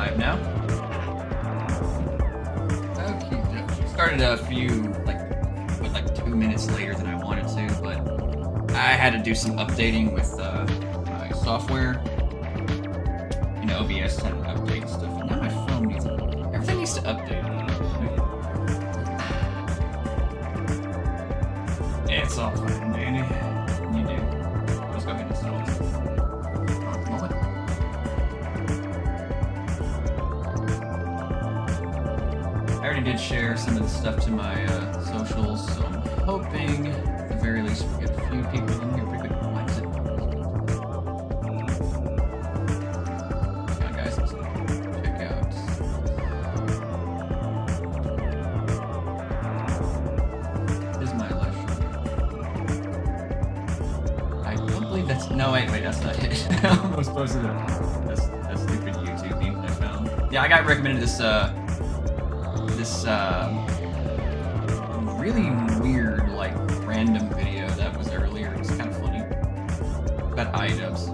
live now. Okay, started a few, like 2 minutes later than I wanted to, but I had to do some updating with my software. You know, OBS had to update stuff, and now my phone needs everything needs to update. Yeah, it's all fine, Danny. You do. Let's go ahead and install this. I already did share some of the stuff to my socials, so I'm hoping at the very least we get a few people in here pretty quick. Why is it? Come on, guys, let's check out. This is my live stream. I don't believe that's. No, wait, that's not it. I almost posted that stupid YouTube meme that I found. Yeah, I got recommended this really weird, like, random video that was earlier. It's kind of funny. About iDubbbz.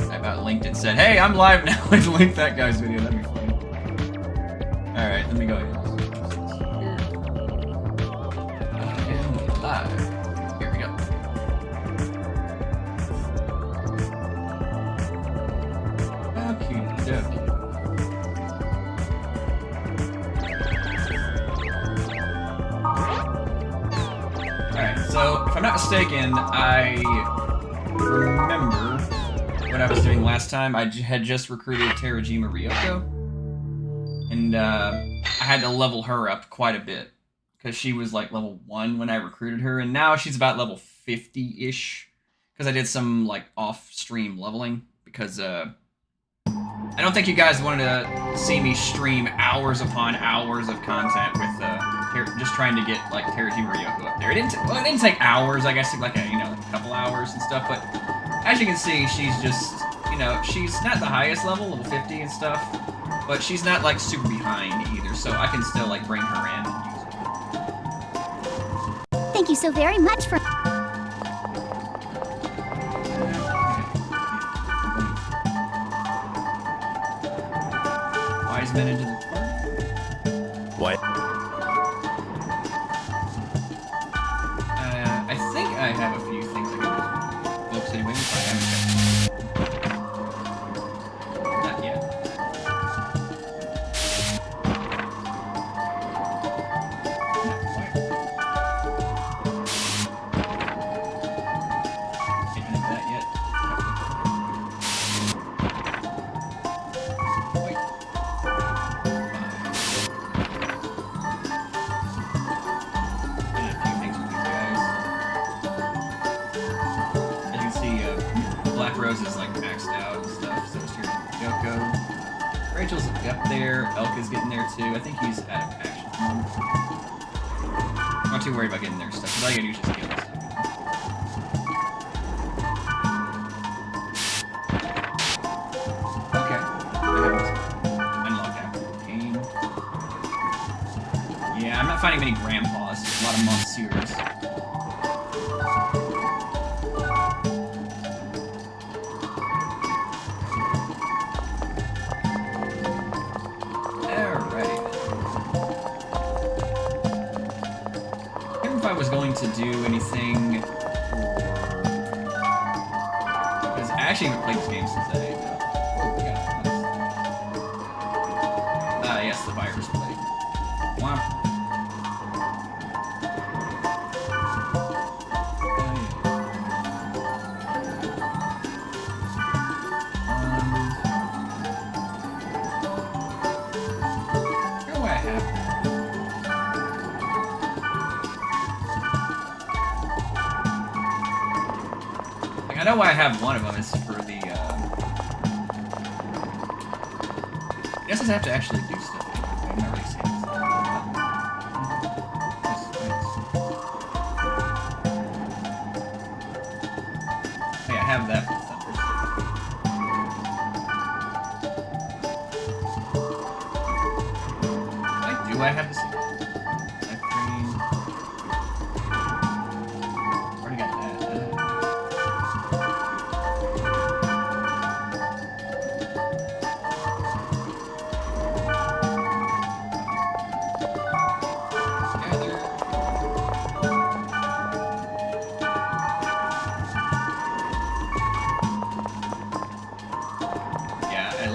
I about linked it, said, "Hey, I'm live now," and linked that guy's video. That'd be funny. Alright, let me go ahead. I am live. Here we go. Okay, dokie. So, if I'm not mistaken, I remember what I was doing last time. I had just recruited Terajima Ryoko, and I had to level her up quite a bit, because she was like level 1 when I recruited her, and now she's about level 50-ish, because I did some like off-stream leveling, because I don't think you guys wanted to see me stream hours upon hours of content with just trying to get like Terajima Ryoko up there. It didn't take hours. I guess it took like a couple hours and stuff. But as you can see, she's just she's not the highest level 50 and stuff, but she's not like super behind either. So I can still like bring her in and use her. Thank you so very much for. Wise men into the park. What? I have a few things I can do. Books anyway, if I haven't checked. Not yet. Not quite. Can't have that yet. Wait. And a few things with these guys. Black Rose is like maxed out and stuff, so it's here Yoko. Rachel's up there, Elk is getting there too. I think he's out of action. I'm not too worried about getting their stuff, because all you gotta do is just get this stuff. Okay. I haven't unlocked after the game. Yeah, I'm not finding many grandpas, there's a lot of monsieurs. To do anything because I actually haven't played this game since that age. Yes, the virus play. Womp. Where do I have that? I know why I have one of them. It's for the. I guess I have to actually do stuff. I'm not really saying this. Hey, I have that for Thunder. Do I have the secret? Already got that.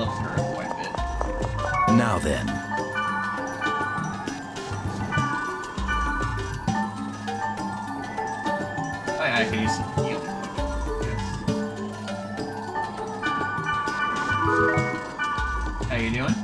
leveled her up quite a bit. Now then. Oh yeah, I can use some healing. Yes. How you doing?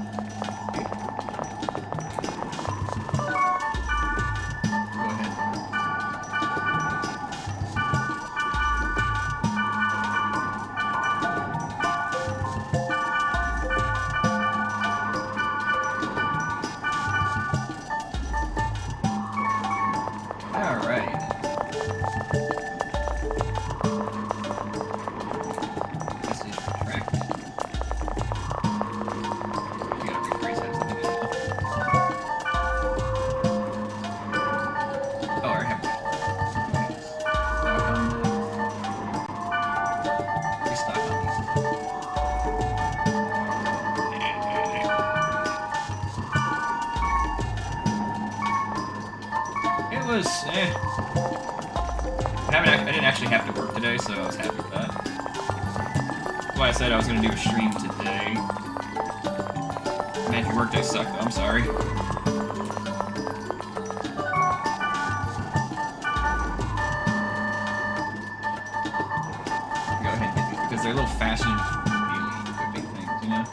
I didn't actually have to work today, so I was happy with that. That's why I said I was going to do a stream today. Man, if your workday sucked, though, I'm sorry. Go ahead and get these, because they're a little faster than equipping things, you know?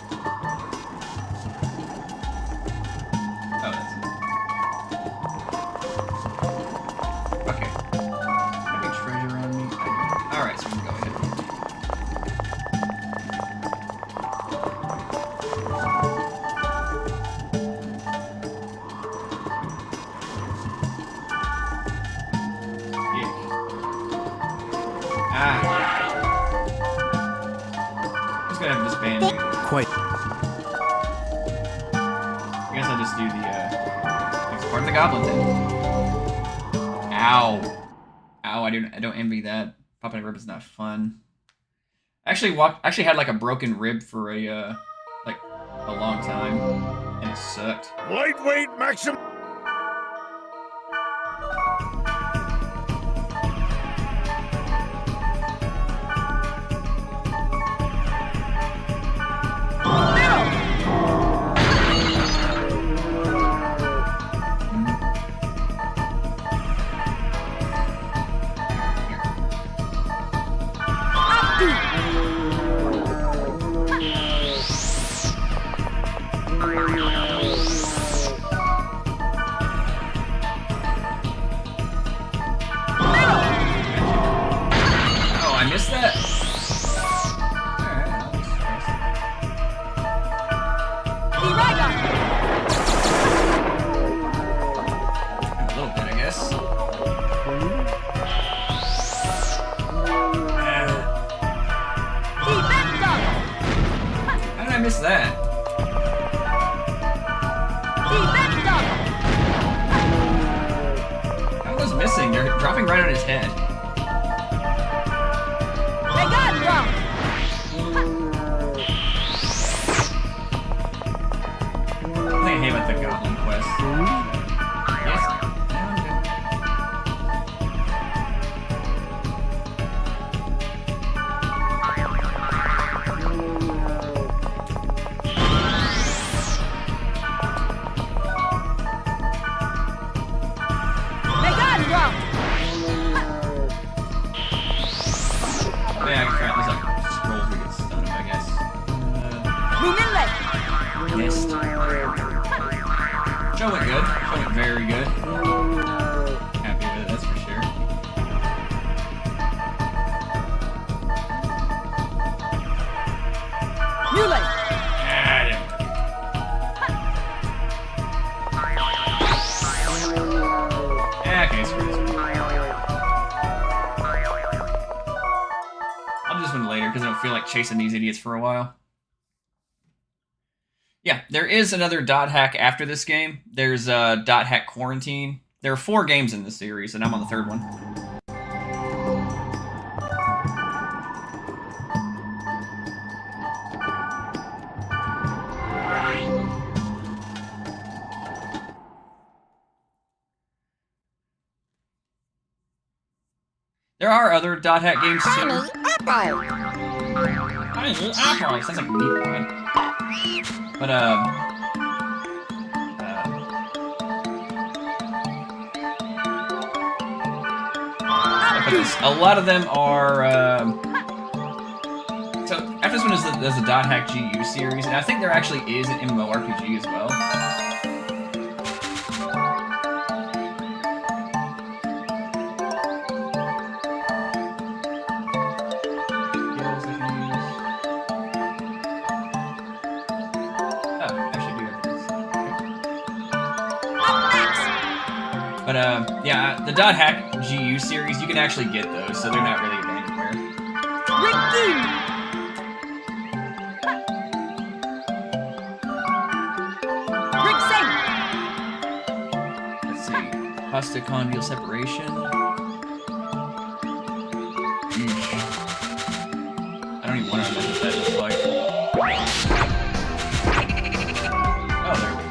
Oh, that's it. Okay. Having treasure on me. Alright, so we can go ahead. Just gonna have this banding. Quite. I guess I'll just do the, next part of the goblin thing. Ow. Ow, I don't envy that. Popping a rib is not fun. I actually had like a broken rib for a long time, and it sucked. Lightweight maximum. Dropping right on his head. They got drunk. I think I hate about the goblin quest. Yes. They got drunk. Yeah, I can try. There's like scrolls we get stunned, I guess. Move inlet. Missed. Show went good. Show went very good. Happy with it, that's for sure. Muley. Okay, screw this. I'll do this one later because I don't feel like chasing these idiots for a while. Yeah, there is another dot hack after this game. There's dot hack quarantine. There are 4 games in this series, and I'm on the 3rd one. There are other dot hack games too. Apple. Apple. Sounds like a meat one. But a lot of them are. So after this one is there's a .hack GU series, and I think there actually is an MMORPG as well. But yeah, the .hack GU series, you can actually get those, so they're not really Abandonware. Let's see, postocondyal separation. Eesh. I don't even want to remember what that looks like. Oh, there we go.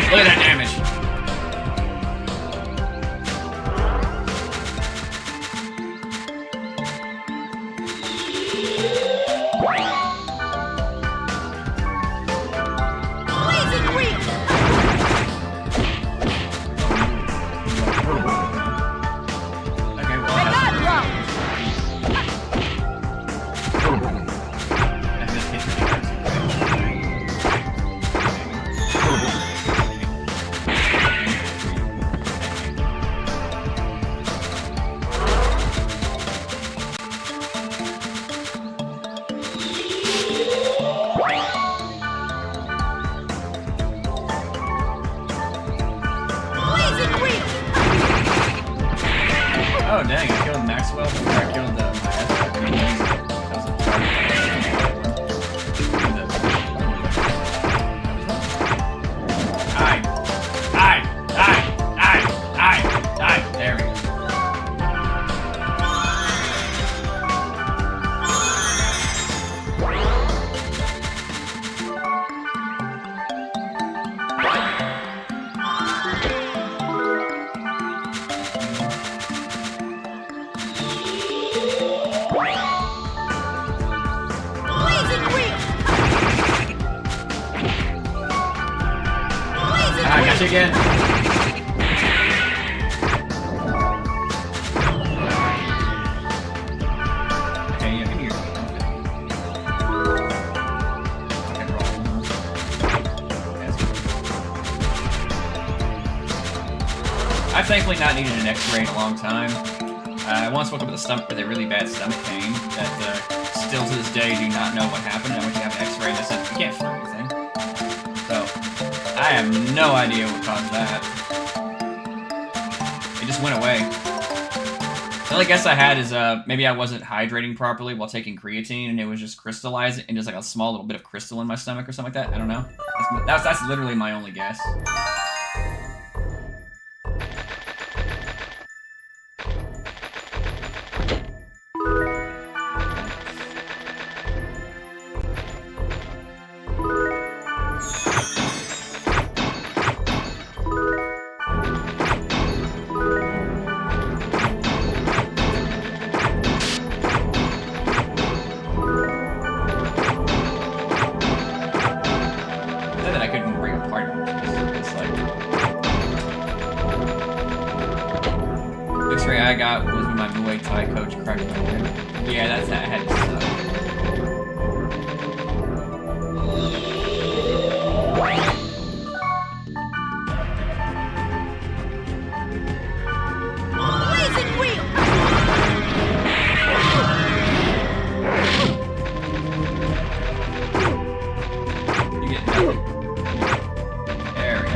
Look at that damage! Blazing wheel! Okay, well, oh dang, I killed Maxwell before I killed my there we go. I got you again. Okay, yeah, come here. Okay, roll. I've thankfully not needed an X-ray in a long time. I once woke up with a stomach with a really bad stomach pain that still to this day do not know what happened. I went to have an X-ray and they said, we can't find anything. So, I have no idea what caused that. It just went away. The only guess I had is maybe I wasn't hydrating properly while taking creatine and it was just crystallizing and just like a small little bit of crystal in my stomach or something like that. I don't know. That's literally my only guess. I got was when my Muay Thai coach cracked my head. Yeah, that had to suck. Blazing wheel! You get nothing. There we go.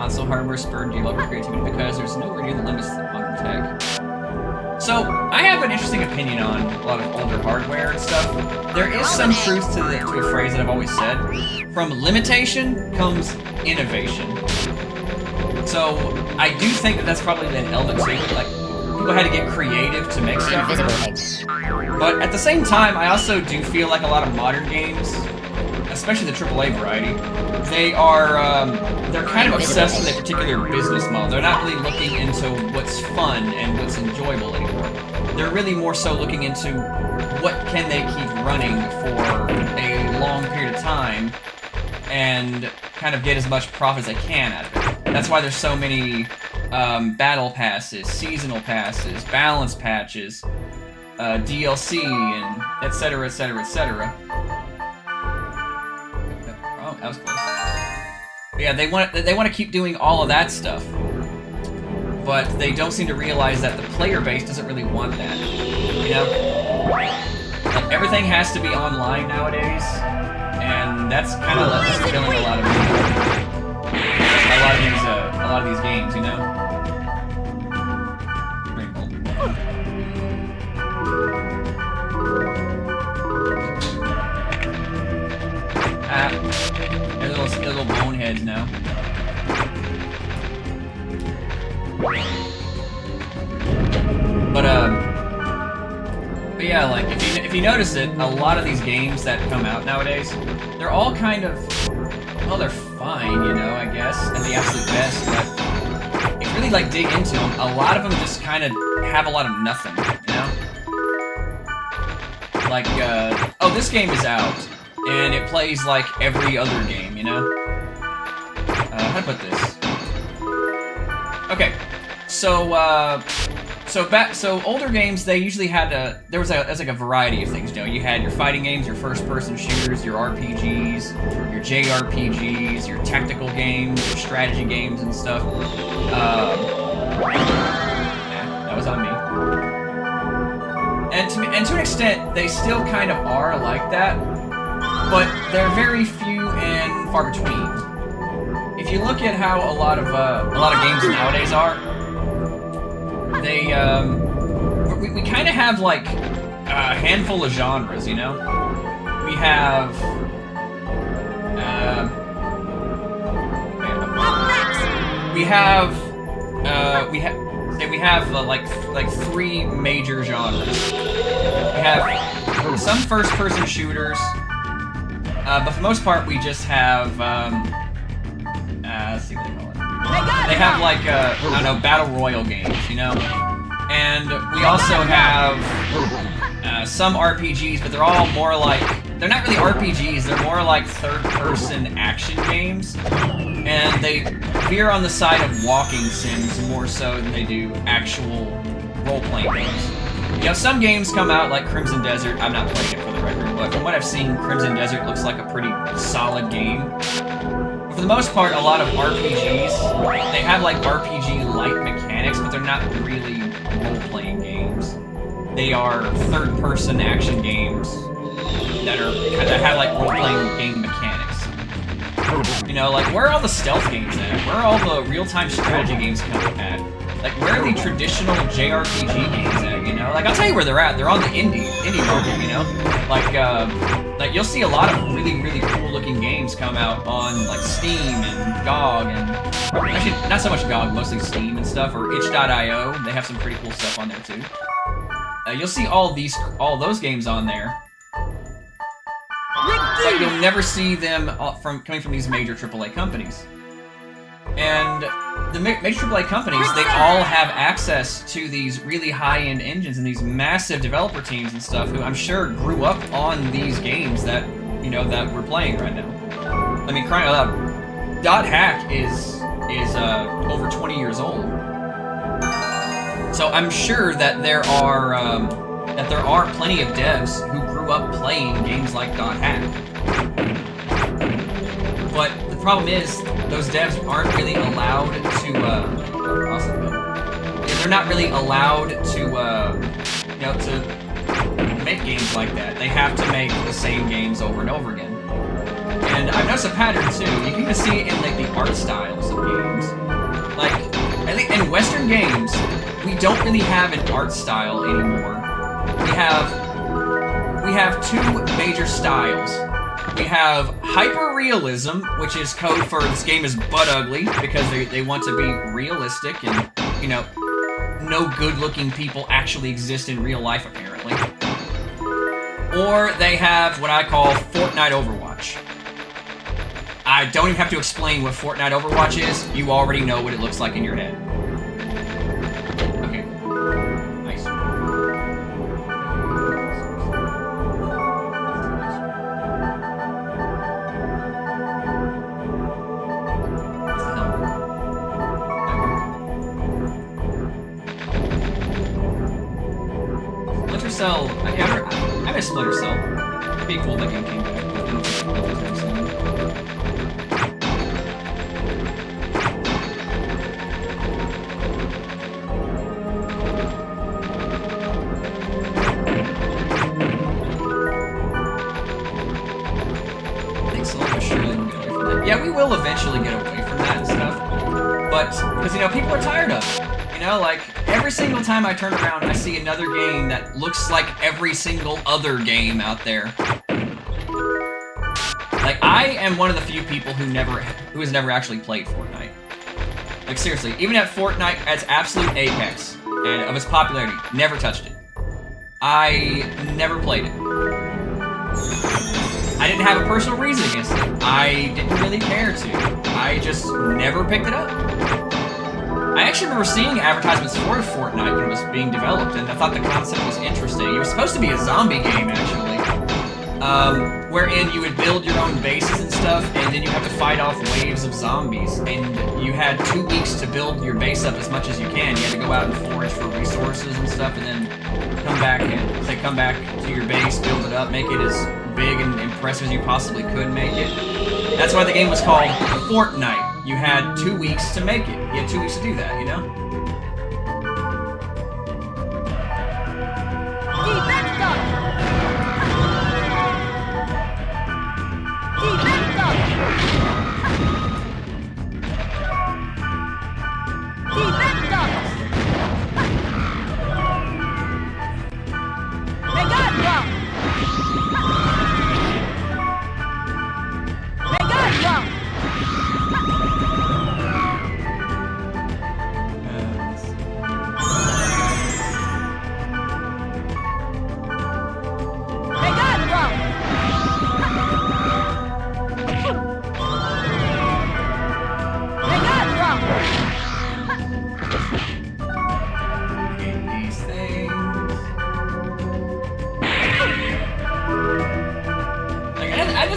console hardware spurred developer creativity because there's nowhere near the limits of modern tech. So, I have an interesting opinion on a lot of older hardware and stuff. There is some truth to a phrase that I've always said. From limitation comes innovation. So, I do think that that's probably an element to it. Like, people had to get creative to make stuff. But at the same time, I also do feel like a lot of modern games, especially the AAA variety, they're kind of obsessed with a particular business model. They're not really looking into what's fun and what's enjoyable anymore. They're really more so looking into what can they keep running for a long period of time and kind of get as much profit as they can out of it. That's why there's so many battle passes, seasonal passes, balance patches, DLC, and etc., etc., etc. Oh, that was close. But yeah, they want to keep doing all of that stuff, but they don't seem to realize that the player base doesn't really want that. You know, like, everything has to be online nowadays, and that's kind of killing a lot of these games. You know. They're little boneheads now. But yeah, like if you notice it, a lot of these games that come out nowadays, they're all kind of, well, they're fine, you know, I guess, at the absolute best. But if you really like dig into them, a lot of them just kind of have a lot of nothing, you know. Like, oh, this game is out. And it plays like every other game, you know? How to put this? Okay, so older games, they usually had there was like a variety of things, you know? You had your fighting games, your first-person shooters, your RPGs, your JRPGs, your tactical games, your strategy games and stuff. That was on me. And to an extent, they still kind of are like that. But they're very few and far between. If you look at how a lot of games nowadays are, they we kind of have like a handful of genres, you know. We have like three major genres. We have some first-person shooters. But for the most part, we just have, let's see what they call it. They have, like, I don't know, battle royale games, you know? And we also have some RPGs, but they're all more like, they're not really RPGs, they're more like third-person action games. And they veer on the side of walking sims more so than they do actual role-playing games. You know, some games come out like Crimson Desert. I'm not playing it for the record, but from what I've seen, Crimson Desert looks like a pretty solid game. But for the most part, a lot of RPGs, they have like RPG-like mechanics, but they're not really role-playing games. They are third-person action games that have like role-playing game mechanics. You know, like, where are all the stealth games at? Where are all the real-time strategy games coming at? Like, where are the traditional JRPG games at, you know? Like, I'll tell you where they're at. They're on the indie market, you know? Like, you'll see a lot of really, really cool-looking games come out on, like, Steam and GOG and... Actually, not so much GOG, mostly Steam and stuff, or itch.io. They have some pretty cool stuff on there, too. You'll see all those games on there. But you'll never see them coming from these major AAA companies. And the major AAA companies, they all have access to these really high-end engines and these massive developer teams and stuff who I'm sure grew up on these games that, you know, that we're playing right now. I mean, crying out loud, .hack is over 20 years old. So I'm sure that there are plenty of devs who grew up playing games like .hack. But the problem is, those devs aren't really allowed to, they're not really allowed to, you know, to make games like that. They have to make the same games over and over again. And I've noticed a pattern too. You can even see it in like the art styles of games. Like, I think in Western games, we don't really have an art style anymore. We have two major styles. We have hyper-realism, which is code for this game is butt ugly, because they want to be realistic and, you know, no good-looking people actually exist in real life, apparently. Or they have what I call Fortnite Overwatch. I don't even have to explain what Fortnite Overwatch is. You already know what it looks like in your head. Okay. Nice. Splinter Cell. I miss Splinter Cell. It'd be cool if that game came back. But I don't think it's ever Yeah, we will eventually get away from that and stuff, but, because, you know, people are tired of it. You know, like, every single time I turn around, I see another game that looks like every single other game out there. Like, I am one of the few people who has never actually played Fortnite. Like, seriously, even at Fortnite, at its absolute apex, and of its popularity, never touched it. I never played it. I didn't have a personal reason against it. I didn't really care to. I just never picked it up. I actually remember seeing advertisements for Fortnite when it was being developed, and I thought the concept was interesting. It was supposed to be a zombie game, actually, wherein you would build your own bases and stuff, and then you have to fight off waves of zombies, and you had 2 weeks to build your base up as much as you can. You had to go out and forage for resources and stuff, and then come back to your base, build it up, make it as big and impressive as you possibly could make it. That's why the game was called Fortnite. You had 2 weeks to make it. You had 2 weeks to do that, you know?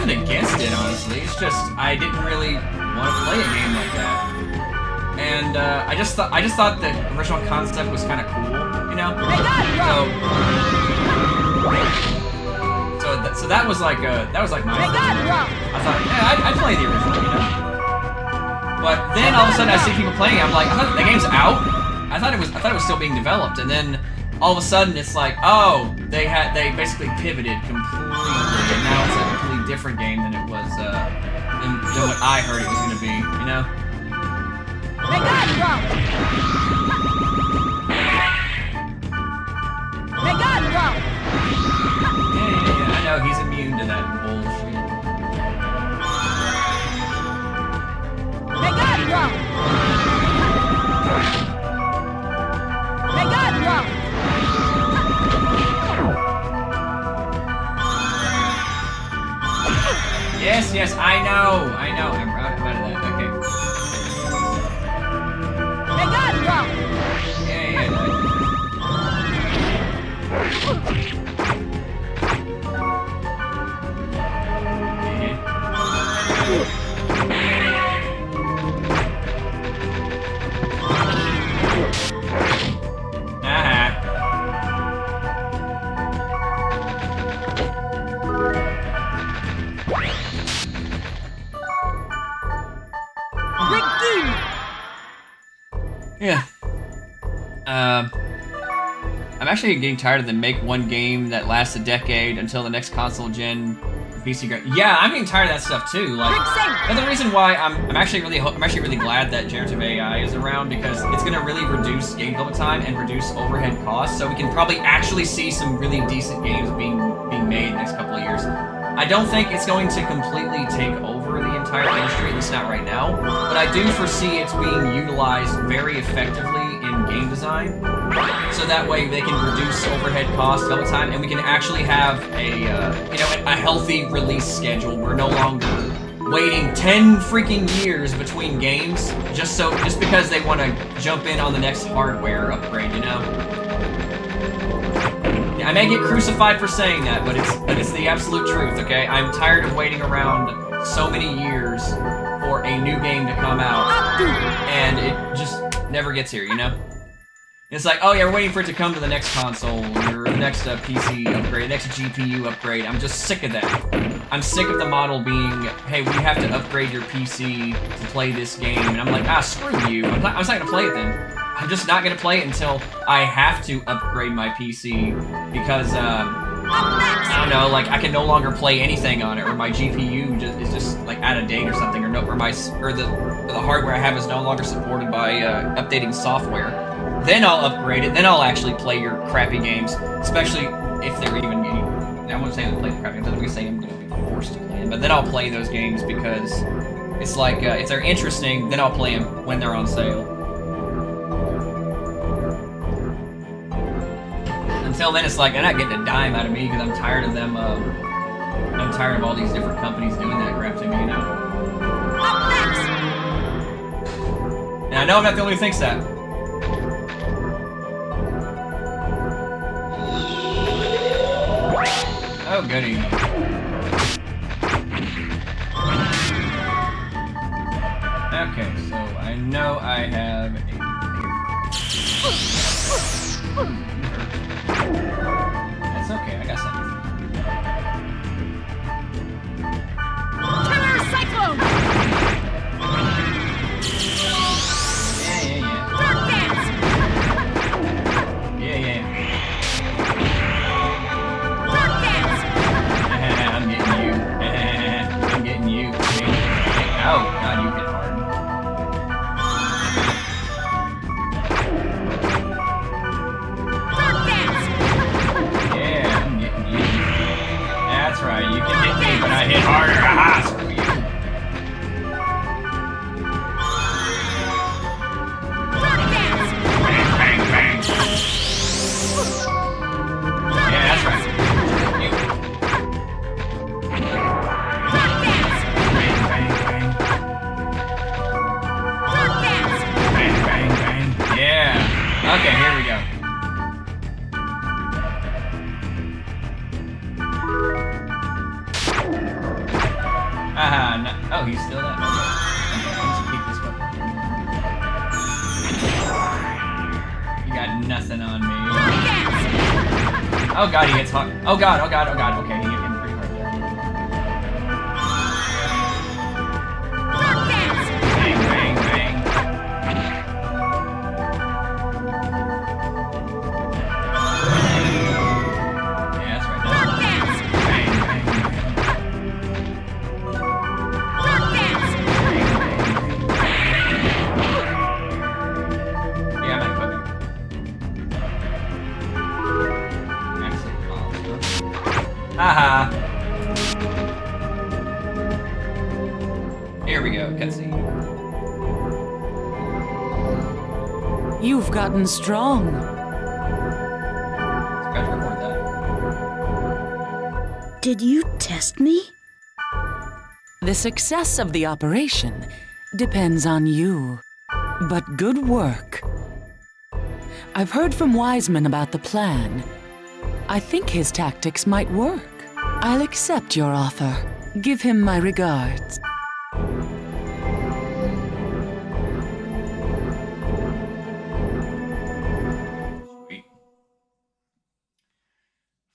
Against it, honestly. It's just I didn't really want to play a game like that, and I just thought the original concept was kind of cool, you know. So that was like my. I thought, yeah, I'd play the original, you know. But then all of a sudden I see people playing it. I'm like, I thought the game's out. I thought it was still being developed, and then all of a sudden it's like, oh, they basically pivoted completely, and now it's a completely different game than it was than what I heard it was going to be, you know? Yeah, I know he's immune to that bullshit. Yes, I know. I'm out of that. Okay. Yeah. Yeah. I'm actually getting tired of the make one game that lasts a decade until the next console gen PC graphics. Yeah, I'm getting tired of that stuff too. Like, and the reason why I'm actually really glad that generative AI is around, because it's gonna really reduce game development time and reduce overhead costs. So we can probably actually see some really decent games being made in the next couple of years. I don't think it's going to completely take over the entire industry, at least not right now, but I do foresee it's being utilized very effectively in game design, so that way they can reduce overhead costs, development time, and we can actually have a healthy release schedule. We're no longer waiting 10 freaking years between games just because they want to jump in on the next hardware upgrade, you know? I may get crucified for saying that, but it's the absolute truth, okay? I'm tired of waiting around so many years for a new game to come out, and it just never gets here, you know? It's like, oh yeah, we're waiting for it to come to the next console, or the next PC upgrade, next GPU upgrade. I'm just sick of that. I'm sick of the model being, hey, we have to upgrade your PC to play this game, and I'm like, screw you. I'm not gonna play it then. I'm just not gonna play it until I have to upgrade my PC, because, I don't know, like, I can no longer play anything on it, or my GPU is just, like, out of date or something, or the hardware I have is no longer supported by, updating software. Then I'll upgrade it, then I'll actually play your crappy games, especially if they're even getting... I won't say I'm play the crappy games, I'm going to say I'm going to be forced to play them, but then I'll play those games because it's like, if they're interesting, then I'll play them when they're on sale. Until then, it's like, they're not getting a dime out of me because I'm tired of them, I'm tired of all these different companies doing that crap to me, you know? And I know I'm not the only one who thinks that. Oh, goody. Okay, so I know I have a... That's okay, I got something. Killer Cyclone! Yeah. Dark Dance! Yeah. Dark Dance! I'm getting you. I'm getting you. Oh, God, you hit hard. Dark Dance! Yeah, I'm getting you. That's right, you can hit me, but I hit harder. Aha, screw you. Dark Dance! Bang. Yeah, that's right. You. Dark Dance! Bang. Dark Dance! Bang. Yeah. Okay, here we go. No. Oh, he's still that. Okay. Let's keep this weapon. You got nothing on me. Dark Dance! Oh God, he gets hot. Oh God. Okay, he hit him pretty hard there. Dark Dance! Bang. Yeah, that's right. Dark Dance! Bang. Dark Dance! Yeah, I'm not cooking. Haha. Here we go, cutscene. You've gotten strong. Forgot to record that. Did you test me? The success of the operation depends on you. But good work. I've heard from Wiseman about the plan. I think his tactics might work. I'll accept your offer. Give him my regards. Sweet.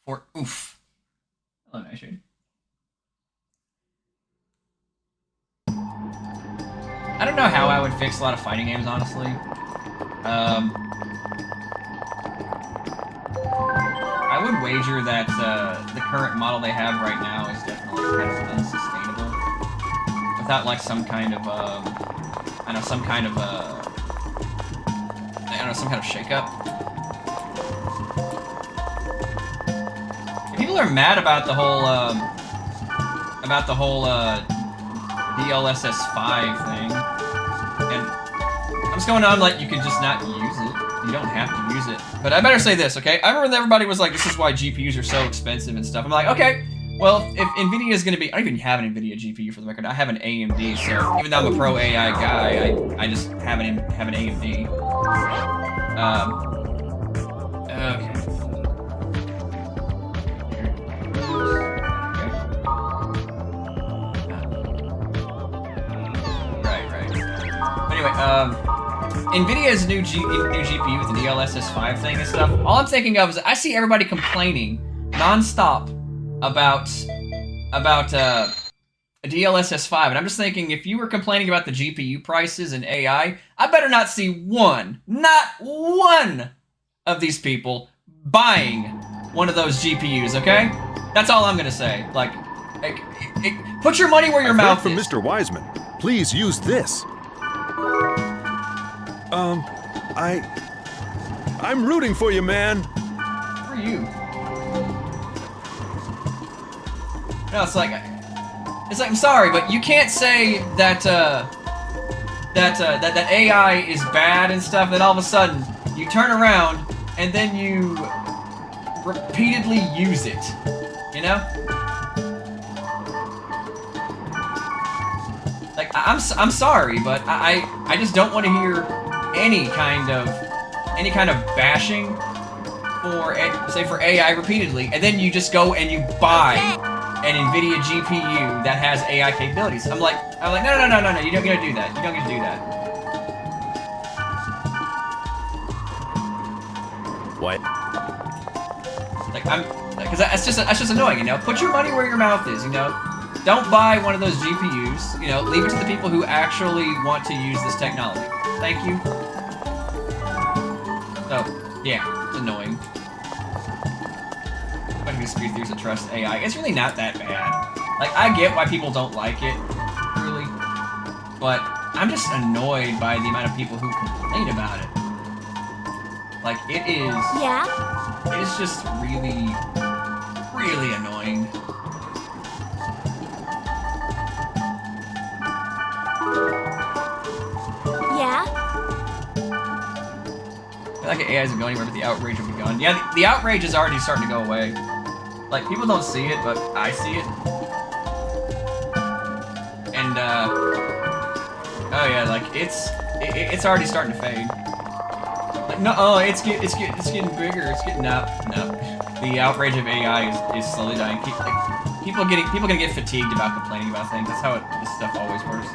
For oof. Hello, Nightshade. I don't know how I would fix a lot of fighting games, honestly. I would wager that the current model they have right now is definitely kind of unsustainable. Without like some kind of I don't know, some kind of shakeup. People are mad about the whole DLSS 5 thing, and I'm just going on like you could just not use it. You don't have to use it. But I better say this, okay? I remember everybody was like, this is why GPUs are so expensive and stuff. I'm like, okay, well, if NVIDIA is going to be... I don't even have an NVIDIA GPU for the record. I have an AMD, so even though I'm a pro AI guy, I just have an AMD. Okay. Anyway, NVIDIA's new GPU with the DLSS 5 thing and stuff, all I'm thinking of is I see everybody complaining non-stop about DLSS 5, and I'm just thinking, if you were complaining about the GPU prices and AI, I better not see not one of these people buying one of those GPUs, okay? That's all I'm gonna say. Like put your money where your mouth from is. Mr. Wiseman. Please use this. I'm rooting for you, man. For you. No, it's like I'm sorry, but you can't say that that AI is bad and stuff, and then all of a sudden you turn around and then you repeatedly use it. You know? Like I'm sorry, but I just don't want to hear any kind of bashing for AI repeatedly, and then you just go and you buy an NVIDIA GPU that has AI capabilities. I'm like, no, you don't get to do that. You don't get to do that. What? Like because that's just annoying, you know. Put your money where your mouth is, you know. Don't buy one of those GPUs, you know. Leave it to the people who actually want to use this technology. Thank you. So, yeah, it's annoying. But conspiracy to trust AI. It's really not that bad. Like, I get why people don't like it, really. But I'm just annoyed by the amount of people who complain about it. Like, it is... Yeah? It is just really, really annoying. Yeah? I feel like AI isn't going anywhere, but the outrage will be gone. Yeah, the outrage is already starting to go away. Like, people don't see it, but I see it. And, oh yeah, like, it's already starting to fade. Like, no, it's getting bigger, it's getting up. No. The outrage of AI is slowly dying. People gonna get fatigued about complaining about things. That's how this stuff always works.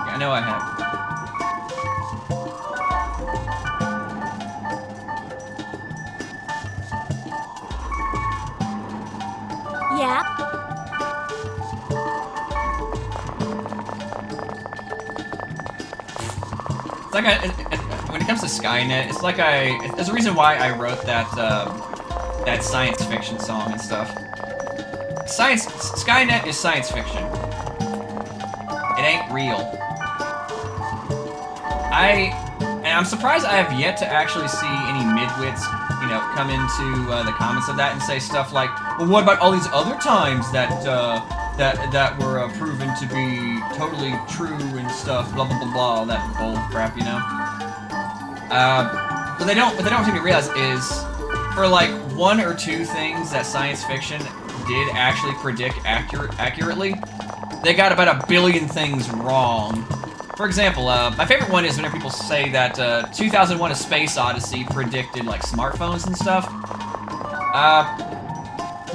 I know I have. Yeah? It's like when it comes to Skynet, it's like there's a reason why I wrote that that science fiction song and stuff. Skynet is science fiction. It ain't real. And I'm surprised I have yet to actually see any midwits, you know, come into the comments of that and say stuff like, well, what about all these other times that were proven to be totally true and stuff, blah blah blah blah, all that bull crap, you know. What they don't seem to realize is, for like one or two things that science fiction did actually predict accurately, they got about 1 billion things wrong. For example, my favorite one is whenever people say that 2001: A Space Odyssey predicted like smartphones and stuff.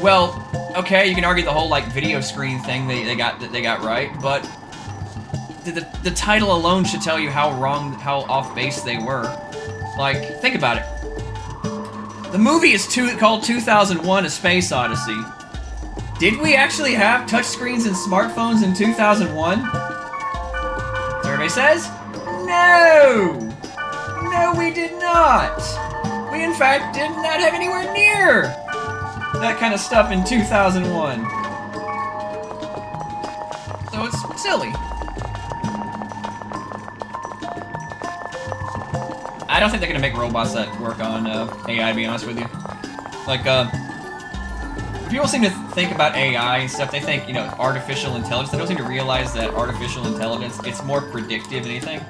Well, okay, you can argue the whole like video screen thing they got right, but the title alone should tell you how off base they were. Like, think about it. The movie is called 2001: A Space Odyssey. Did we actually have touchscreens and smartphones in 2001? Survey says, no! No, we did not! We, in fact, did not have anywhere near that kind of stuff in 2001. So it's silly. I don't think they're gonna make robots that work on AI, to be honest with you. Like, people seem to think about AI and stuff, they think, you know, artificial intelligence. They don't seem to realize that artificial intelligence, it's more predictive than anything.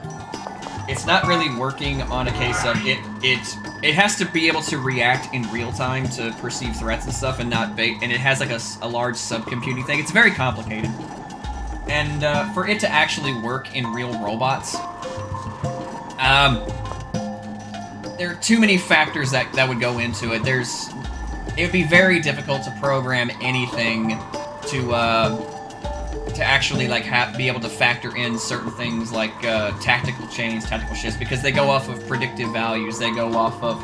It's not really working on a case of it has to be able to react in real time to perceive threats and stuff, and not and it has like a large subcomputing thing. It's very complicated. And for it to actually work in real robots, there are too many factors that would go into it. It would be very difficult to program anything to actually like be able to factor in certain things like tactical chains, tactical shifts, because they go off of predictive values. They go off of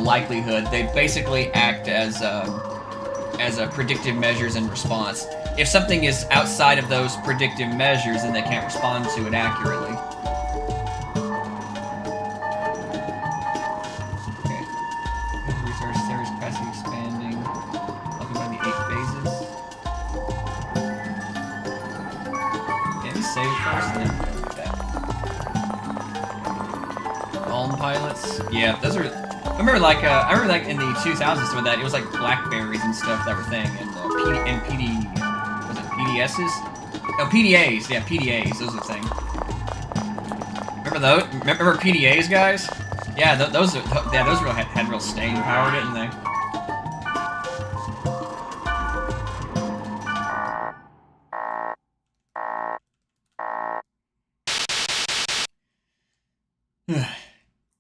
likelihood. They basically act as a predictive measures in response. If something is outside of those predictive measures, then they can't respond to it accurately. Pilots, yeah, those are. I remember like in the 2000s some of that. It was like Blackberries and stuff that were thing, and PD was it PDSs? No, PDAs. Yeah, PDAs. Those are the thing. Remember those? Remember PDAs, guys? Yeah, those had real staying power, didn't they?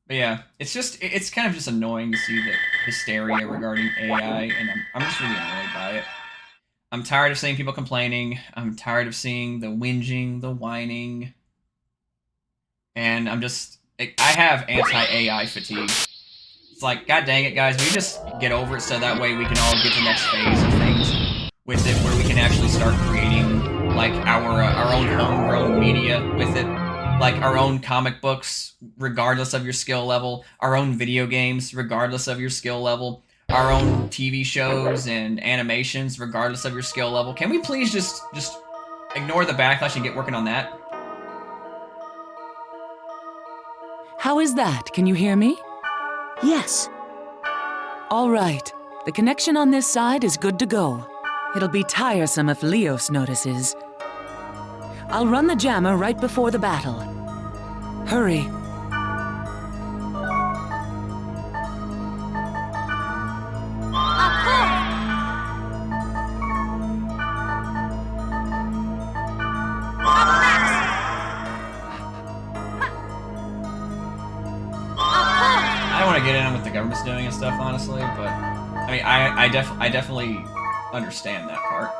But yeah, it's kind of just annoying to see the hysteria regarding AI, and I'm just really annoyed by it. I'm tired of seeing people complaining. I'm tired of seeing the whinging, the whining, and I'm just I have anti-AI fatigue. It's like, god dang it, guys, we just get over it so that way we can all get to the next phase of things with it, where we can actually start creating like our own homegrown media with it. Like our own comic books, regardless of your skill level, our own video games, regardless of your skill level, our own TV shows and animations, regardless of your skill level. Can we please just ignore the backlash and get working on that? How is that? Can you hear me? Yes. All right. The connection on this side is good to go. It'll be tiresome if Leos notices. I'll run the jammer right before the battle. Hurry. I don't want to get in on what the government's doing and stuff, honestly, but I mean, I definitely understand that part.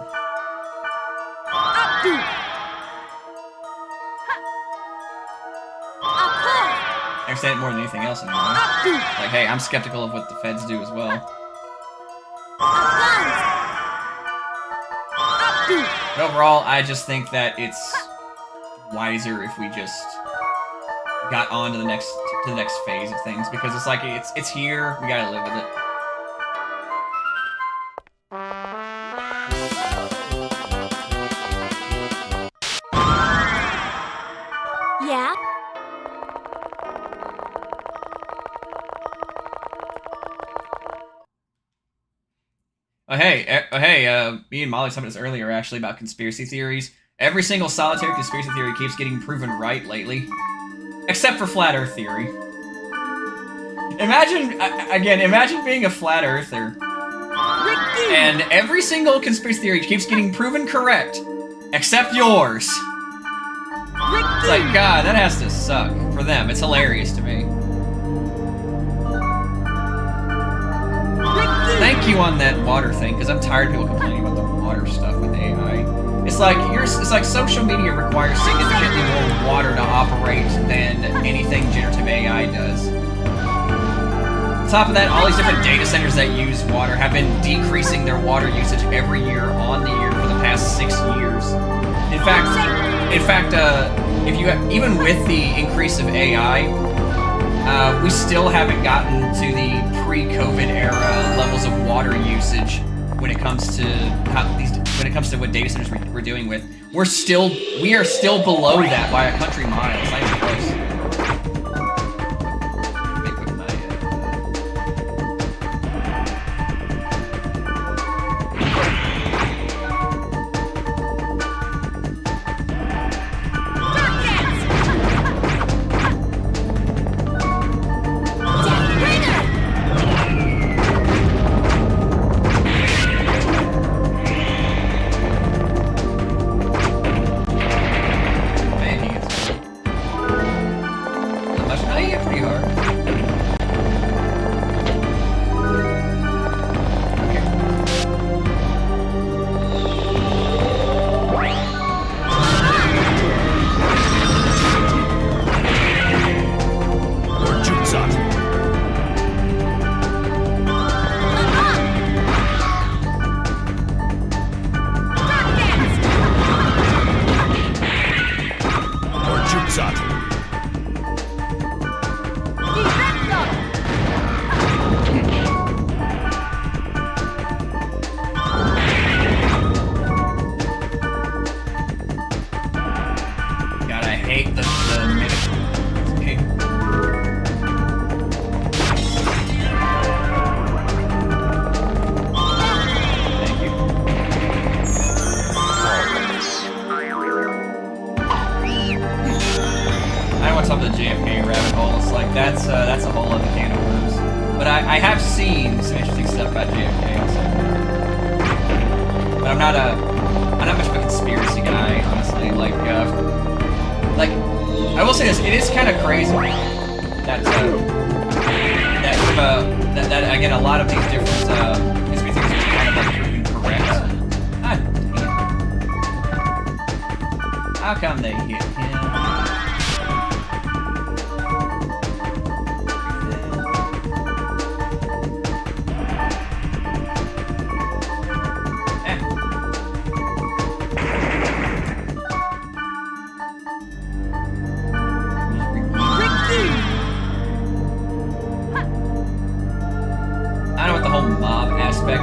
I understand it more than anything else anymore. Like, hey, I'm skeptical of what the feds do as well. But overall, I just think that it's wiser if we just got on to the next phase of things, because it's like it's here, we gotta live with it. Yeah? Me and Molly talked about this earlier, actually, about conspiracy theories. Every single solitary conspiracy theory keeps getting proven right lately. Except for flat earth theory. Imagine being a flat earther. And every single conspiracy theory keeps getting proven correct. Except yours. It's like, God, that has to suck. For them, it's hilarious to me. thank you on that water thing, because I'm tired of people complaining about the water stuff with AI. It's like social media requires significantly more water to operate than anything generative AI does. On top of that, all these different data centers that use water have been decreasing their water usage every year on the year for the past 6 years. In fact, if you even with the increase of AI, we still haven't gotten to the pre-COVID era levels of water usage when it comes to what data centers we're dealing with. We are still below that by a country mile. It's not even close. Let me put my, that's a whole other can of worms. But I have seen some interesting stuff about JFK also. But I'm not much of a conspiracy guy, honestly. Like I will say this, it is kind of crazy that again a lot of these different conspiracy things are kind of like proven correct. Ah, damn. How come they hit him?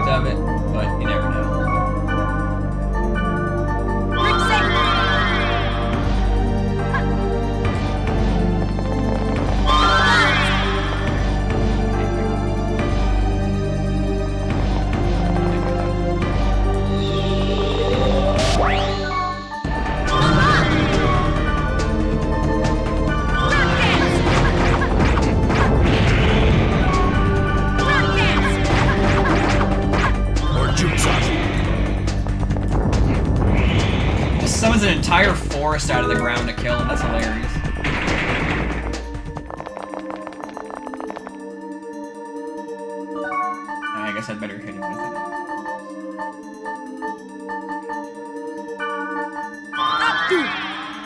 Of it, but you never know. Summons an entire forest out of the ground to kill him. That's hilarious. I guess I'd better hit him with it.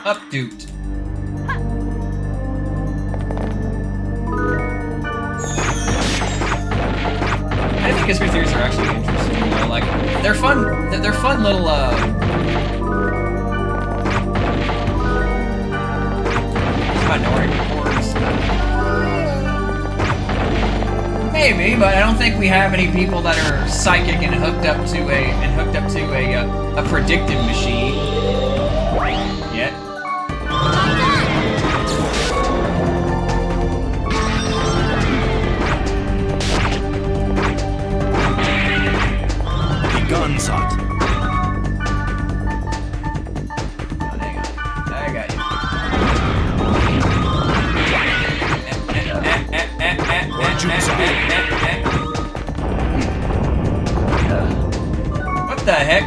Updoot. I think conspiracy theories are actually interesting. You know, like they're fun. They're fun little minority reports. Maybe, but I don't think we have any people that are psychic and hooked up to a predictive machine yet. The gun's hot. What the heck?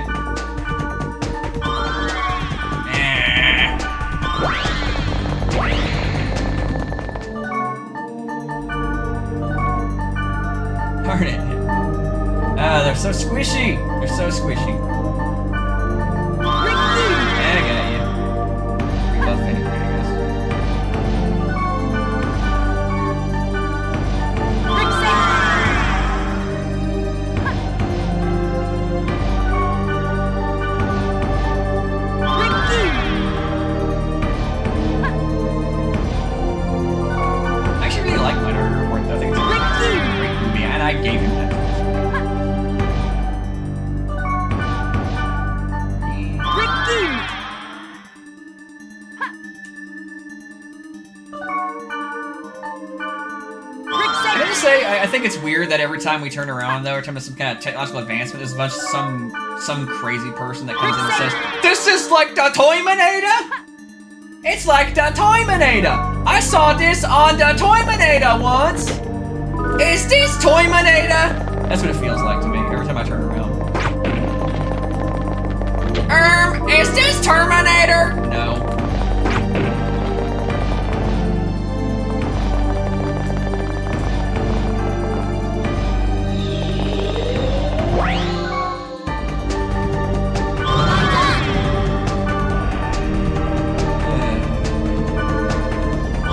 Darn it. Ah, they're so squishy. They're so squishy. Yeah, I got you. Buff anyway, I guess. I actually really like Minority Report, though. I think it's a great movie, and I gave him that. Can I just say, I think it's weird that every time we turn around, though, every time there's some kind of technological advancement, there's a bunch some crazy person that comes in and says, "This is like the Toyminator! It's like the Toyminator! I saw this on the Toyminator once! Is this Toyminator?" That's what it feels like to me every time I turn around. Is this Terminator? No.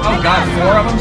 Oh god, 4 of them?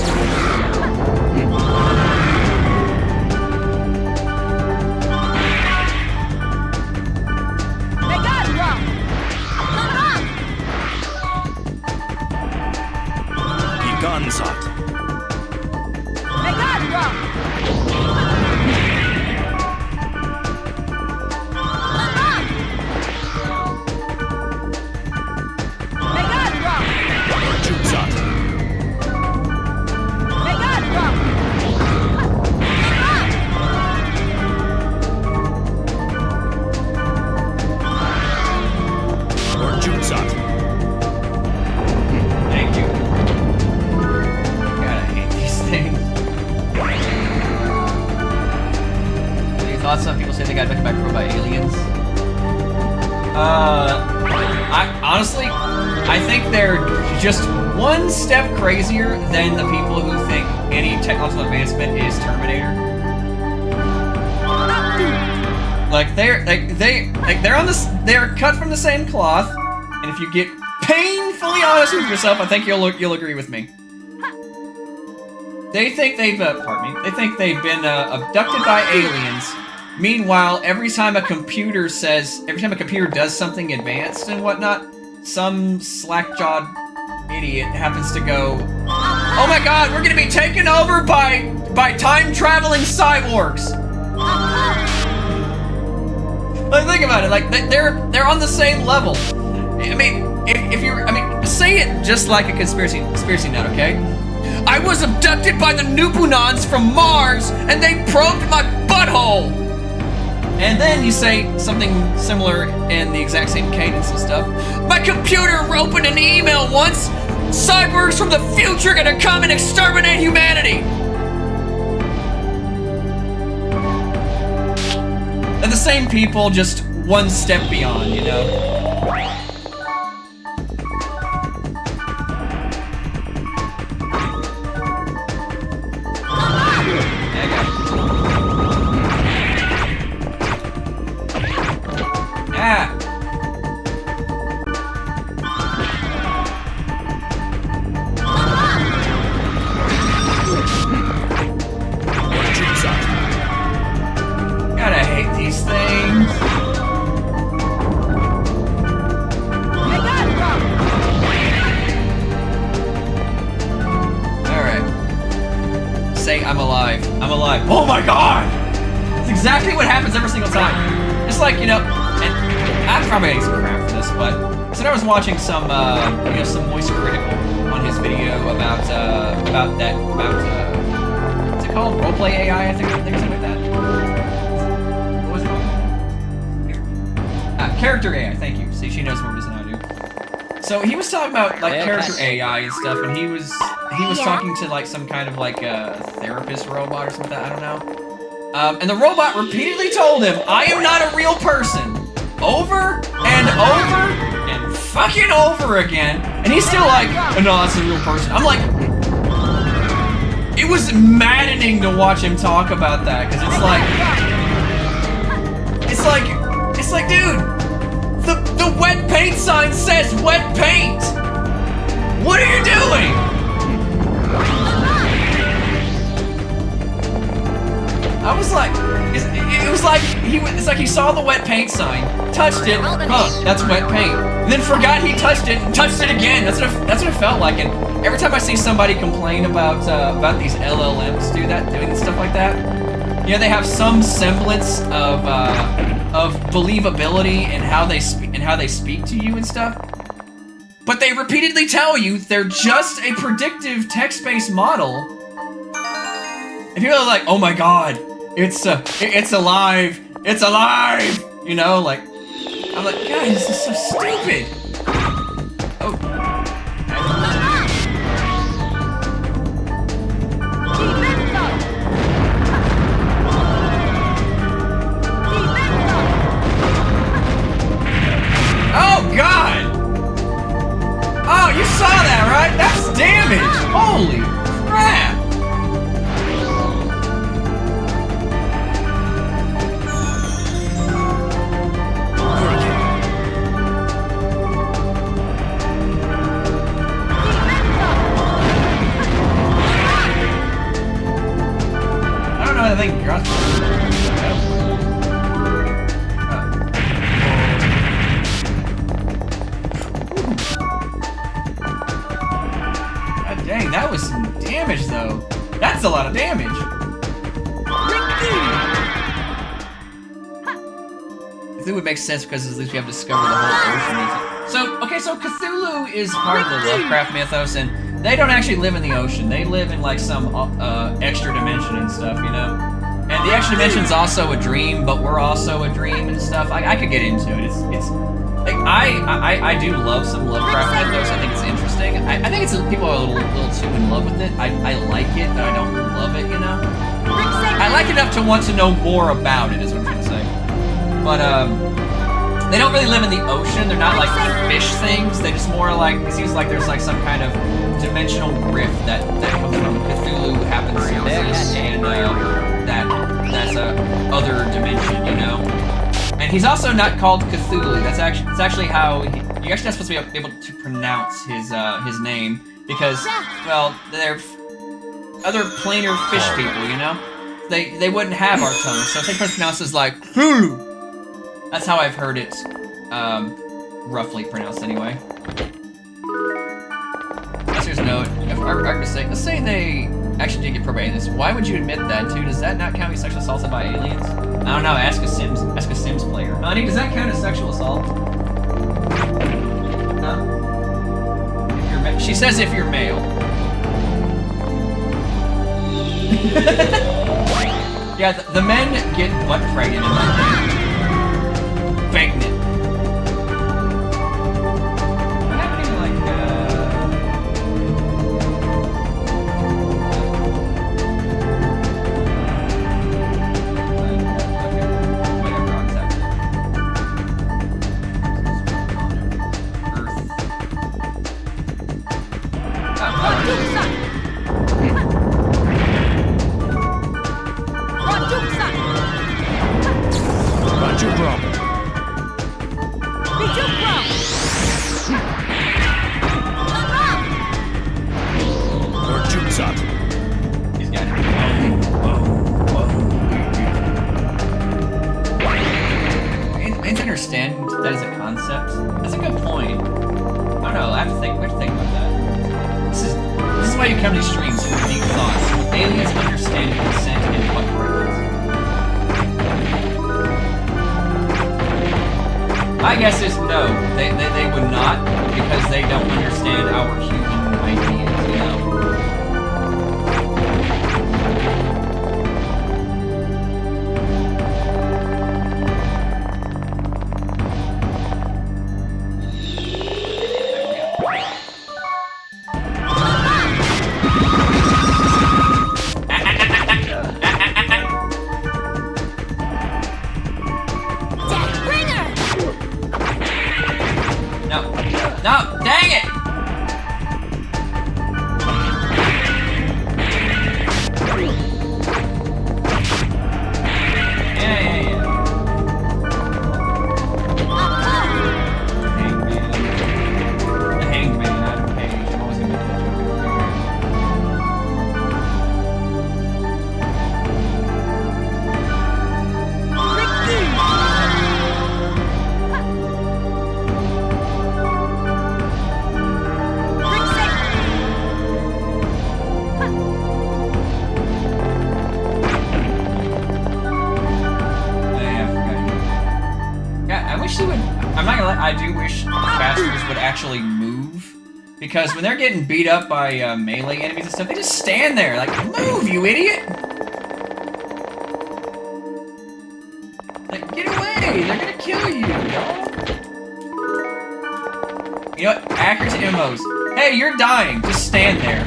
Thank you. God, I hate these things. Any thoughts on people say they got abducted by robot aliens? I think they're just one step crazier than the people who think any technological advancement is Terminator. Like they're cut from the same cloth, and if you get painfully honest with yourself, I think you'll agree with me. They think they've they think they've been abducted by aliens. Meanwhile, every time a computer does something advanced and whatnot, some slack-jawed idiot happens to go, "Oh my god, we're gonna be taken over by time-traveling cyborgs!" Like, think about it, like, they're on the same level. I mean, say it just like a conspiracy nut, okay? "I was abducted by the Nupunons from Mars, and they probed my butthole!" And then you say something similar in the exact same cadence and stuff. "My computer opened an email once! Cyborgs from the future are gonna come and exterminate humanity!" And the same people, just one step beyond, you know? Ah! God, I hate these things. Alright. Say, "I'm alive. I'm alive." Oh my god! That's exactly what happens every single time. It's like, you know, and I'm probably getting some crap for this, but so I was watching some some voice critical on his video about what's it called? Roleplay AI, I think something like that. What was it called? Character AI, thank you. See, she knows more than I do. So he was talking about like character AI and stuff, and he was talking to like some kind of like a therapist robot or something, I don't know. And the robot repeatedly told him, "I am not a real person," over and over and fucking over again, and he's still like, "Oh, no, that's a real person." I'm like, it was maddening to watch him talk about that, because it's like, it's like, dude, the wet paint sign says wet paint. What are you doing? I was like, it's like he saw the wet paint sign, touched it, that's wet paint. And then forgot he touched it and touched it again. That's what it felt like. And every time I see somebody complain about these LLMs doing stuff like that, you know, they have some semblance of believability in how they speak to you and stuff. But they repeatedly tell you they're just a predictive text-based model. And people are like, oh my god, it's alive, it's alive! You know, like, I'm like, guys, this is so stupid! Oh. Oh god! Oh, you saw that, right? That's damage! Holy crap! I don't know, I think God dang, that was some damage though. That's a lot of damage. Cthulhu would make sense because at least we have discovered the whole ocean. So, okay, so Cthulhu is part of the Lovecraft mythos, and they don't actually live in the ocean. They live in like some extra dimension and stuff, you know? And the extra dimension's also a dream, but we're also a dream and stuff. I could get into it. It's like, I do love some Lovecraft mythos. I think it's interesting. I think it's people are a little too in love with it. I like it, but I don't love it, you know? I like it enough to want to know more about it, is what I'm trying to say. But, they don't really live in the ocean. They're not like fish things. They just more like, it seems like there's like some kind of dimensional rift that comes from Cthulhu happens to exist, and that's a other dimension, you know? And he's also not called Cthulhu. It's actually how you're actually not supposed to be able to pronounce his name because, well, they're other planar fish people, you know. They wouldn't have our tongue, so they pronounce it like Cthulhu. That's how I've heard it, roughly pronounced anyway. Listener's note: let's say they actually did get probated this. Why would you admit that too? Does that not count as sexual assaulted by aliens? I don't know. Ask a Sims player. Honey, does that count as sexual assault? Huh? If you're she says if you're male. Yeah, the men get butt pregnant in my game. Pregnant. What happened to like my guess is no, they would not, because they don't understand our human ideas, you know? No, dang it! Yeah. casters would actually move. Because when they're getting beat up by melee enemies and stuff, they just stand there like, move, you idiot! Like, get away! They're gonna kill you, y'all! You know what? Accurate MMOs. Hey, you're dying. Just stand there.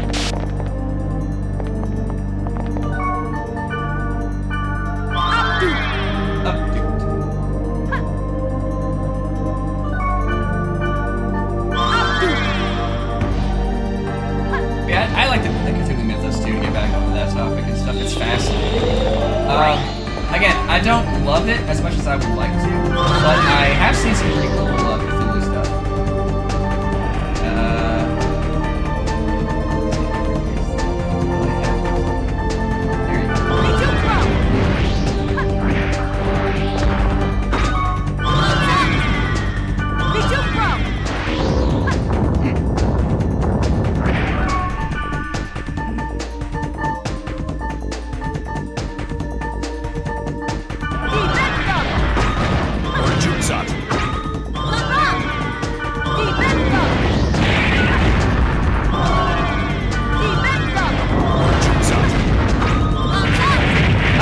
Yeah, I like the Cthulhu Mythos too, to get back onto that topic and stuff. It's fascinating. Again, I don't love it as much as I would like to, but I have seen some pretty cool Cthulhu stuff. There you go.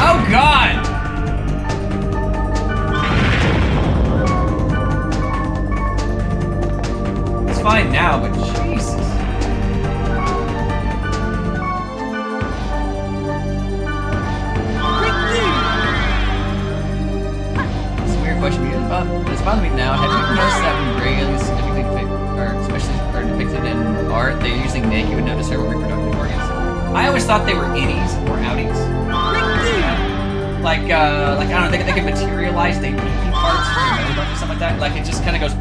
Oh God! It's fine now, but Jesus. It's a weird question, but it's bothering me now. Have you noticed that when aliens depicted in art, they're usually naked with no discernible reproductive organs? I always thought they were innies or outies. Like I don't know, they can materialize their pee parts from their belly button or something like that. Like it just kind of goes.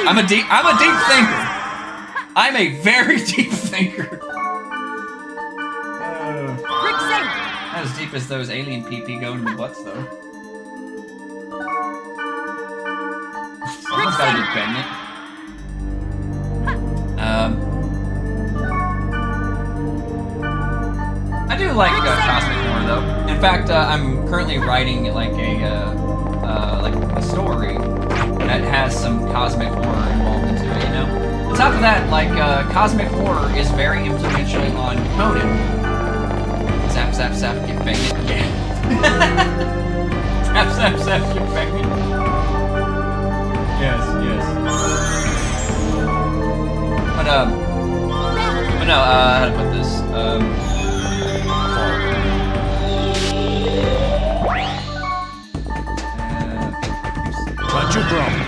I'm a deep thinker. I'm a very deep thinker. Not as deep as those alien pee going in the butts, though. Someone's gotta be pregnant. I do like cosmic horror, though. In fact, I'm currently writing like a story that has some cosmic horror involved into it. You know. On top of that, like cosmic horror is very influential on Conan. Zap, zap, zap, get pregnant. Yeah. Zap, zap, zap, get pregnant. Yes, yes. But no, how to put this? What's your problem?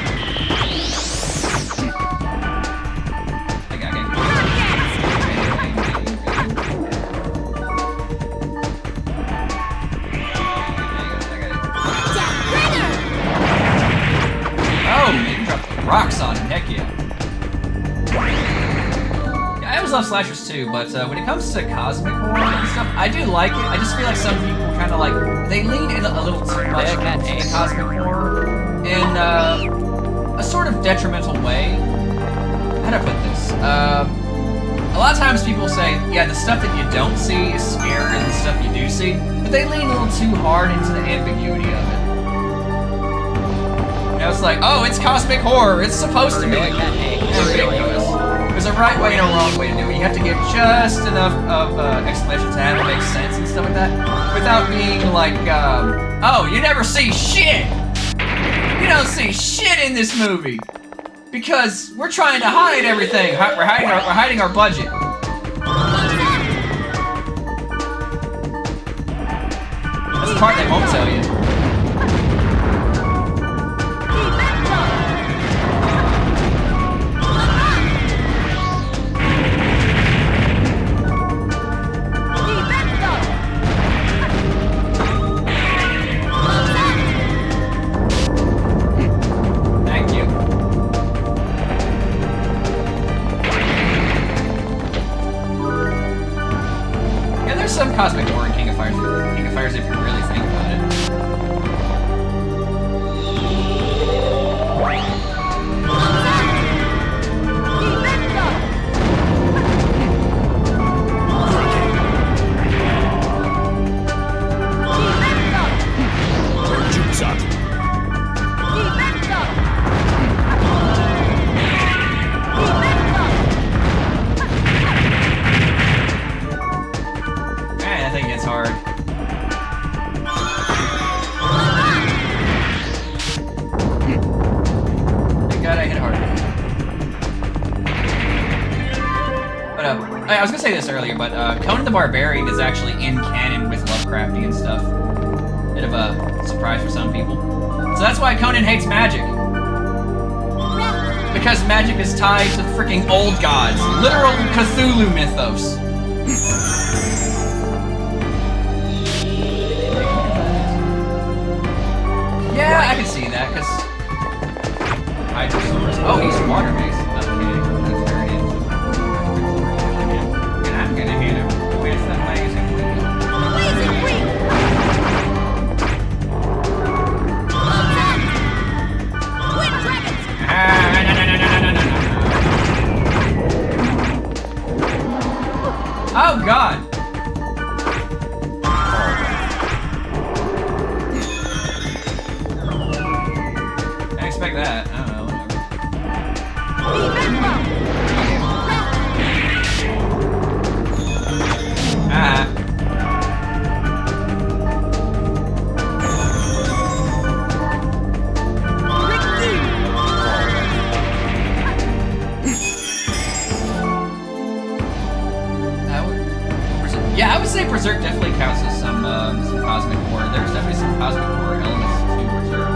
Rocks on him, heck yeah. I always love slashers too, but when it comes to cosmic horror and stuff, I do like it. I just feel like some people kind of like, they lean in a little too much into cosmic horror in a sort of detrimental way. How do I put this? A lot of times people say, yeah, the stuff that you don't see is scarier than the stuff you do see, but they lean a little too hard into the ambiguity of it. It's like, oh, it's cosmic horror. It's supposed to be ambiguous. There's a right way and a wrong way to do it. You have to give just enough of explanation to have it make sense and stuff like that, without being like, oh, you never see shit. You don't see shit in this movie because we're trying to hide everything. We're hiding our budget. That's the part they won't tell you. Some cosmic horror in King of Fighters if you really think about it. I was gonna say this earlier, but Conan the Barbarian is actually in canon with Lovecraftian stuff. Bit of a surprise for some people. So that's why Conan hates magic. Because magic is tied to the freaking old gods. Literal Cthulhu mythos. Yeah, I can see that, because... Hydrosaurus. Oh, he's water based. Okay, that's very interesting. And I'm gonna hit him with the amazing wheel. Amazing wheel! Twin dragons! Oh god! Didn't expect that. I don't know, whatever. Ah. Yeah, I would say Berserk definitely counts as some cosmic horror. There's definitely some cosmic horror elements to Berserk.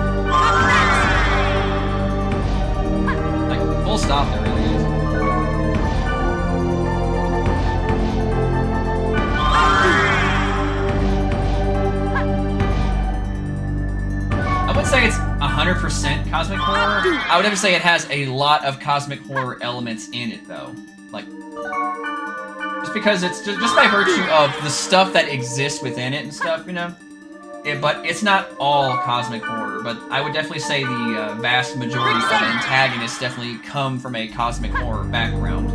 Like, full stop, there really is. I wouldn't say it's 100% cosmic horror. I would never say it has a lot of cosmic horror elements in it, though. Like, just because it's just by virtue of the stuff that exists within it and stuff, you know? But it's not all cosmic horror, but I would definitely say the vast majority of antagonists definitely come from a cosmic horror background.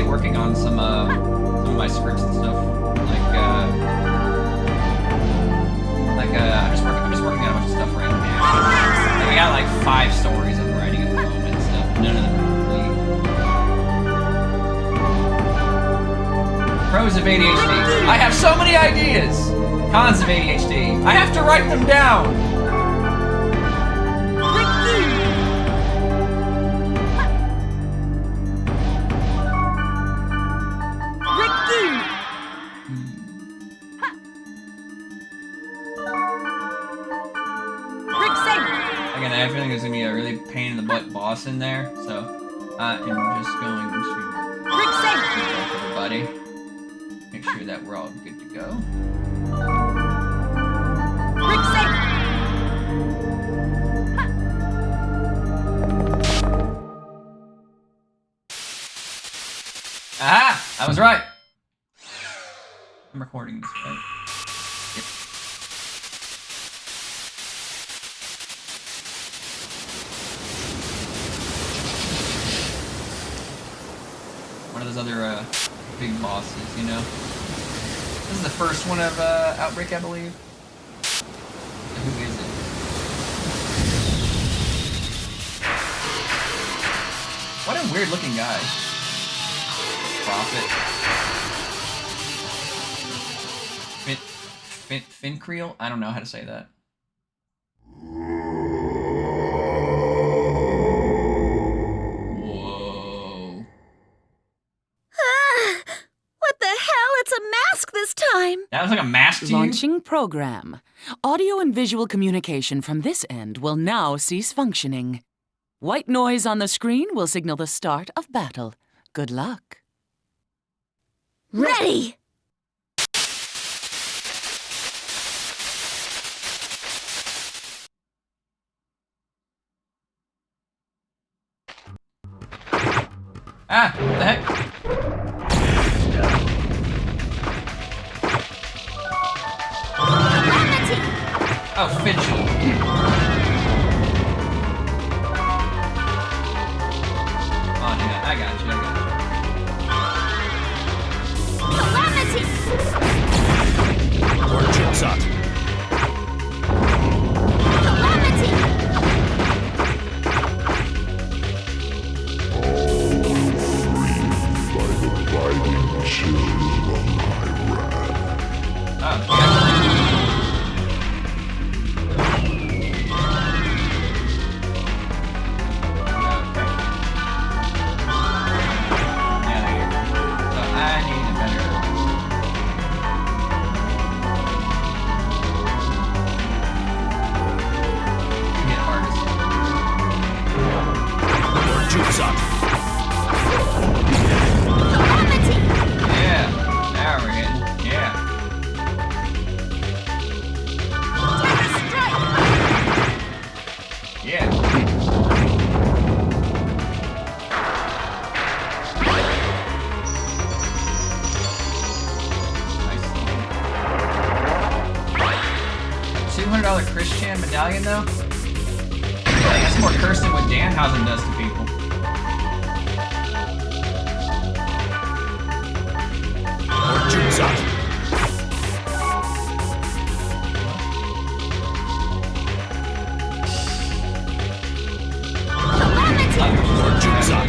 working on some of my scripts and stuff. I'm just working on a bunch of stuff right now. Like, I got like 5 stories I'm writing at the moment and stuff. None of them are complete. Pros of ADHD. I have so many ideas. Cons of ADHD. I have to write them down. Again, I have a feeling there's gonna be a really pain in the butt boss in there, so I am just going to keep up everybody. Make sure that we're all good to go. Aha! I was right! I'm recording this, right? Yep. One of those other big bosses, you know? This is the first one of Outbreak, I believe. Who is it? What a weird looking guy. Prophet. Fincreel? I don't know how to say that. Whoa. What the hell? It's a mask this time. That was like a mask to you? Launching program. Audio and visual communication from this end will now cease functioning. White noise on the screen will signal the start of battle. Good luck. Ready! Ah, what the heck? Oh, Finch. Oh, yeah, I got you, Orchard Sot. $200 Christian medallion, though? That's more cursed than what Danhausen does to people. Orchard Sot. Orchard Sot.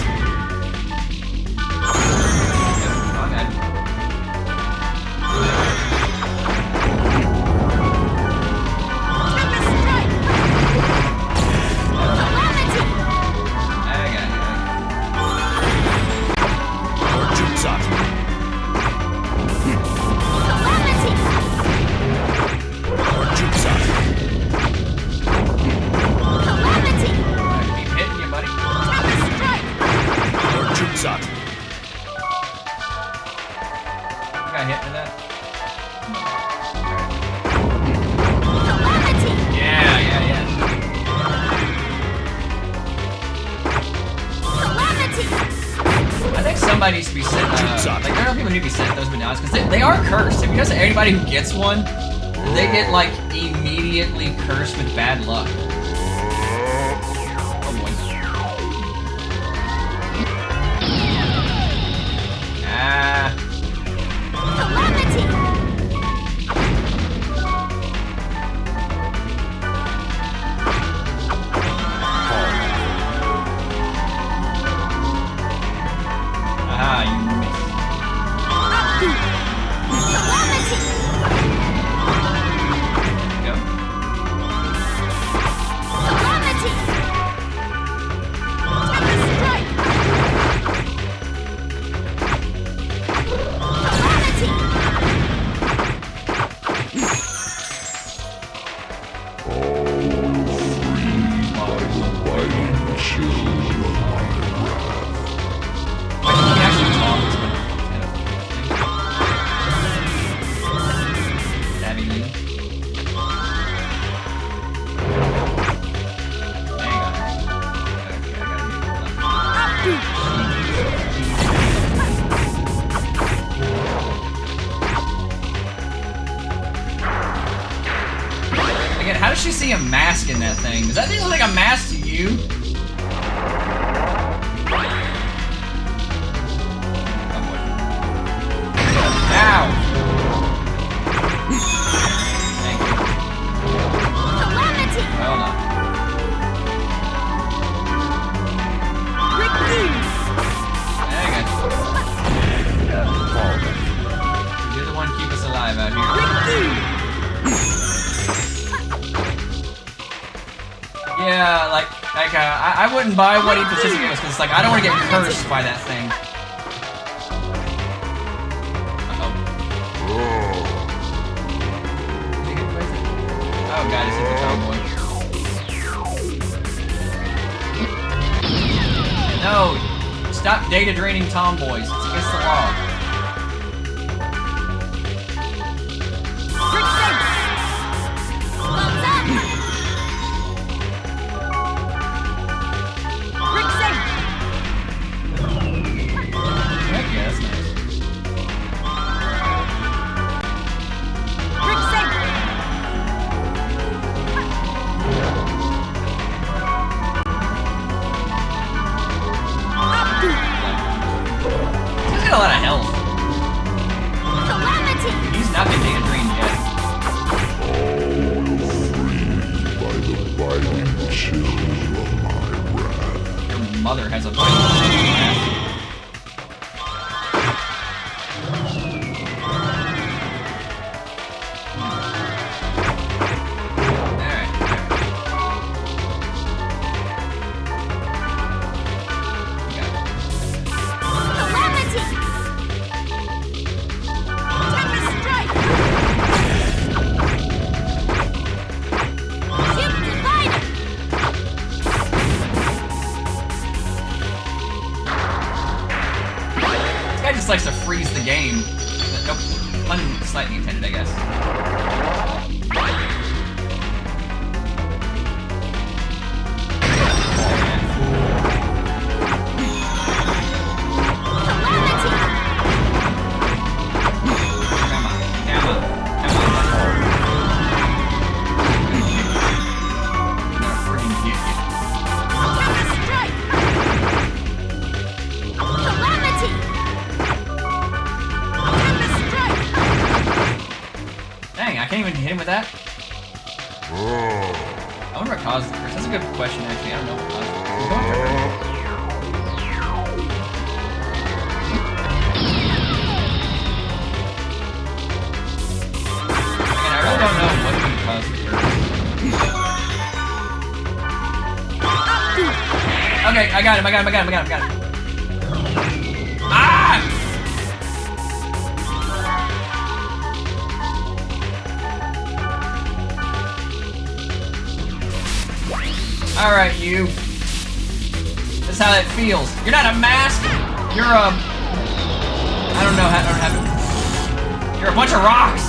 Somebody needs to be sent, like, there are people who need to be sent those medallions, because they are cursed, and because anybody who gets one, they get, like, immediately cursed with bad luck. Oh boy. see a mask in that thing. Does that thing look like a mask to you? Oh boy. Ow! Thank you. Calamity! Hold on. There you go. You're the one keep us alive out here. Yeah, like I wouldn't buy what he participated with because it's like I don't want to get cursed by that thing. Uh-oh. Oh god, he's the tomboy. No! Stop data draining tomboys. It's against the law. A lot of health. Calamity! He's not been data drained yet. Your mother has a biting chill of wrath. Likes to freeze the game. Nope. Slightly intended, I guess. I can't even hit him with that. I wonder what caused the curse. That's a good question, actually. I don't know what caused the curse. Again, I really don't know what could cause the curse. Okay, I got him. Ah! Alright, you. That's how that feels. You're not a mask! You're a... I don't know how... You're a bunch of rocks!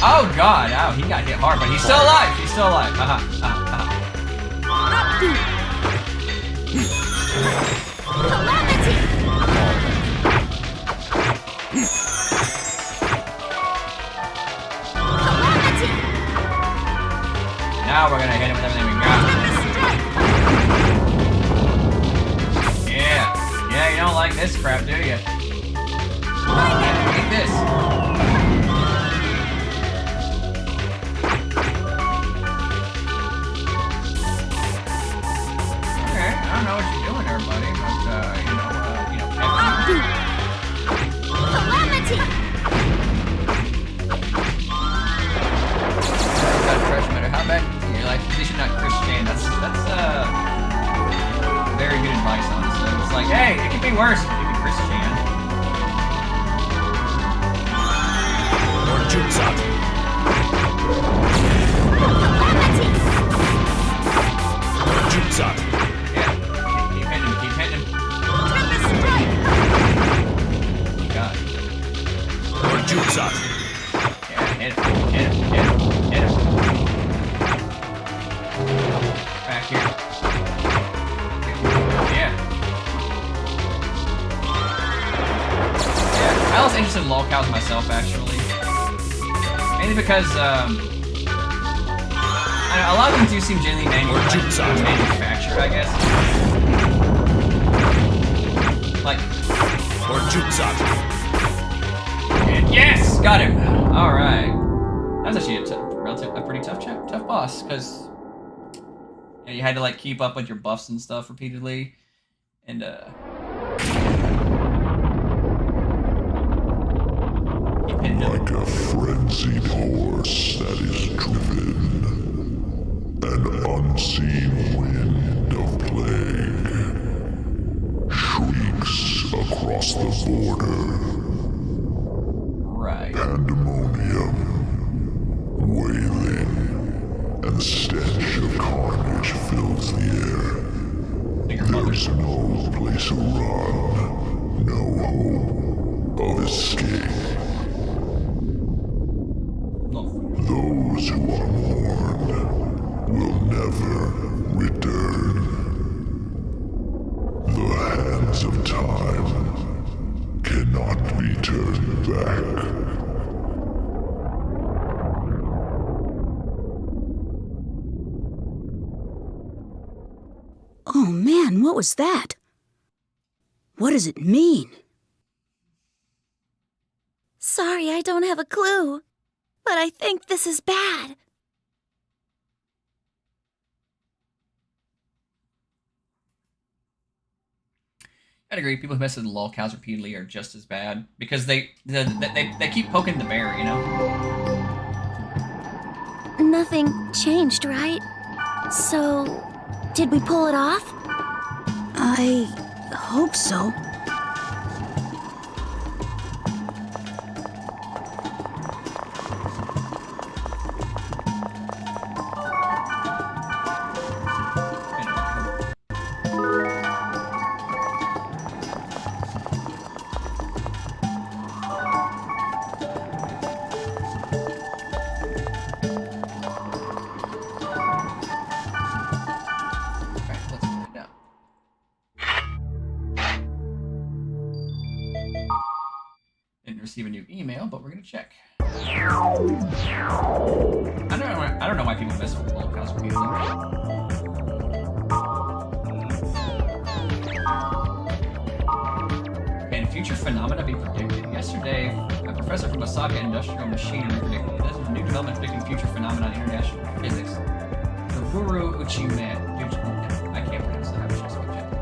Oh god! Ow, he got hit hard, but he's still alive! He's still alive. Calamity! Calamity! Now we're gonna hit him with everything we got. Yeah, you don't like this crap, do you? Eat this. Okay, I don't know what you're doing there, buddy, but Calamity! How bad you're like, at least you're not Christian. That's very good advice, honestly. It's like, hey, it could be worse. It could be Christian. Or Jutsu. Calamity! Or Jutsu. Yeah, keep hitting him. Tempest strike! God. Or Jutsu. Yeah, hit him. Back here. I was interested in lolcows myself, actually. Mainly because, I know, a lot of them do seem genuinely manufactured, I guess. Like... Or Jutsu. And yes! Got him! Alright. That was actually a pretty tough boss, because you had to, like, keep up with your buffs and stuff repeatedly. And, Like a frenzied horse that is driven, an unseen wind of plague shrieks across the border. right. Pandemonium, wailing, and the stench of carnage fills the air. There's no place to run, no hope of escape. Those who are mourned will never return. The hands of time cannot be turned back. Oh man, what was that? What does it mean? Sorry, I don't have a clue. But I think this is bad. I'd agree. People who mess with lolcows repeatedly are just as bad because they keep poking the bear, you know. Nothing changed, right? So, did we pull it off? I hope so. Receive a new email, but we're gonna check. I don't know why people mess with lolcows repeatedly. Can future phenomena be predicted? Yesterday, a professor from Osaka Industrial Machinery predicted there's a new development predicting future phenomena in international physics. Noboru Uchime. I can't pronounce that. I wish I spoke Japanese.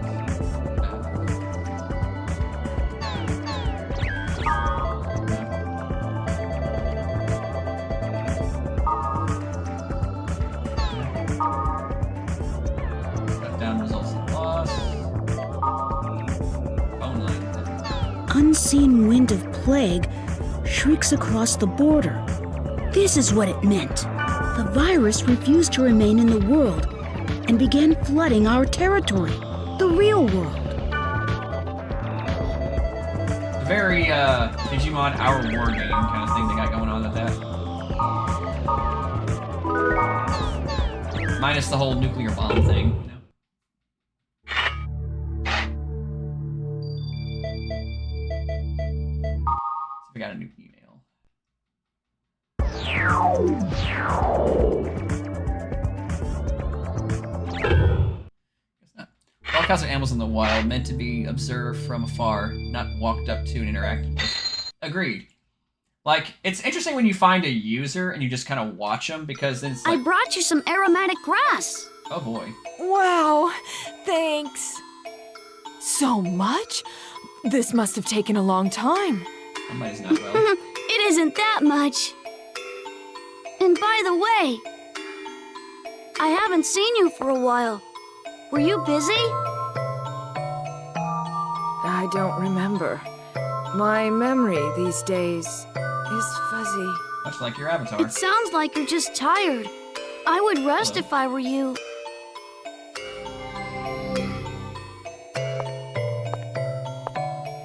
Unseen wind of plague shrieks across the border. This is what it meant. The virus refused to remain in the world and began flooding our territory, the real world. Very Digimon Our War game kind of thing they got going on with that. Minus the whole nuclear bomb thing, you know. So we got a new email. Guess not. Lolcows are animals in the wild, meant to be observed from afar, not walked up to and interacted with. Agreed. Like, it's interesting when you find a user and you just kind of watch them, because then it's like... I brought you some aromatic grass. Oh boy. Wow, thanks. So much? This must have taken a long time. Somebody's not well. It isn't that much. And by the way, I haven't seen you for a while. Were you busy? I don't remember. My memory these days is fuzzy. Much like your avatar. It sounds like you're just tired. I would rest if I were you.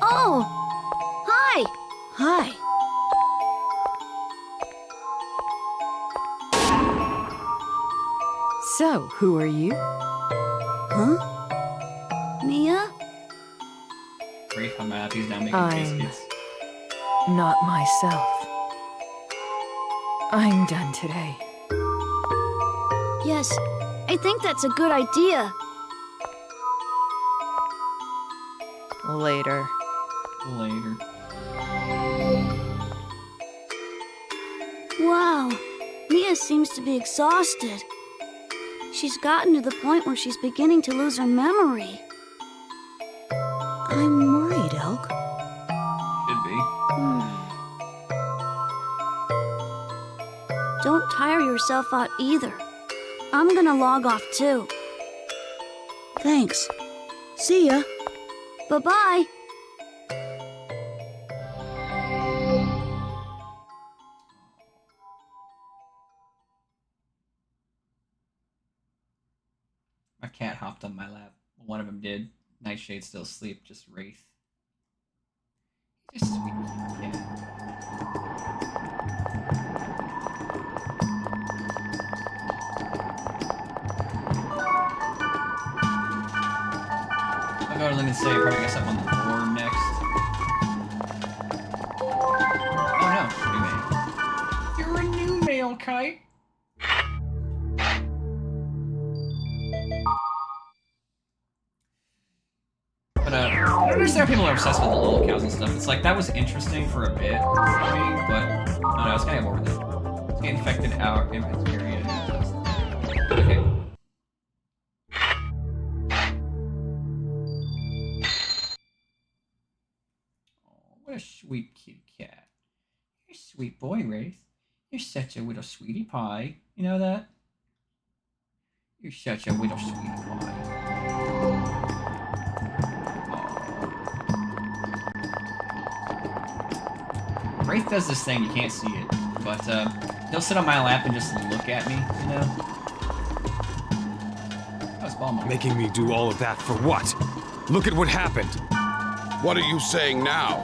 Oh! Hi! Hi. So, who are you? Huh? Mia? Great, I'm happy he's now making I'm biscuits. not myself. I'm done today. Yes, I think that's a good idea. Later. Later. Wow, Mia seems to be exhausted. She's gotten to the point where she's beginning to lose her memory. I'm worried, Elk. Should be. Don't tire yourself out either. I'm gonna log off too. Thanks. See ya. Bye-bye. My cat hopped on my lap. One of them did. Nightshade's still asleep, just Wraith. Just sweet cat. I'll go to and say probably got something on the floor next. Oh no, new mail. You're a new mail, Kite. But I don't understand how people are obsessed with the little cows and stuff. It's like, that was interesting for a bit for me, but I don't know, it's kind of over there. Let's get infected out in this area. Okay. Oh, what a sweet kitty cat. You're a sweet boy, Wraith. You're such a little sweetie pie. You know that? You're such a little sweetie pie. Wraith does this thing, you can't see it, but he'll sit on my lap and just look at me, you know? Oh, it's ball mark. Making me do all of that for what? Look at what happened. What are you saying now?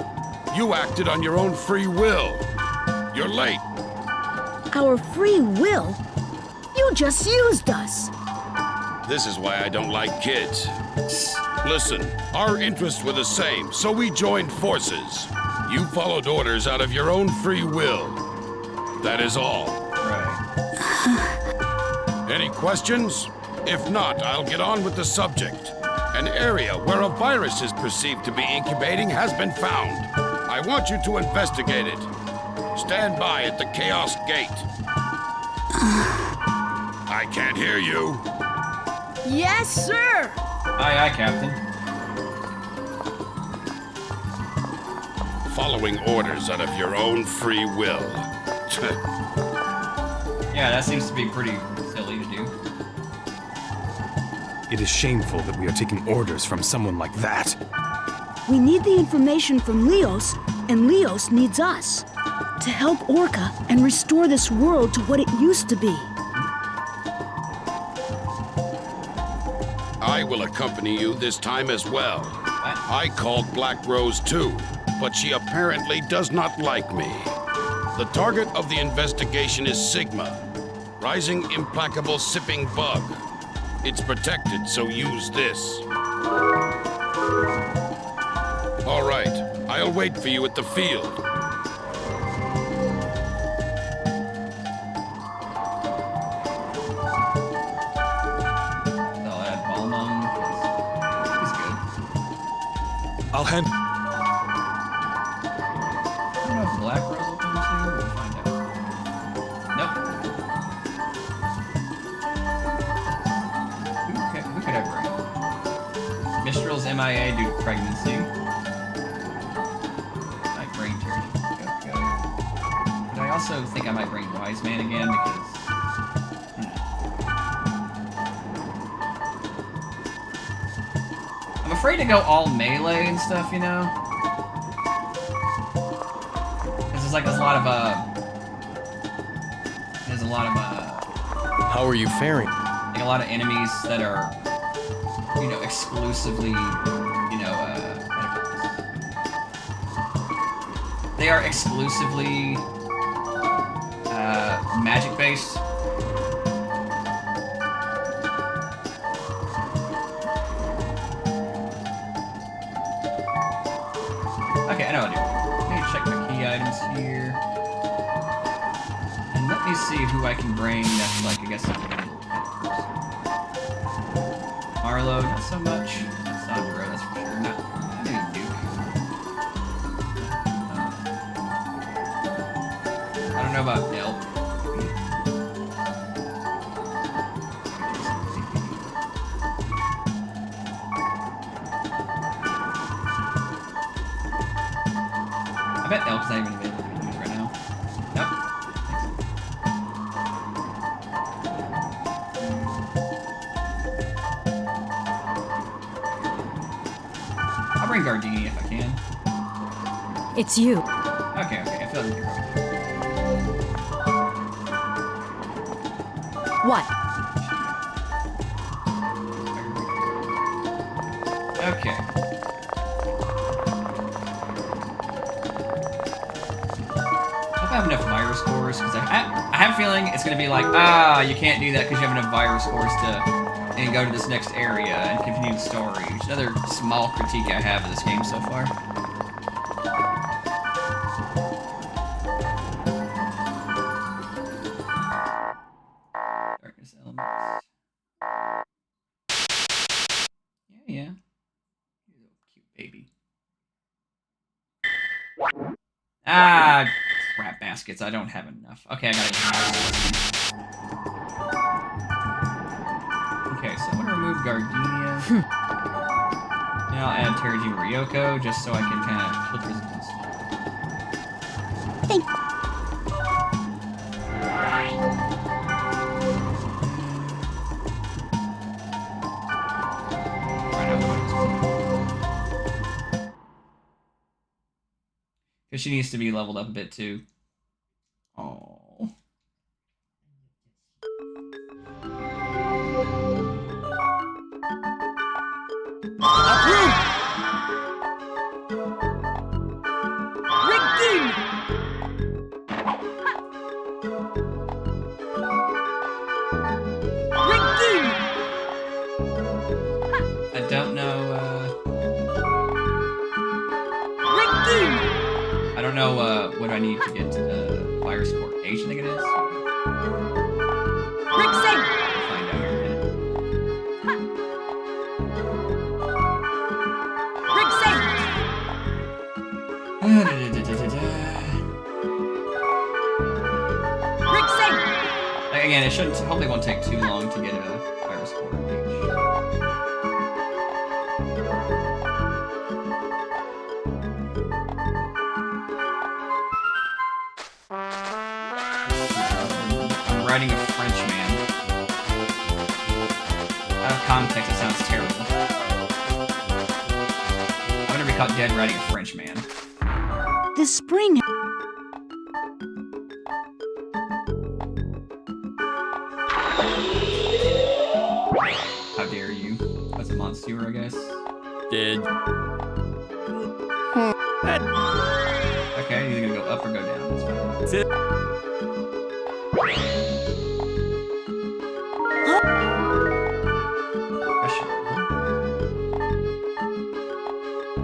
You acted on your own free will. You're late. Our free will? You just used us. This is why I don't like kids. Listen, our interests were the same, so we joined forces. You followed orders out of your own free will. That is all. Right. Any questions? If not, I'll get on with the subject. An area where a virus is perceived to be incubating has been found. I want you to investigate it. Stand by at the Chaos Gate. I can't hear you. Yes, sir. Aye, aye, Captain. Following orders out of your own free will. Yeah, that seems to be pretty silly to do. It is shameful that we are taking orders from someone like that. We need the information from Leos, and Leos needs us to help Orca and restore this world to what it used to be. I will accompany you this time as well. I called Black Rose too, but she apparently does not like me. The target of the investigation is Sigma, rising implacable sipping bug. It's protected, so use this. All right, I'll wait for you at the field. I'll add Balmung. He's good. I'll hand... I don't know if Black Rose will come too. We'll find out. Nope. Who could I bring? Mistral's MIA due to pregnancy. Might bring Tyranny. Go. But I also think I might bring Wise Man again because. I'm afraid to go all melee and stuff, you know? There's like there's a lot of How are you faring? like a lot of enemies that are, you know, exclusively, you know, they are exclusively magic based. Okay, I know what to do. I need to check my key items Let me see who I can bring that's like, I guess, Marlowe, not so much. Sandra, that's for sure. Not maybe Duke. I don't know about Delp. I bet Elk's not even available to use right now. Nope. I'll bring Gardini if I can. It's you. Okay, I feel like you're What? okay. I hope I have enough virus cores, because I have a feeling it's going to be like, you can't do that because you have enough virus cores to and go to this next area and continue the story. Which is another small critique I have of this game so far. Darkness elements. Yeah. You little cute baby. Ah, crap baskets. I don't have enough. Okay, I gotta get Okay, so I'm gonna remove Gardenia. Now I'll add Terajima Ryoko just so I can kind of kill the resistance. Thank Because she needs to be leveled up a bit too. Oh. I don't know, I don't know, what I need to get to the virus core H, I think it is. We'll find out here in a minute. Again, it shouldn't, hopefully it won't take too long to get a virus core H. I'm writing a Frenchman. Out of context, it sounds terrible. I'm gonna be caught dead writing a Frenchman. The spring. How dare you? That's a Monsieur, I guess. Did. Okay, you're either gonna go up or go down. That's fine.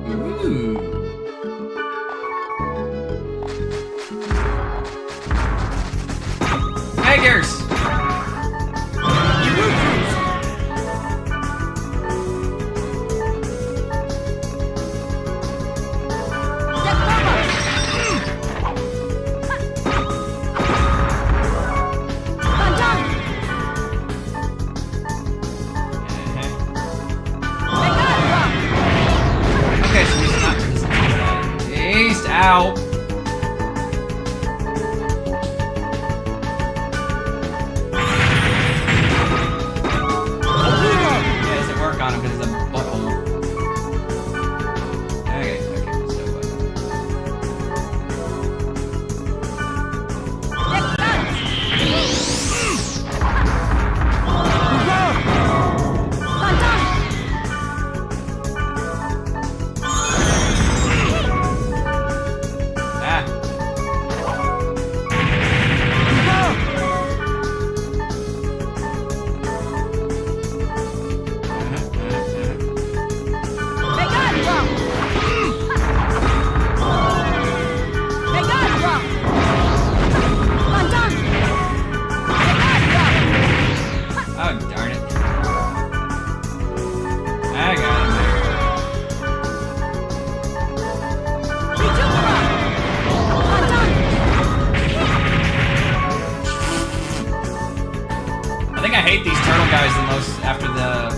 Ooh. Beggars! Okay, so he's not resistant. He's out. I hate these turtle guys the most after the...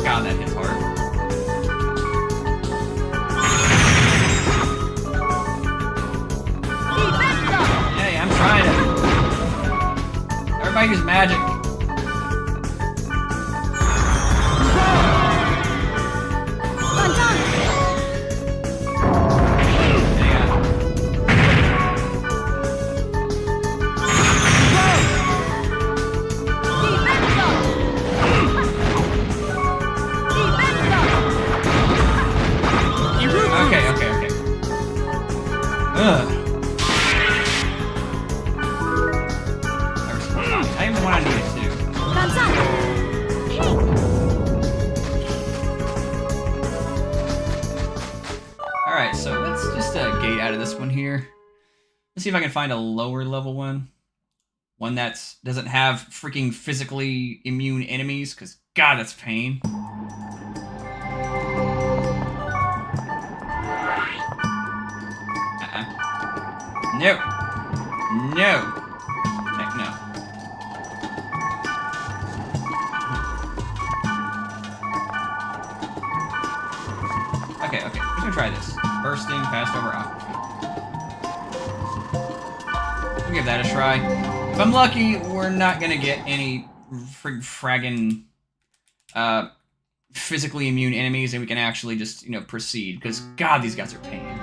God, that hits hard. Hey, I'm trying it. Everybody use magic. Alright, so let's just gate out of this one here. Let's see if I can find a lower level one. One that doesn't have freaking physically immune enemies, because God, that's pain. No. No. Heck no. Okay, okay. We're gonna try this. Bursting, fast over aqua. We'll give that a try. If I'm lucky, we're not gonna get any fraggin' physically immune enemies, and we can actually just, you know, proceed. Because God, these guys are pain.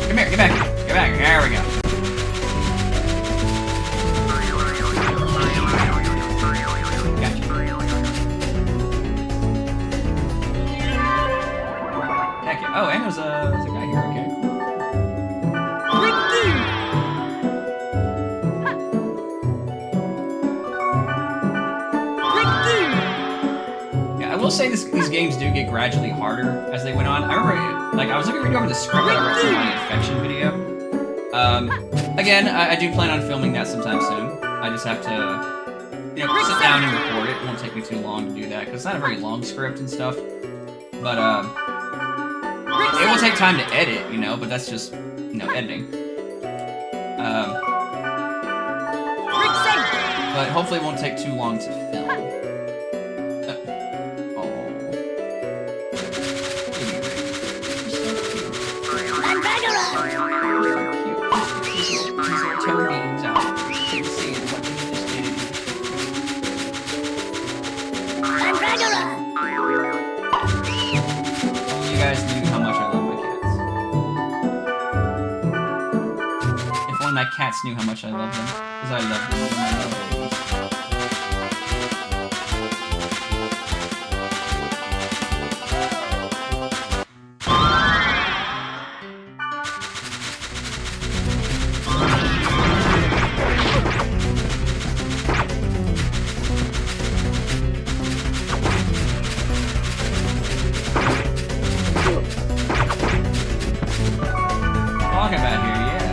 Come here, get back. Get back. There we go. Gotcha. Heck yeah. Oh, and there's a guy here. Okay, cool. Yeah, I will say these games do get gradually harder as they went on. I remember, like, I was looking over the script that I wrote for my infection video. Again, I do plan on filming that sometime soon. I just have to, you know, sit down and record it. It won't take me too long to do that, because it's not a very long script and stuff. But, it will take time to edit, you know, but that's just, you know, editing. But hopefully it won't take too long to film. You guys knew how much I love my cats. If only my cats knew how much I love them, because I love them more than I love babies. Talking about here, yeah.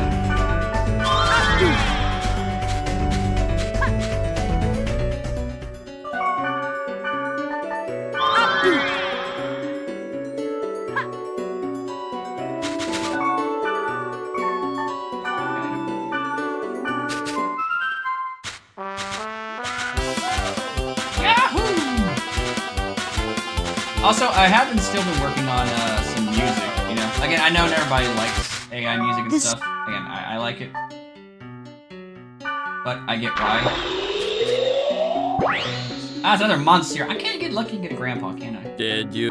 Also, I have still been working on some music, you know. Again, I know not everybody likes AI music and stuff. Again, I like it. But I get why. Ah, it's another monster. I can't get lucky and get a grandpa, can I? Did you?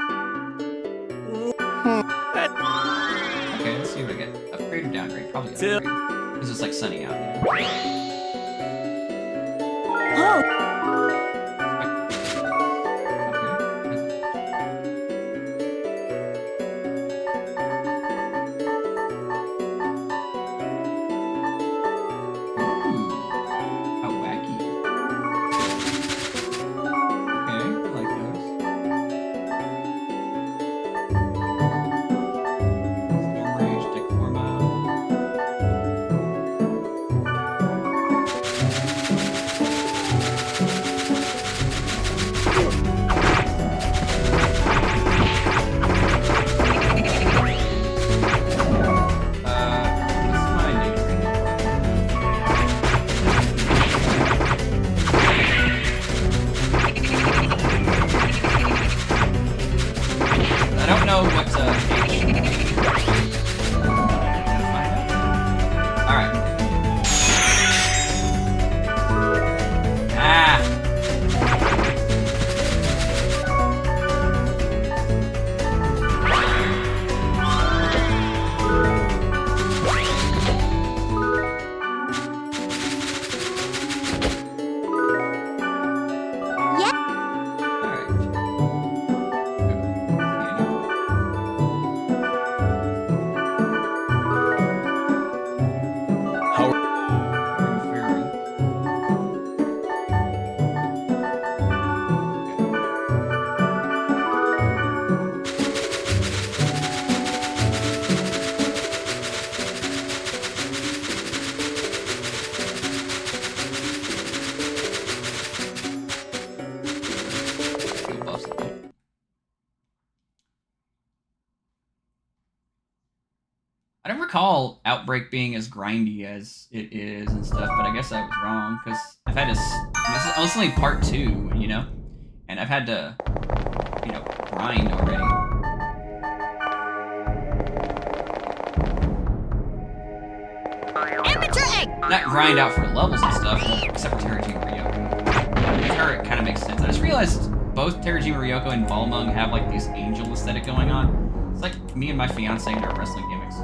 Okay, let's see if I get upgrade or downgrade. Probably upgrade. Because it's like sunny out, you know. don't recall Outbreak being as grindy as it is and stuff, but I guess I was wrong, because I've had to... this is only part 2, you know? And I've had to, you know, grind already. Not grind out for levels and stuff, except for Terajima Ryoko. With her, it kind of makes sense. I just realized both Terajima Ryoko and Balmung have like this angel aesthetic going on. It's like me and my fiance and our wrestling gimmicks.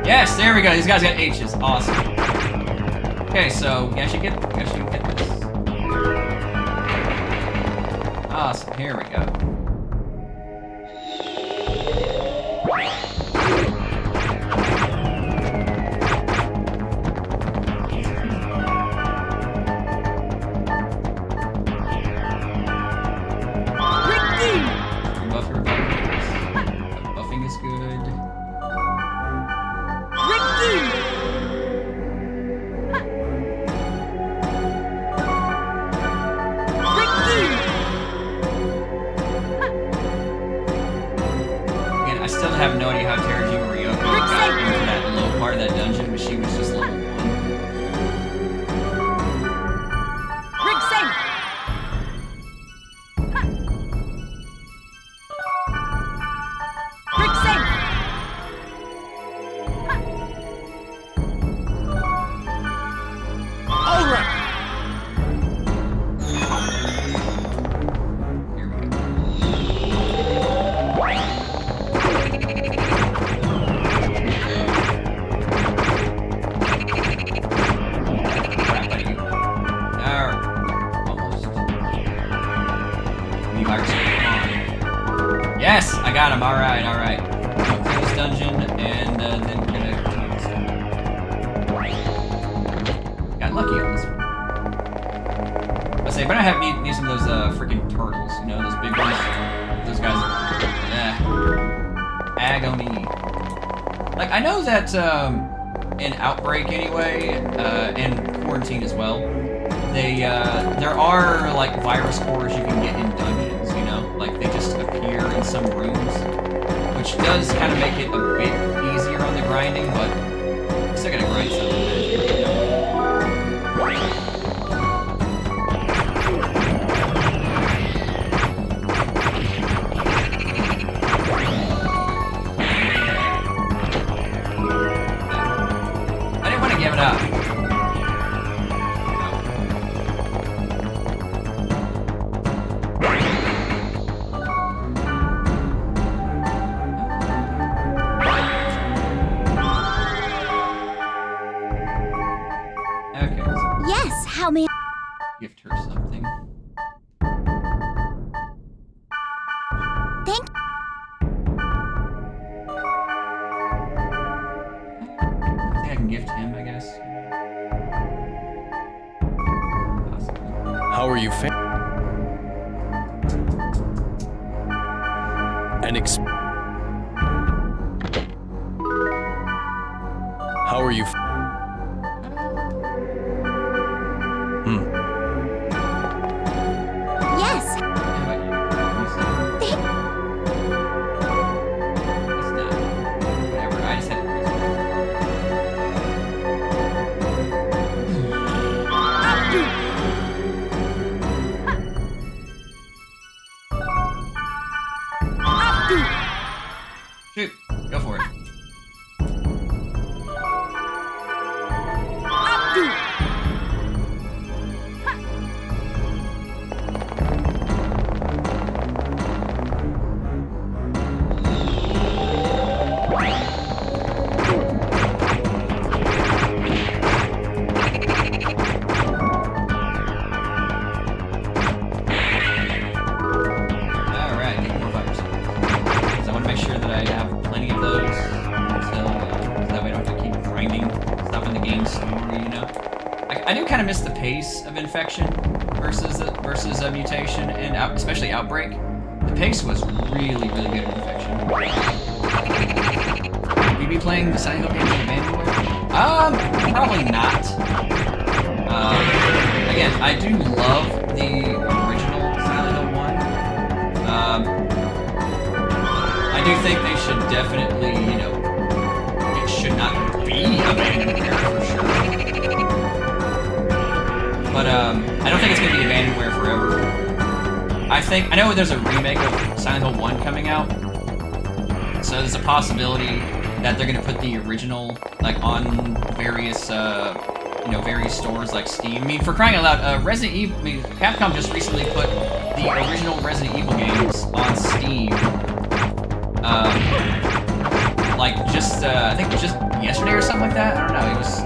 Yes, there we go. These guys got H's. Awesome. Okay, so I should get this. Awesome. Here we go. Buffing is good. Again, I still have no idea how Terajima Ryoko got into that low part of that dungeon, but she was just level 1. Yes, I got him. All right. I'll clear this dungeon, and then we're gonna continue this. Got lucky on this one. I say, but I have need some of those freaking turtles. You know, those big ones. Those guys. Ag on me. Like I know that in Outbreak anyway, and Quarantine as well. There are like virus cores you can get in dungeons, you know, like they just appear in some rooms, which does kind of make it a bit easier on the grinding, but I'm still gonna grind some of it, you know. I didn't want to give it up. How may Gift her something. Thank I think I can gift him, I guess. Awesome. How are you How are you Yes. Whatever, I just had to shoot, go for it. do kind of miss the pace of Infection versus Mutation, and especially Outbreak. The pace was really good in Infection. Will you be playing the Silent Hill games in Abandonware? Probably not. Again, I do love the original Silent Hill 1. I do think they should definitely, you know, it should not be Abandonware for sure. But I don't think it's gonna be Abandonware forever. I know there's a remake of Silent Hill 1 coming out, so there's a possibility that they're gonna put the original like on various various stores like Steam. I mean, for crying out loud, Resident Evil. I mean, Capcom just recently put the original Resident Evil games on Steam. Like just I think just yesterday or something like that. I don't know. It was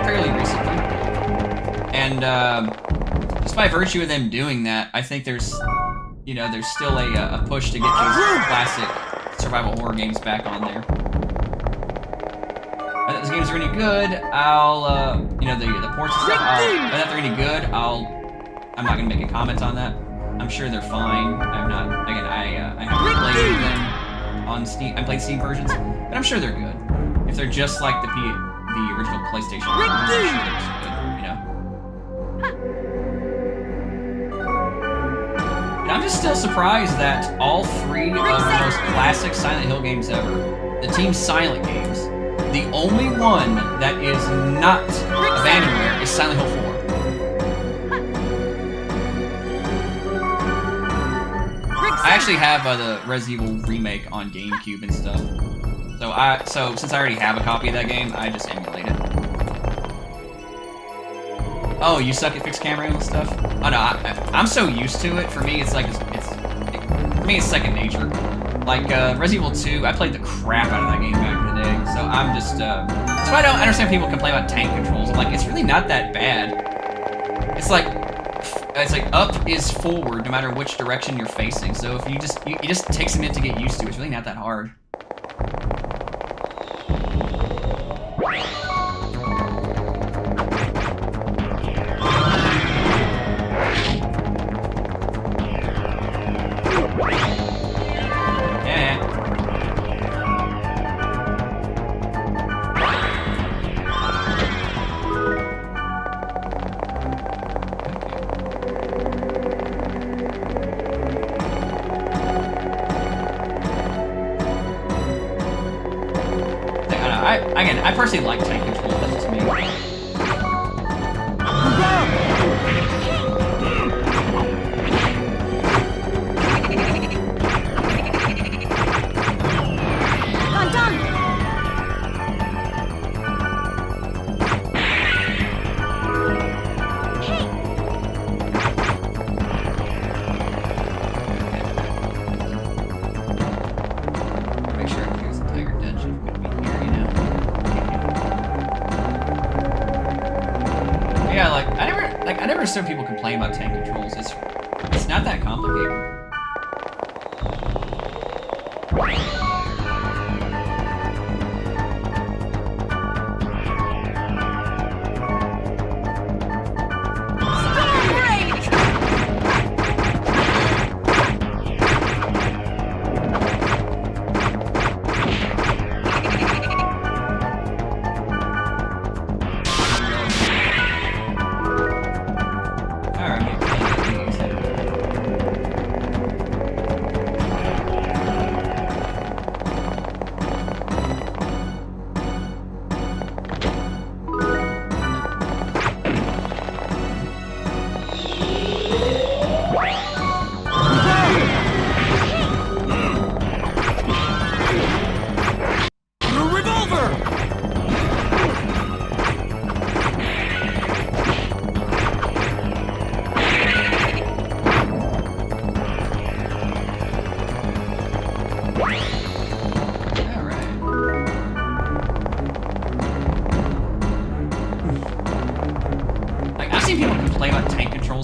fairly recently. And just by virtue of them doing that, I think there's still a push to get those classic survival horror games back on there. If those games are any good, I'll the ports and stuff. If they're any good, I'm not gonna make a comment on that. I'm sure they're fine. I'm not. Again, I haven't played them on Steam. I played Steam versions, but I'm sure they're good. If they're just like the original PlayStation versions, I'm sure they're good. I'm just still surprised that all three of the most classic Silent Hill games ever, the Team Silent games, the only one that is not Abandonware is Silent Hill 4. I actually have the Resident Evil remake on GameCube and stuff. So since I already have a copy of that game, I just emulate it. Oh, you suck at fixed camera and stuff? Oh no, I'm so used to it. For me, it's like it's second nature. Like Resident Evil 2, I played the crap out of that game back in the day. So I'm just that's why I don't understand when people complain about tank controls. I'm like, it's really not that bad. It's like up is forward no matter which direction you're facing. So if it just takes a minute to get used to. It's really not that hard. I personally like tank control, that's just me. I'm done! Make sure I use the Tiger Dungeon. Would be here, you know. Yeah, I never understood people complain about tank controls. It's not that complicated.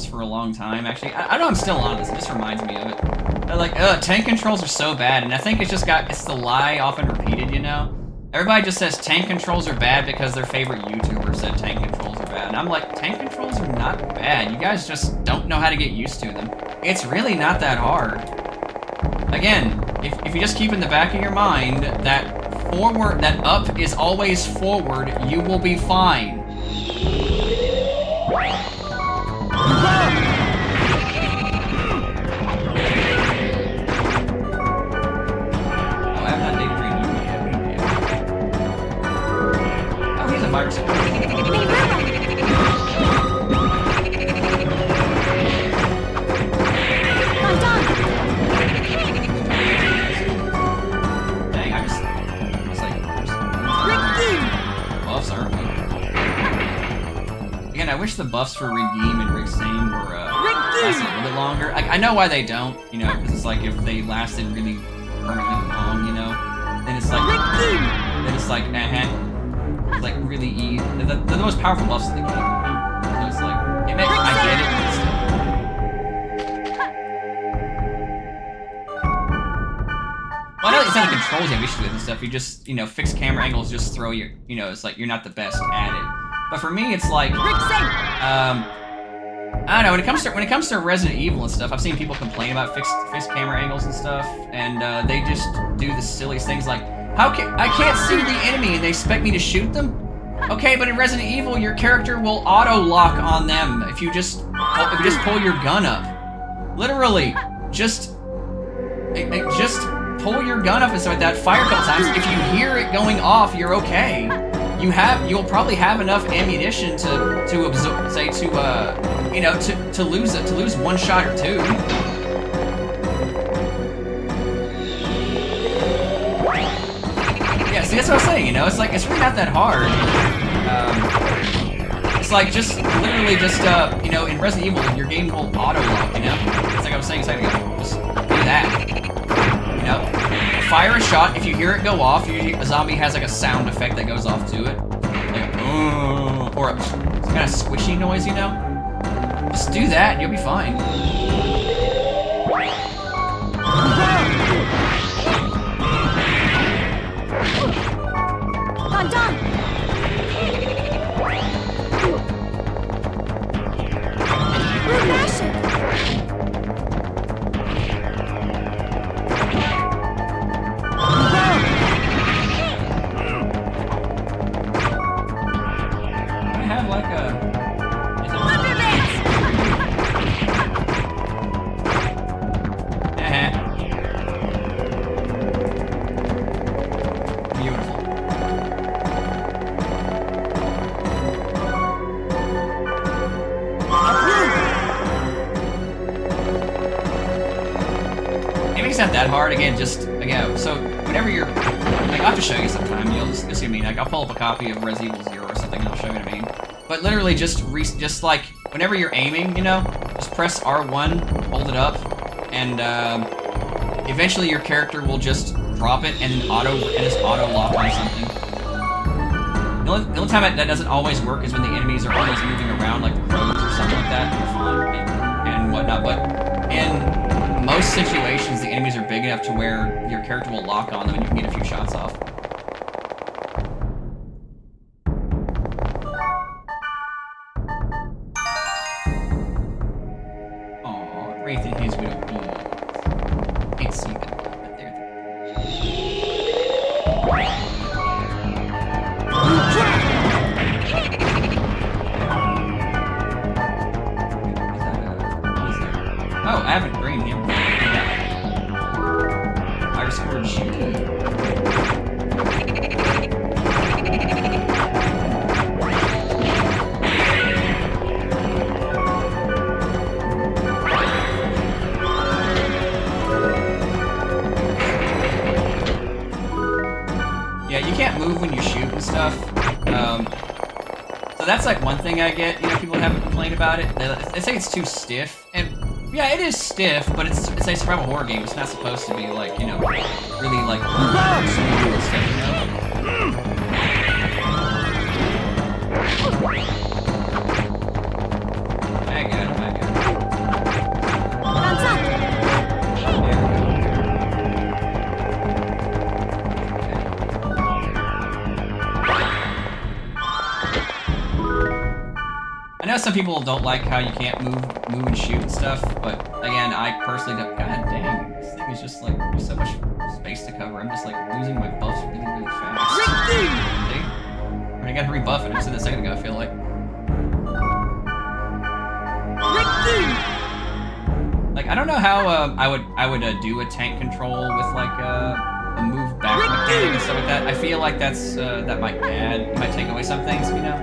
For a long time, actually. I know I'm still on this, it just reminds me of it. They're like, tank controls are so bad, and I think it's the lie often repeated, you know? Everybody just says tank controls are bad because their favorite YouTuber said tank controls are bad. And I'm like, tank controls are not bad. You guys just don't know how to get used to them. It's really not that hard. Again, if you just keep in the back of your mind that up is always forward, you will be fine. Virus. Hey, Dang, I was like, buffs aren't we? Again, I wish the buffs for Redeem and Rick Same were lasting a little bit longer. Like, I know why they don't, you know, because it's like if they lasted really permanently long, you know, then it's like, It's like really easy. They're the most powerful buffs in the game. So it's like, I get it, but still. Well, I know it's not the controls you have issues with and stuff. You just, you know, fixed camera angles just throw your, you know, it's like you're not the best at it. But for me, it's like, I don't know. When it comes to Resident Evil and stuff, I've seen people complain about fixed camera angles and stuff, and they just do the silliest things like, I can't see the enemy and they expect me to shoot them? Okay, but in Resident Evil, your character will auto-lock on them if you just pull your gun up. Literally, just pull your gun up and stuff like that. Fire a couple times. If you hear it going off, you're okay. You'll probably have enough ammunition to absorb, say, to lose one shot or two. Yeah, see, that's what I'm saying, you know? It's like, it's really not that hard. It's like, literally just, you know, in Resident Evil, your game will auto-lock, you know? It's like I was saying, it's like, just do that. You know? Fire a shot, if you hear it go off, a zombie has, like, a sound effect that goes off to it. Like, or a kind of squishy noise, you know? Just do that, and you'll be fine. Done! Mash it! I have like a... Beautiful. It's not that hard. Again, so whenever you're, like, I'll have to show you sometime. You'll see what I mean. Like, I'll pull up a copy of Resident Evil 0 or something, and I'll show you what I mean. But literally, just like whenever you're aiming, you know, just press R1, hold it up, and eventually your character will just drop it and auto lock on something. The only time that doesn't always work is when the enemies are always moving around, like the roads or something like that, and whatnot. But in most situations, the enemies are big enough to where your character will lock on them and you can get a few shots off. Aww, Wraith and his widow bees. Can't see them, but they're there. Oh, I haven't green him. I scored shoot. Yeah, you can't move when you shoot and stuff. So that's like one thing I get. You know, people haven't complained about it. They say it's too stiff, and yeah, it is stiff, but it's a survival horror game. It's not supposed to be like, you know, really like smooth and stuff, you know? I got it. Thumbs up! some people don't like how you can't move and shoot and stuff, but again, I personally don't. God dang, this thing is just like there's so much space to cover. I'm just like losing my buffs really, really fast. See? I gotta rebuff it. I said that a second ago. I feel like. Like I don't know how I would do a tank control with like a move back mechanic and stuff like that. I feel like that's that might take away some things, you know.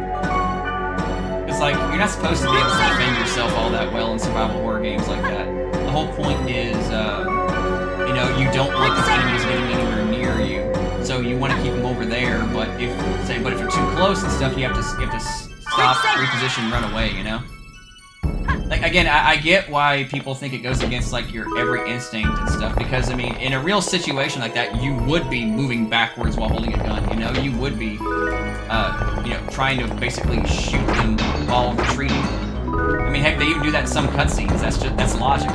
It's like you're not supposed to be able to defend yourself all that well in survival horror games like that. The whole point is, you know, you don't want the enemies getting anywhere near you, so you want to keep them over there. But if you're too close and stuff, you have to stop, reposition, run away. You know. Like again, I get why people think it goes against like your every instinct and stuff, because I mean, in a real situation like that, you would be moving backwards while holding a gun. You know, you would be, you know, trying to basically shoot them while retreating. I mean, heck, they even do that in some cutscenes. That's logic.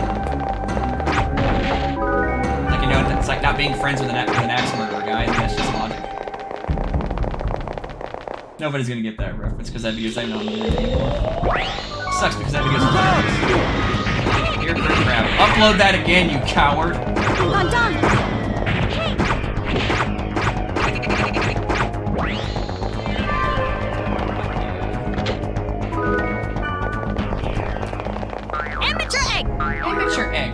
Like you know, it's like not being friends with an axe murderer guy. I think that's just logic. Nobody's gonna get that reference because that video's not even on the internet anymore. Sucks because that video's hilarious. You're pretty crap. Upload that again, you coward. I'm done. Amateur egg! Amateur egg.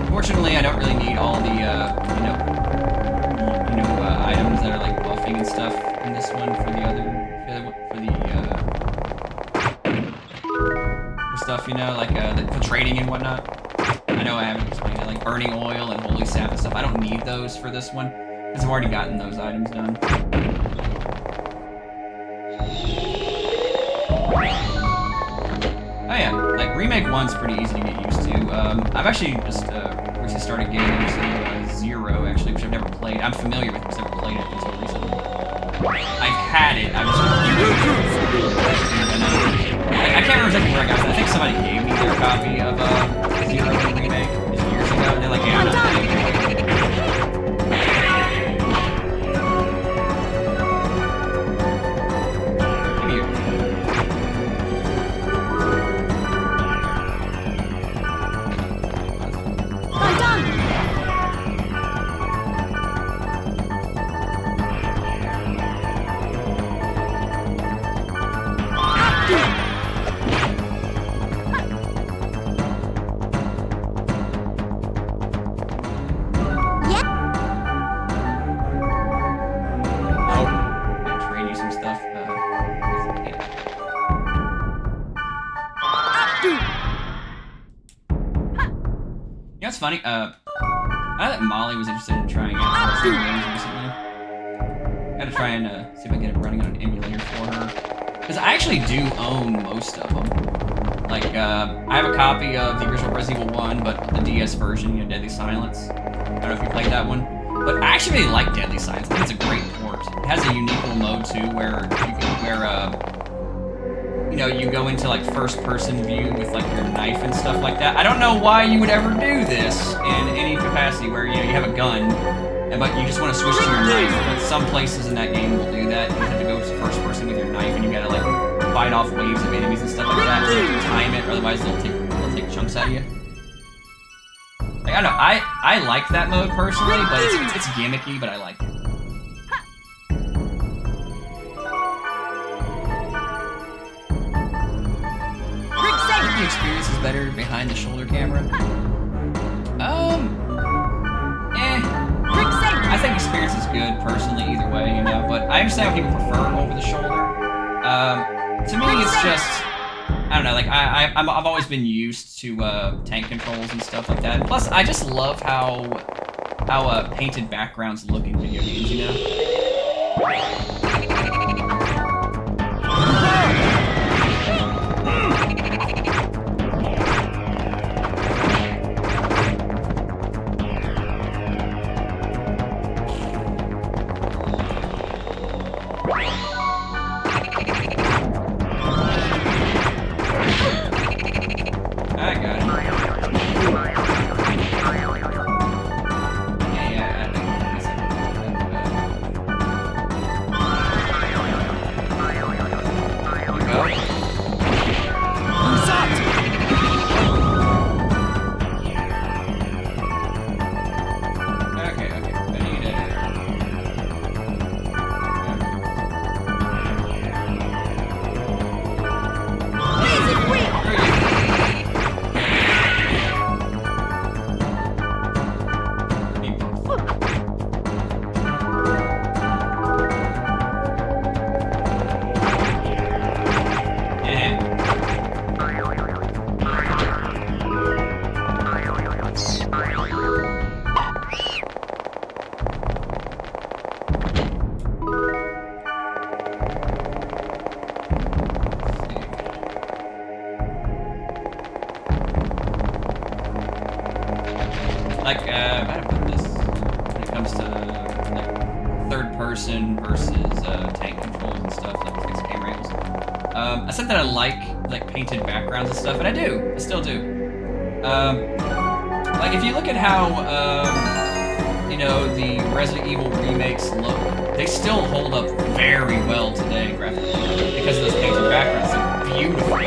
Fortunately, I don't really need all the, items that are like buffing and stuff in this one for stuff, you know, like the trading and whatnot. I know I haven't explained it, like burning oil and holy sap and stuff. I don't need those for this one because I've already gotten those items done. Oh yeah, like Remake 1's pretty easy to get used to. I've actually just recently started getting into Zero, actually, which I've never played. I'm familiar with it because I've never played it until recently. I've had it, I've just I can't remember exactly where I got it. I think somebody gave me their copy of Zero Remake years ago, and they're like, yeah, I'm not playing it. It's funny, I know that Molly was interested in trying out some games recently. Gotta try and see if I can get it running on an emulator for her. Because I actually do own most of them. Like, I have a copy of the original Resident Evil 1, but the DS version, you know, Deadly Silence. I don't know if you played that one. But I actually really like Deadly Silence. I think it's a great port. It has a unique little mode, too, where you know, you go into like first-person view with like your knife and stuff like that. I don't know why you would ever do this in any capacity where, you know, you have a gun, but you just want to switch to your knife. But some places in that game will do that. You have to go first-person with your knife, and you gotta like fight off waves of enemies and stuff like that. So you have to time it, or otherwise they'll take chunks out of you. Like, I don't know. I like that mode personally, but it's gimmicky, but I like it. The experience is better behind the shoulder camera. I think experience is good personally either way, you know, but I understand what people prefer over the shoulder. To me, it's just I don't know, like, I've always been used to tank controls and stuff like that. Plus, I just love how painted backgrounds look in video games, you know? I got it. Like, how to put this when it comes to like third person versus tank controls and stuff, like fixed camera angles. I said that I like painted backgrounds and stuff, and I do. I still do. Like if you look at how you know, the Resident Evil remakes look, they still hold up very well today graphically because of those painted backgrounds. They're beautiful.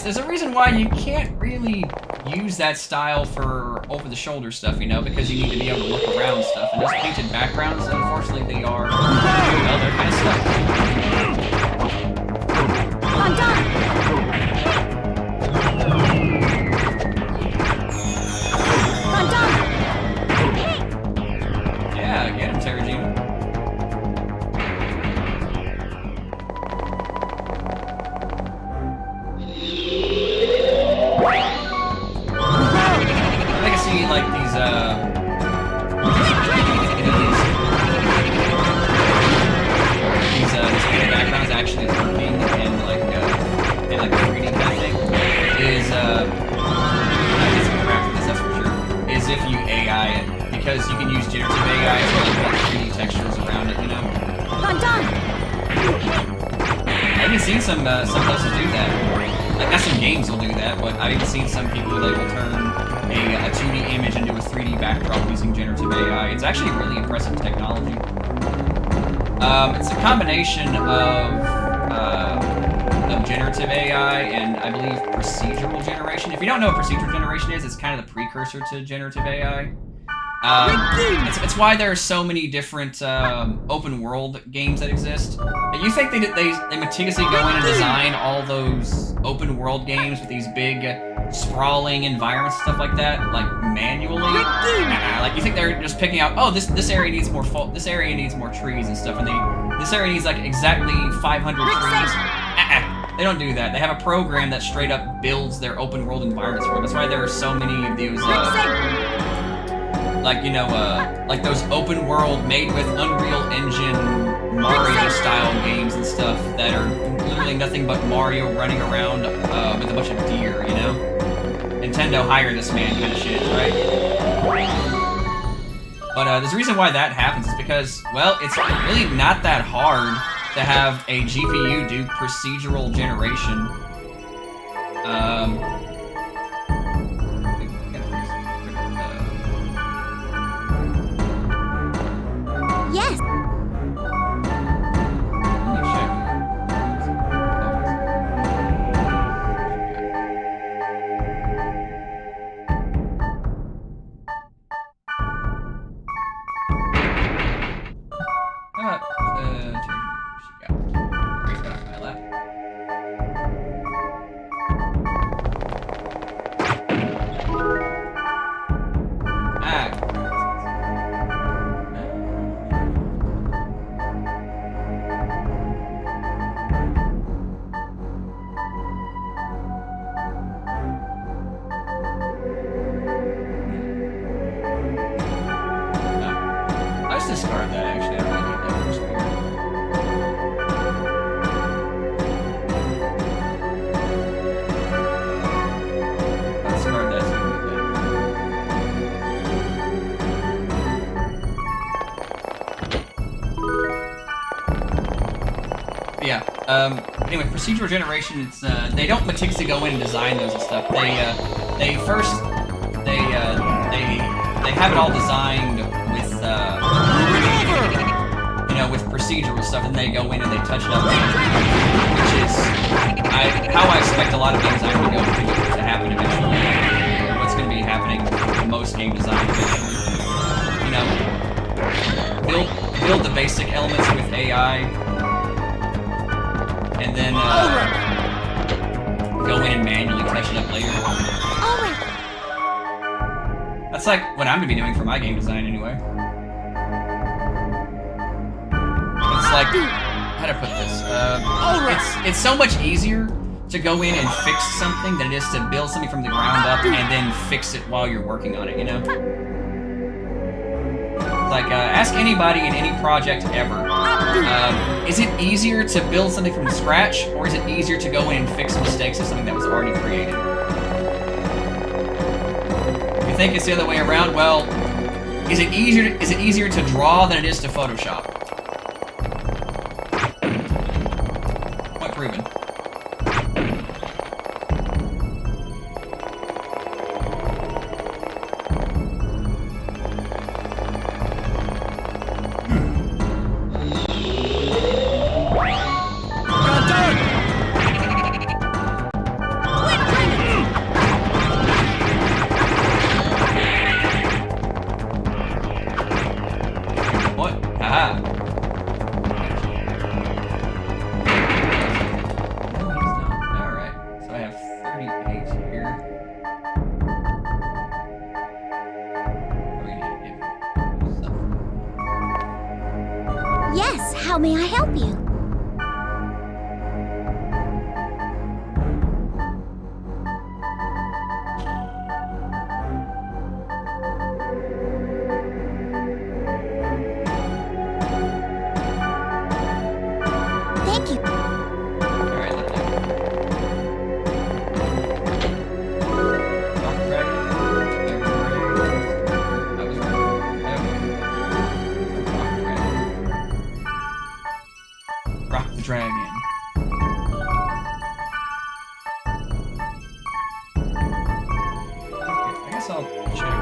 There's a reason why you can't really use that style for over-the-shoulder stuff, you know, because you need to be able to look around stuff. And those painted backgrounds, unfortunately, they are, well, they're kind of stuck. I'm done! I'm done! Yeah, get him, Terragina. Like these painted backgrounds actually working in like a 3D kind of thing is I get some crap for this, that's for sure. Is if you AI it, because you can use generative AI to like make 3D textures around it, you know. I'm done! I've even seen some places do that. Like, not some games will do that, but I've even seen some people that will turn a 2D image into a 3D backdrop using generative AI. It's actually really impressive technology. It's a combination of generative AI and, I believe, procedural generation. If you don't know what procedural generation is, it's kind of the precursor to generative AI. It's why there are so many different open world games that exist. You think they meticulously go in and design all those open world games with these big sprawling environments and stuff like that, like manually? Like you think they're just picking out, oh, this area needs more this area needs more trees and stuff, and this area needs like exactly 500 trees. They don't do that. They have a program that straight up builds their open world environments for them. That's why there are so many of these like, you know, like those open world made with Unreal Engine Mario style games and stuff that are literally nothing but Mario running around with a bunch of deer, you know? Nintendo hire this man kind of shit, right? But there's a reason why that happens is because, well, it's really not that hard to have a GPU do procedural generation. Yes! Let me check. discard that, actually. I don't really need that for speed. I'll discard that so we can get that. Yeah, anyway, procedural generation, it's, they don't meticulously go in and design those and stuff. They first, they have it all designed with, you know, with procedural stuff, and they go in and they touch it up, which is how I expect a lot of game design to happen eventually. What's going to be happening in most game design eventually. You know, build the basic elements with AI, and then go in and manually touch it up later. That's like what I'm gonna be doing for my game design anyway. It's like, how to put this? It's so much easier to go in and fix something than it is to build something from the ground up and then fix it while you're working on it, you know? Like, ask anybody in any project ever. Is it easier to build something from scratch, or is it easier to go in and fix mistakes of something that was already created? If you think it's the other way around, well, is it easier to draw than it is to Photoshop? Point proven. Yes, how may I help you? Thank you. Dragon. I guess I'll check.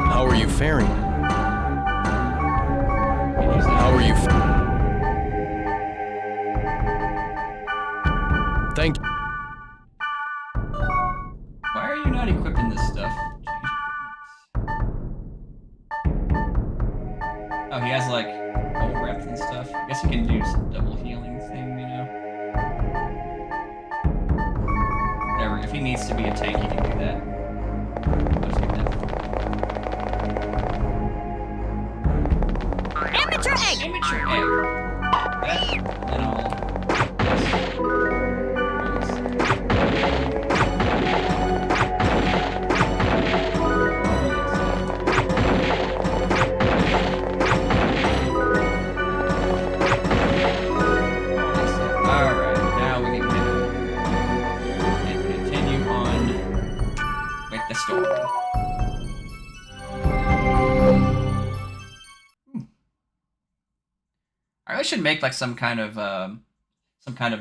How are you faring? How are you Thank you. Why are you not equipping this stuff? Oh, he has like whole reps and stuff. I guess he can do some double healing thing, you know? Whatever, if he needs to be a tank, he can do that. Let's get that. Amateur egg! Amateur egg. That, then I'll... I should make like some kind of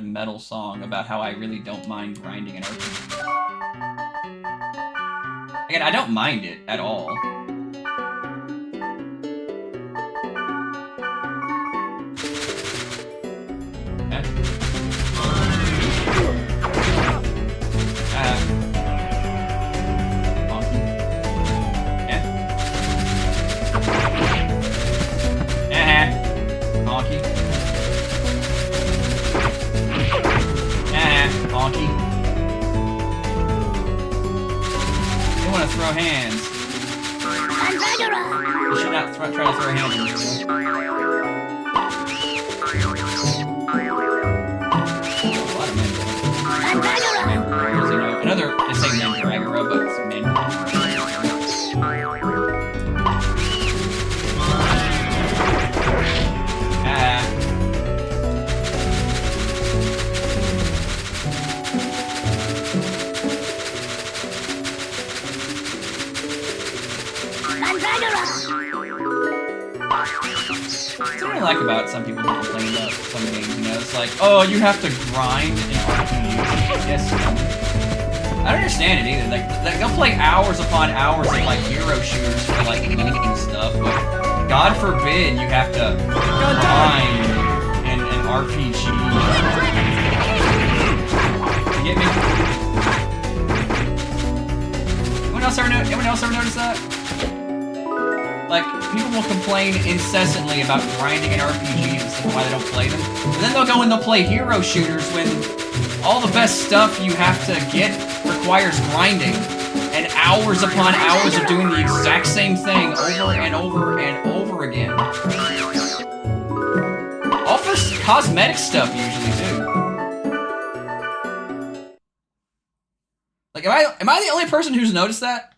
metal song about how I really don't mind grinding an RPG. Again, I don't mind it at all. Honky. You want to throw hands. You should not try to throw hands in this one. A lot of men. What I really like about some people who complain about some games, you know, it's like, oh, you have to grind in RPGs. Yes, I don't understand it either. Like they'll play hours upon hours of like hero shooters for like loot and stuff, but God forbid you have to grind in an RPG. You get me? Anyone else ever notice that? Like, people will complain incessantly about grinding in RPGs and stuff, why they don't play them. And then they'll go and they'll play hero shooters when all the best stuff you have to get requires grinding. And hours upon hours of doing the exact same thing over and over and over again. All for cosmetic stuff, usually, too. Like, am I the only person who's noticed that?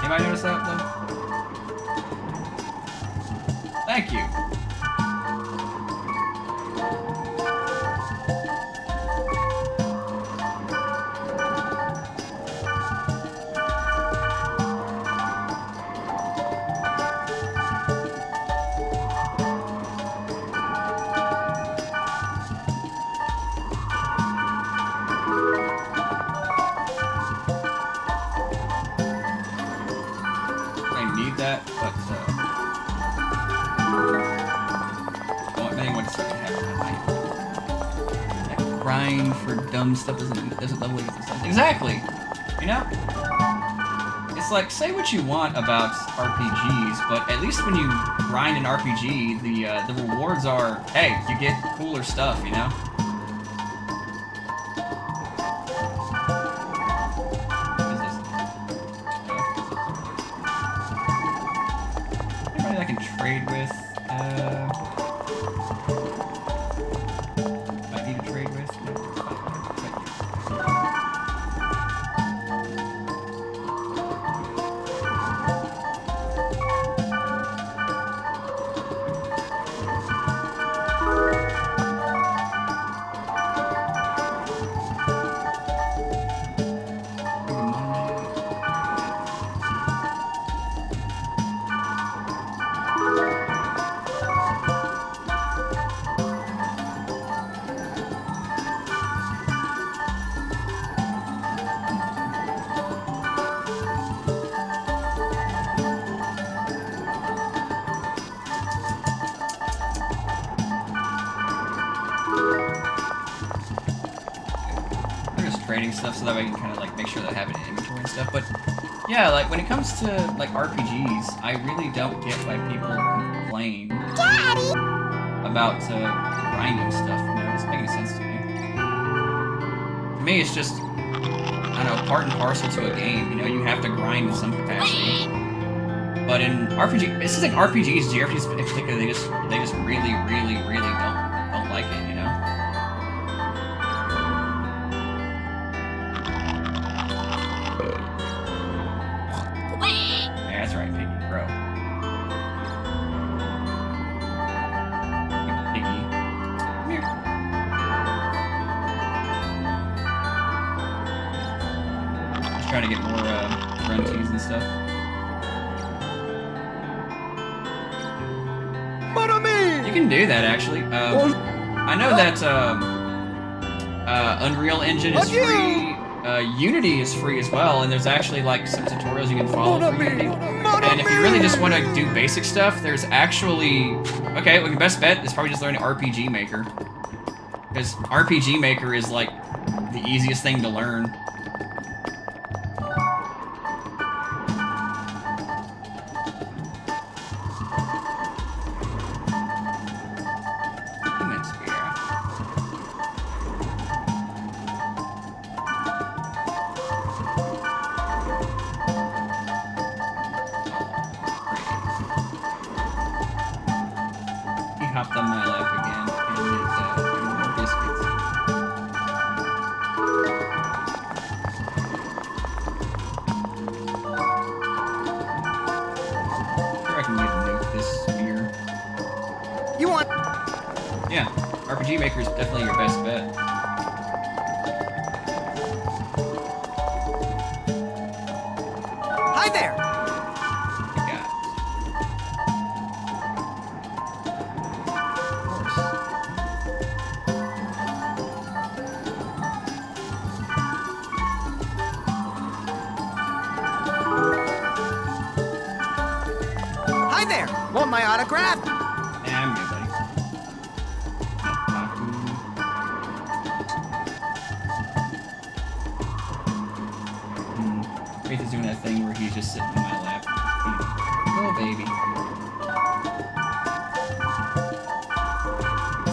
Anybody notice that, though? Thank you. Stuff doesn't level you for something. Exactly! You know? It's like, say what you want about RPGs, but at least when you grind an RPG, the rewards are, hey, you get cooler stuff, you know? What is this? Anybody I can trade with? Might need to trade with? No. Trading stuff so that way I can kind of like make sure that I have it in inventory and stuff. But yeah, like when it comes to like RPGs, I really don't get why people complain about grinding stuff. You know, it doesn't make any sense to me. To me, it's just, I don't know, part and parcel to a game. You know, you have to grind in some capacity. But in RPG, it's just like RPGs, JRPGs in particular, they just really don't like it. You know. Trying to get more grunties and stuff. You can do that actually. I know that Unreal Engine is free. Unity is free as well, and there's actually like some tutorials you can follow for Unity. And if you really just want to do basic stuff, there's actually well, your best bet is probably just learning RPG Maker, because RPG Maker is like the easiest thing to learn. hopped on my lap again and is eating more biscuits. Sure, I can nuke this sphere. You want? Yeah, RPG Maker is definitely your best bet. Hi there. Hi there. Want my autograph? Nah, I'm good, buddy. Wraith is doing that thing where he's just sitting in my lap. Oh, baby.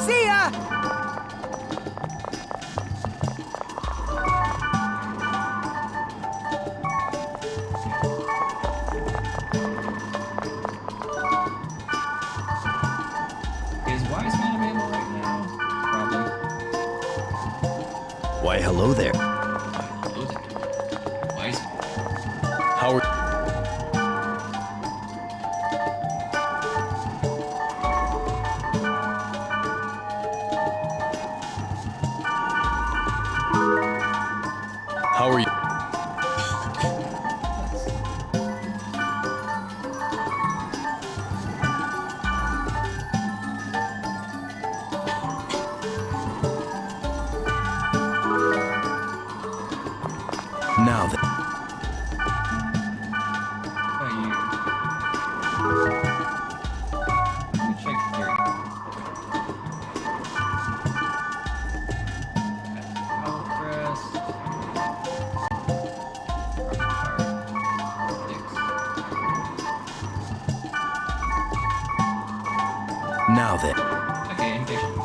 See ya. Is Wise Man available right now? Probably. Why, hello there. Hello there. Wise Man. How are... How are you? Now then. Oh, you. Let me check here. Power crest. Now then. Okay, engagement.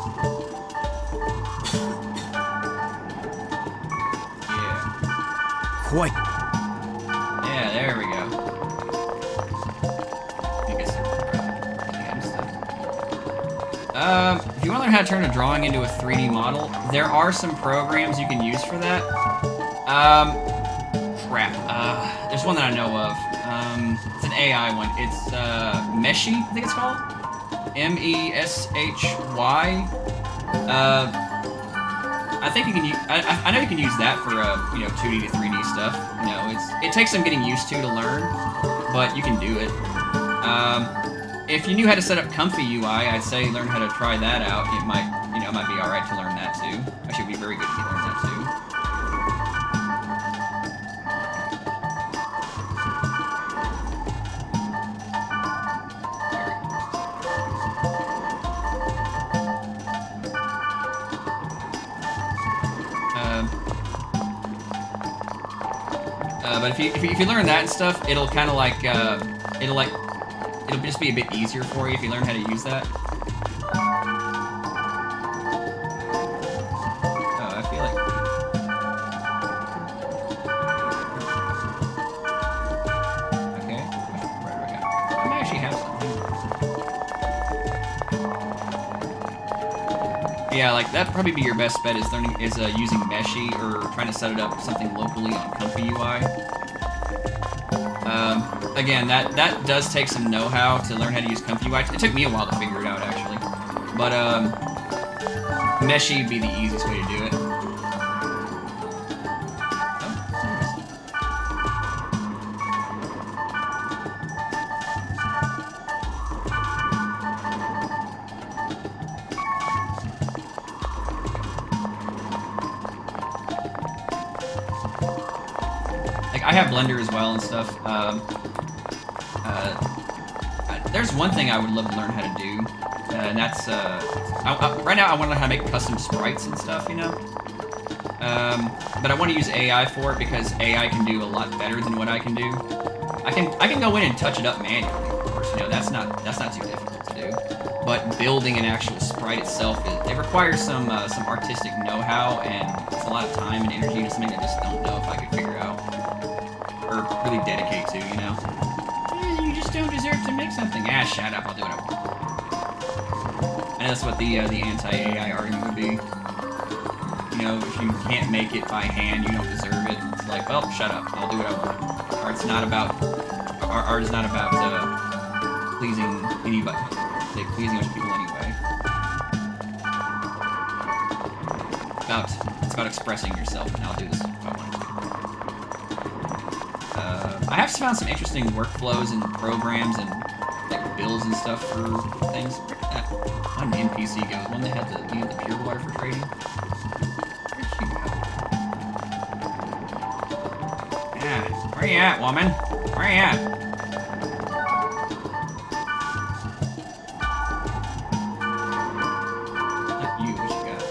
Yeah. Quite. Yeah, there we go. I guess stuff. If you want to learn how to turn a drawing into a 3D model, there are some programs you can use for that. Crap. There's one that I know of. It's an AI one. It's Meshi, I think it's called. M-E-S-H-Y. I think you can use. I know you can use that for 2D to 3D stuff. You know, it takes some getting used to learn, but you can do it. If you knew how to set up Comfy UI, I'd say learn how to try that out. It might be all right to learn that too. Actually, it'd be very good if you learned that too. But if you learn that and stuff, it'll kind of like it'll just be a bit easier for you if you learn how to use that. Oh, I feel like. Okay. Where do I go? I might actually have something. Yeah, like that'd probably be your best bet is using Meshi or trying to set it up something locally on Comfy UI. Again, that does take some know-how to learn how to use Comfy UI. It took me a while to figure it out, actually. But, Meshi would be the easiest way to do it. Like, I have Blender as well and stuff. There's one thing I would love to learn how to do, and that's, right now I want to learn how to make custom sprites and stuff, you know? But I want to use AI for it because AI can do a lot better than what I can do. I can go in and touch it up manually, of course, you know, that's not too difficult to do. But building an actual sprite itself, it requires some artistic know-how, and it's a lot of time and energy, and it's something I just don't know if I could figure out. Or really dedicate to, you know? You just don't deserve to make something. Ah, shut up, I'll do what I want. And that's what the anti-AI argument would be. You know, if you can't make it by hand, you don't deserve it. It's like, well, shut up. I'll do what I want. Art's not about... Art is not about pleasing anybody. Like, pleasing other people anyway. It's about expressing yourself, and I'll do this if I want to. I have found some interesting workflows and programs and like bills and stuff for things. Where did that one NPC go? The one that had the pure water for trading? Where'd she go? Yeah, where you at, woman? Where you at? Not you, what you got?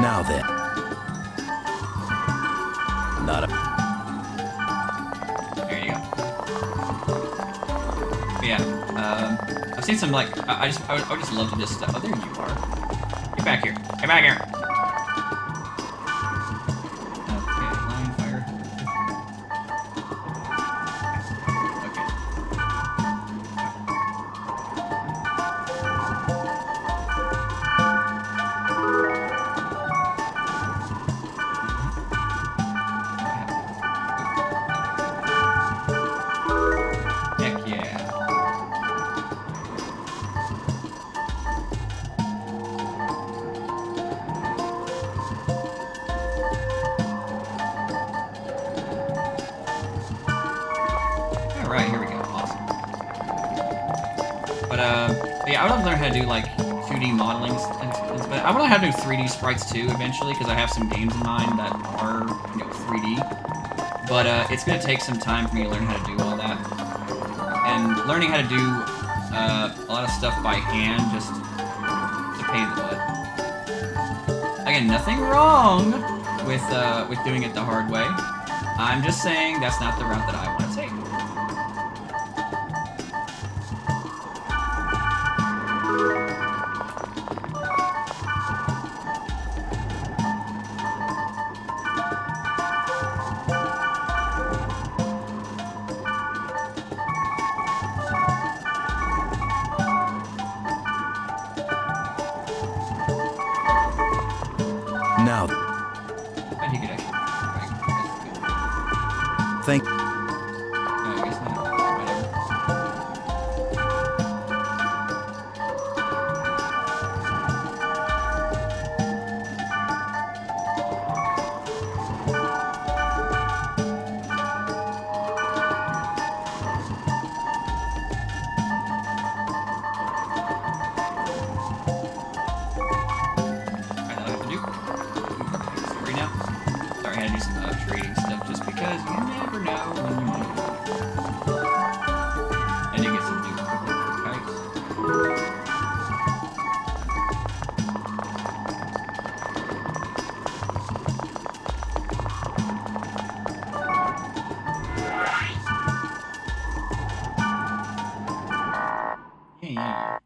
Now then. Not a... There you go. But yeah, I've seen some like I would just love to just. Oh, there you are. Get back here. Get back here. Okay, lion fire. Okay. Heck yeah. Alright, here we go. Awesome. But, yeah, I would love to learn how to do, like, 2D modeling but I want to learn how to do 3D sprites, too, eventually, because I have some games in mind that are, you know, 3D. But, it's going to take some time for me to learn how to do all that. And learning how to do, a lot of stuff by hand, just, it's a pain in the butt. Again, nothing wrong with doing it the hard way. I'm just saying that's not the route that I want to take. Now. I think it actually. Thank. No, I guess not. Trading stuff just because you never know when you need it. And it gets some new kites. Yeah.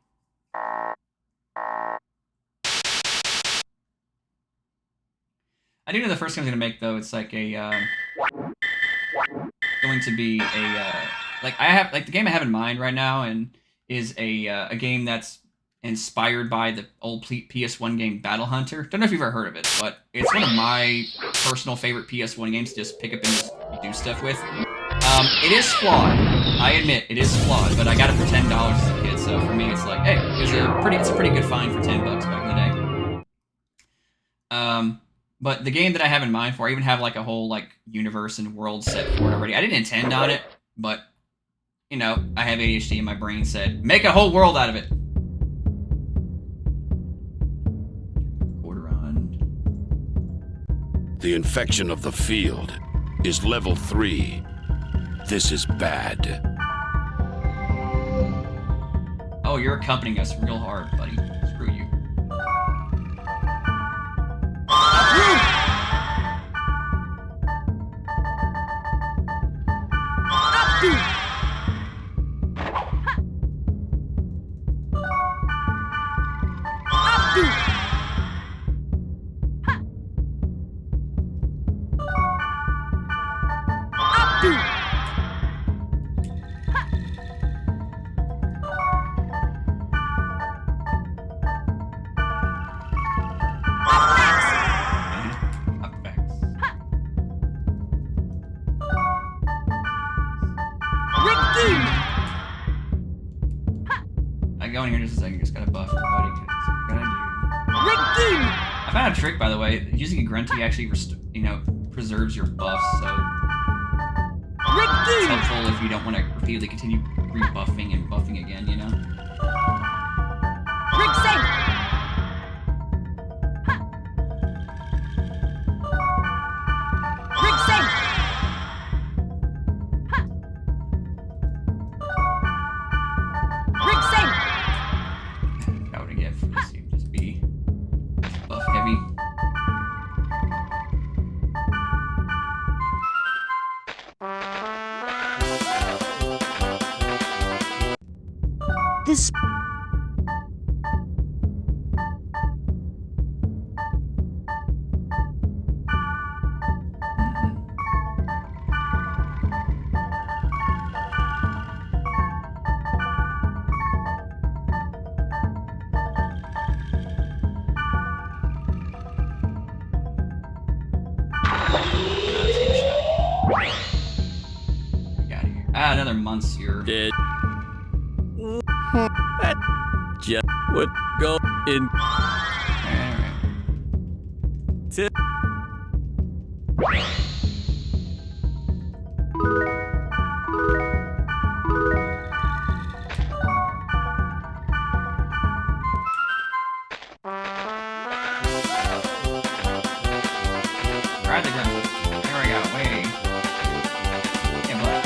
I do know the first game I'm gonna make though. It's like a going to be a like I have like the game I have in mind right now, and is a game that's inspired by the old PS1 game Battle Hunter. Don't know if you've ever heard of it, but it's one of my personal favorite PS1 games to just pick up and just do stuff with. It is flawed. I admit it is flawed, but I got it for $10 as a kid, so for me it's like, hey, it's a pretty good find for $10 back in the day. But the game that I have in mind for, I even have like a whole like universe and world set for it already. I didn't intend on it, but you know, I have ADHD and my brain said, make a whole world out of it. Quarter on. The infection of the field is level 3. This is bad. Oh, you're accompanying us real hard, buddy. Screw you. just a second, just gotta buff everybody. I found a trick, by the way. Using a grunty actually, preserves your buffs, so it's helpful if you don't want to repeatedly continue rebuffing and buffing again, you know? That would get for this, you just be buff heavy. This Another Monsieur. Did that just would go in to Ride the gun. There we go. Wait. Yeah, but.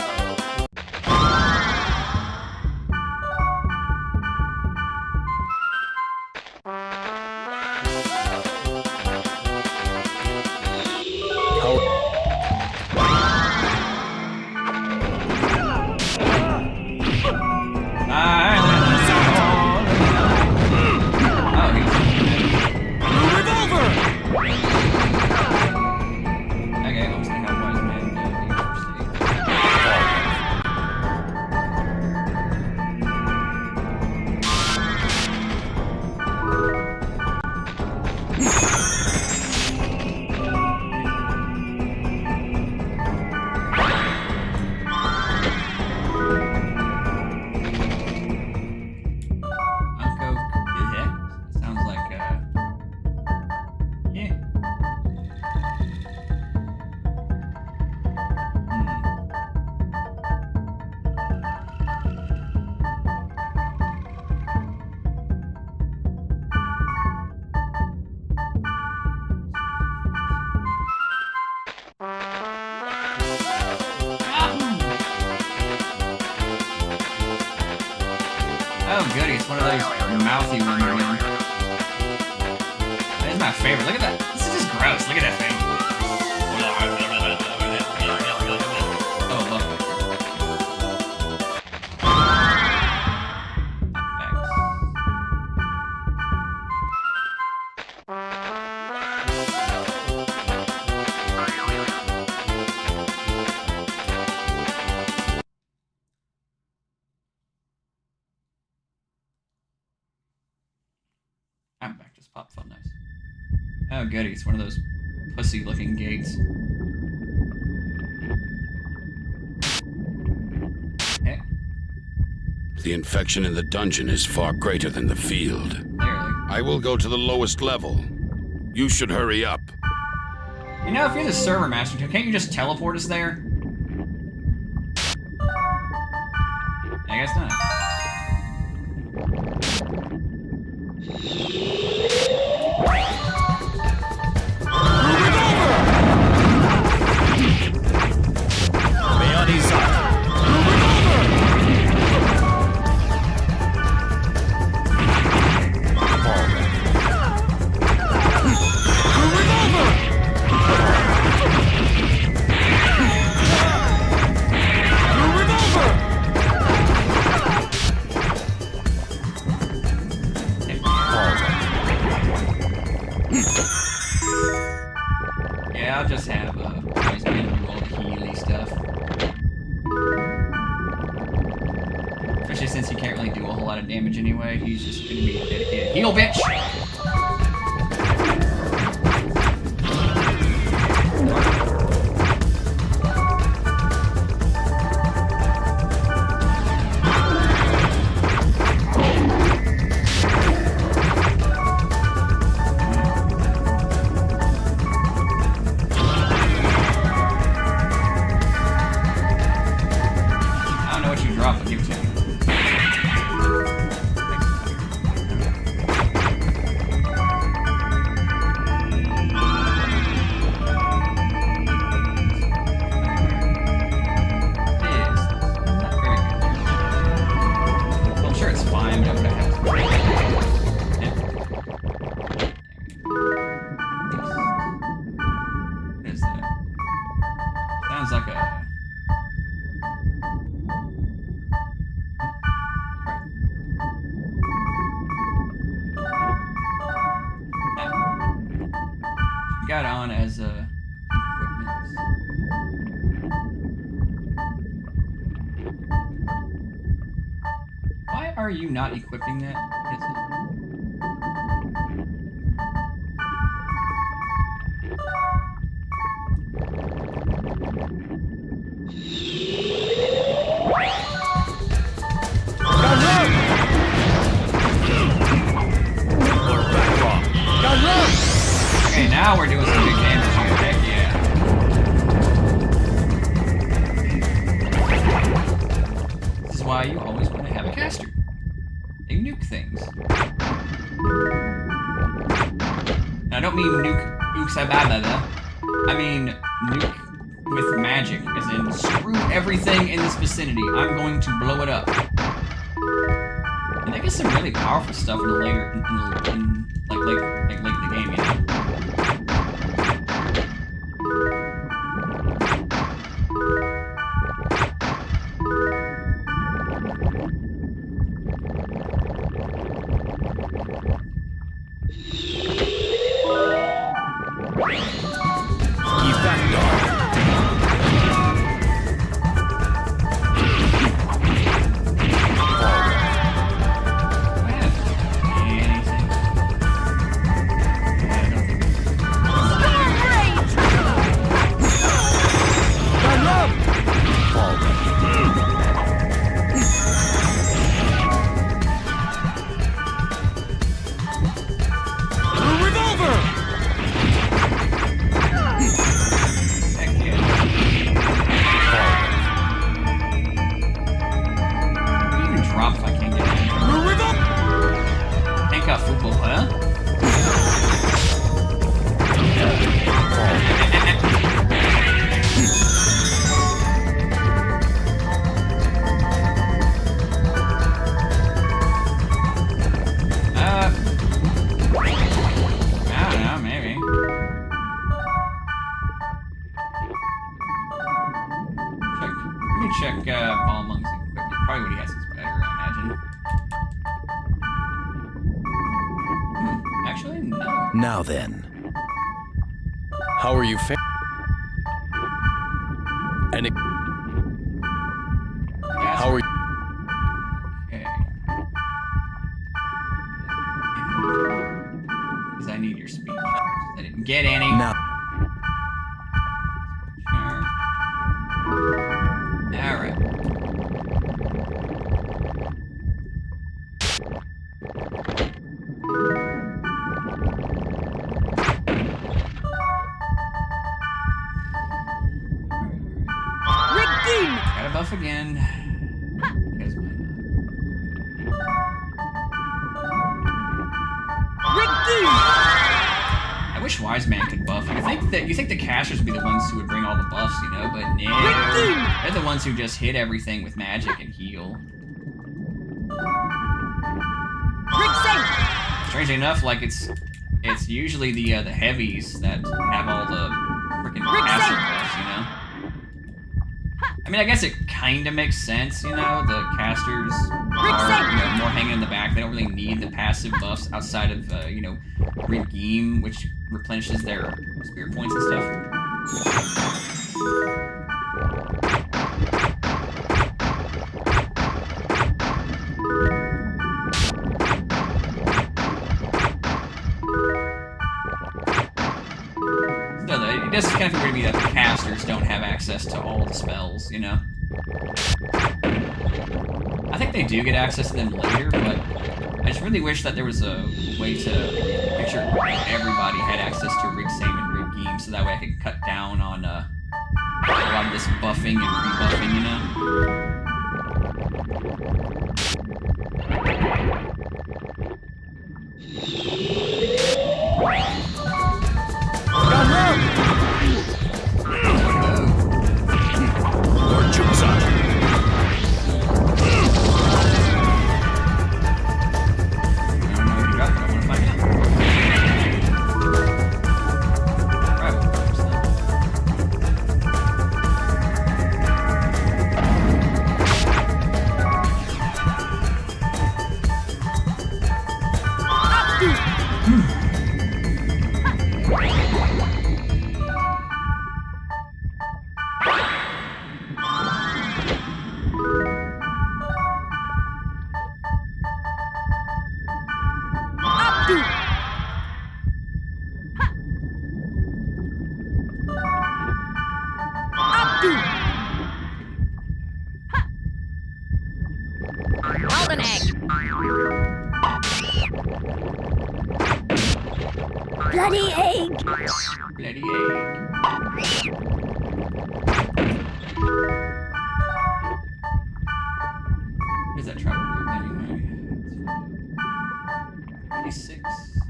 Oh goody, it's one of those mouthy ones again. That is my favorite. Look at that. This is just gross. Look at that thing. Oh, look. I'm back, just pop fun, nice. Oh goody, it's one of those pussy looking gates. Okay. The infection in the dungeon is far greater than the field. Clearly. I will go to the lowest level. You should hurry up. You know, if you're the server master, can't you just teleport us there? I guess not. Yeah, I'll just have Wise Man do all the healy stuff. Especially since he can't really do a whole lot of damage anyway, he's just gonna be a dedicated heal bitch! got on as equipment. Why are you not equipping that? What is it? Okay, now we're doing some big damage here. Heck yeah. This is why you always want to have a caster. They nuke things. And I don't mean nuke ooksabababa. I mean nuke with magic, as in screw everything in this vicinity. I'm going to blow it up. And they get some really powerful stuff in the later, like late in the game, you know. Now then. How are you And how are you? Okay. Because I need your speech. I didn't get any. Now. Alright. Got a buff again. Because why not? I wish Wise Man could buff. You think the casters would be the ones who would bring all the buffs, you know, but no. They're the ones who just hit everything with magic and heal. Strangely enough, like it's usually the heavies that have all the freaking caster buffs, you know. I mean, I guess it kind of makes sense, you know. The casters are, you know, more hanging in the back. They don't really need the passive buffs outside of, you know, Redeem, which replenishes their spirit points and stuff. Still, though, it does kind of feel weird to me that the casters don't have access to all the spells, you know? I think they do get access to them later, but I just really wish that there was a way to make sure everybody had access to Rig Same and Rig Game, so that way I could cut down on a lot of this buffing and rebuffing, you know? Lord Jumzat. Golden egg. Bloody egg. Bloody egg. Where's that travel room anyway? 86. Is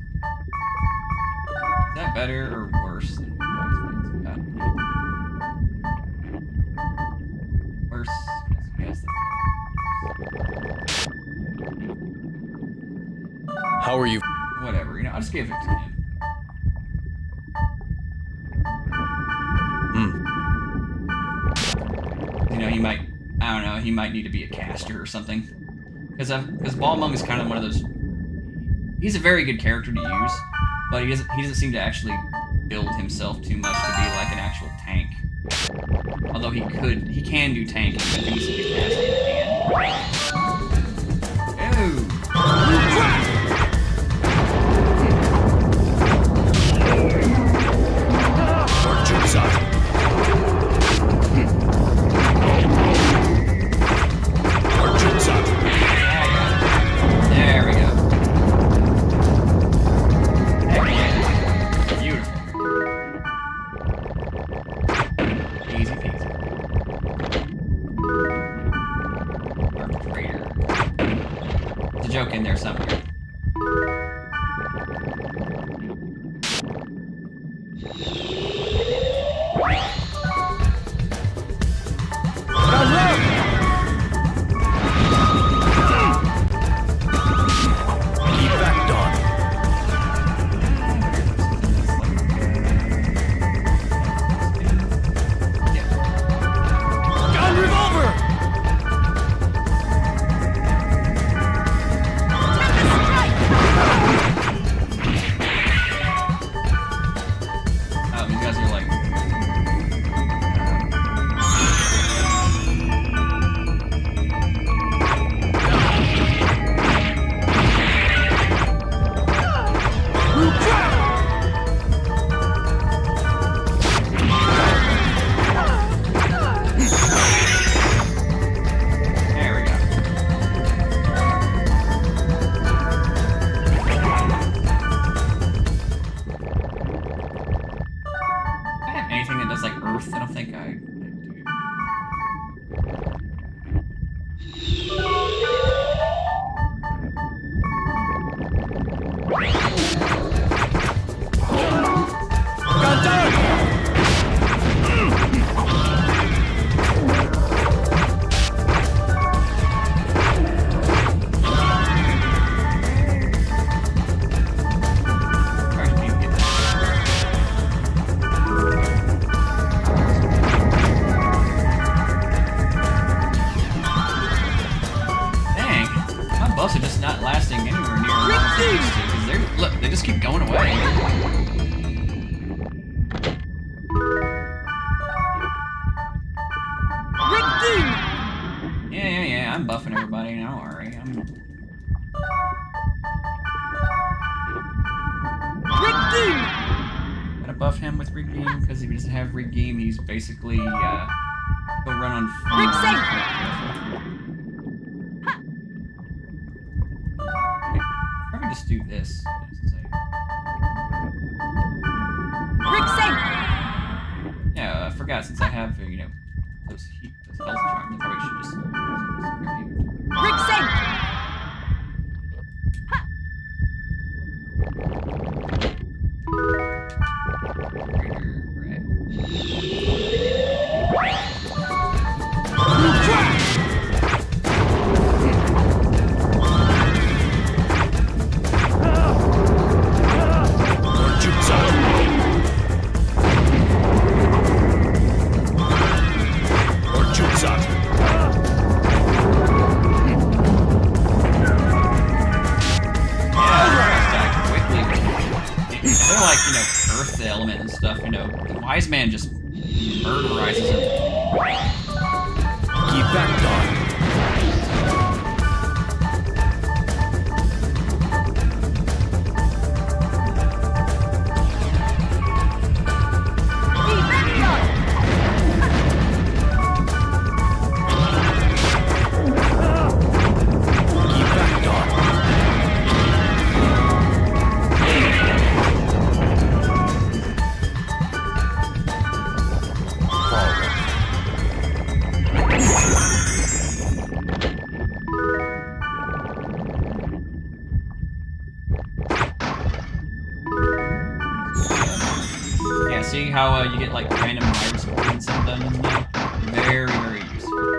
that better or worse than Wiseman's got? Worse? Yes. How are you? Whatever, you know, I'll just give it to him. You know, he might, I don't know, he might need to be a caster or something. Because Balmung is kind of one of those, he's a very good character to use, but he doesn't seem to actually build himself too much to be like an actual tank. Although he can do tanking, if he's a good caster, he can. Ooh! There we go. Beautiful. Easy peasy. Arbitrator. There's a joke in there somewhere. I'm buffing everybody, don't worry. Gotta buff him with Rig Game, because if he doesn't have Rig Game, he's basically, he'll run on Rig Probably just do this. Yeah, I forgot, since I have, you know, those health charms, I probably should just... Wise Man just murderizes him. Keep back, dog. See how you get like random virus support in some dungeons now? Very, very useful.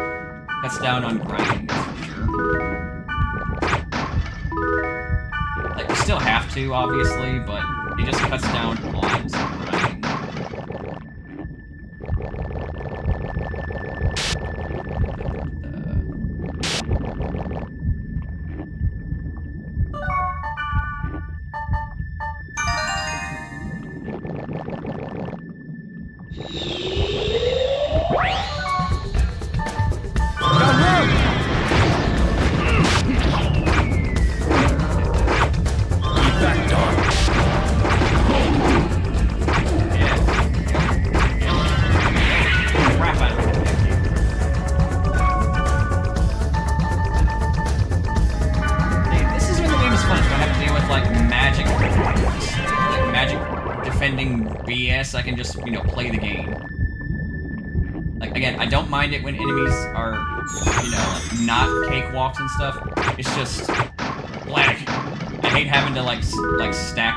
Cuts down on grinding, that's for sure. Like, you still have to, obviously, but it just cuts down on some grinding. I can just, you know, play the game. Like, again, I don't mind it when enemies are, you know, like, not cakewalks and stuff. It's just black. I hate having to like stack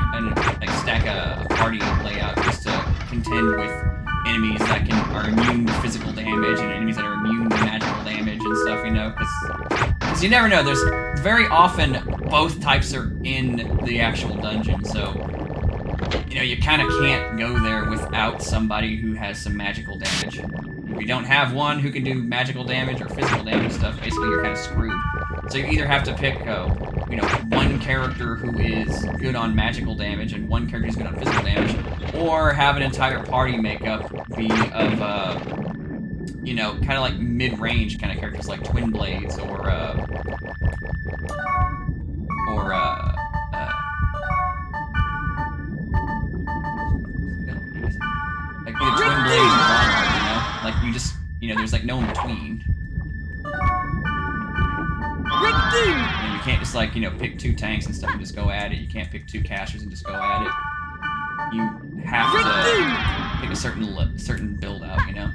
a party layout just to contend with enemies that are immune to physical damage and enemies that are immune to magical damage and stuff, you know, because you never know. There's very often both types are in the actual dungeon, so you know, you kind of can't go there without somebody who has some magical damage. If you don't have one who can do magical damage or physical damage stuff, basically you're kind of screwed. So you either have to pick, you know, one character who is good on magical damage and one character who's good on physical damage, or have an entire party makeup be of, you know, kind of like mid-range kind of characters like Twin Blades or like either Twin Blades or Bonhart, you know? Like, you just, you know, there's like no in between. You know, you can't just like, you know, pick two tanks and stuff and just go at it. You can't pick two casters and just go at it. You have to pick a certain build out, you know?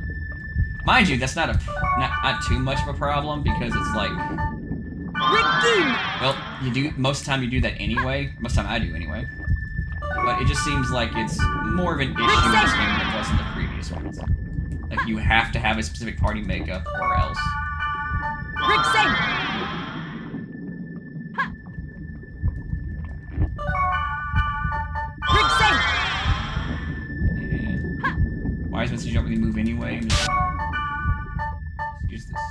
Mind you, that's not too much of a problem because it's like, well, most of the time you do that anyway. Most of the time I do anyway. But it just seems like it's more of an issue in this game than it was in the previous ones. Like, you have to have a specific party makeup or else. Yeah. Wiseman says you don't really move anyway. Just use this.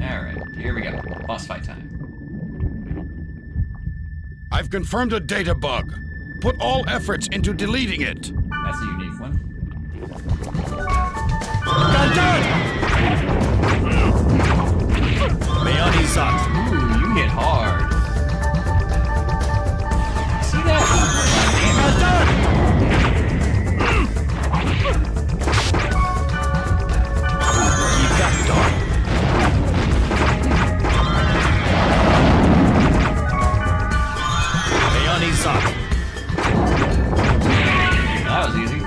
Alright, here we go. Boss fight time. I've confirmed a data bug. Put all efforts into deleting it. That's a unique one. Ooh, you hit hard. See that? That was easy.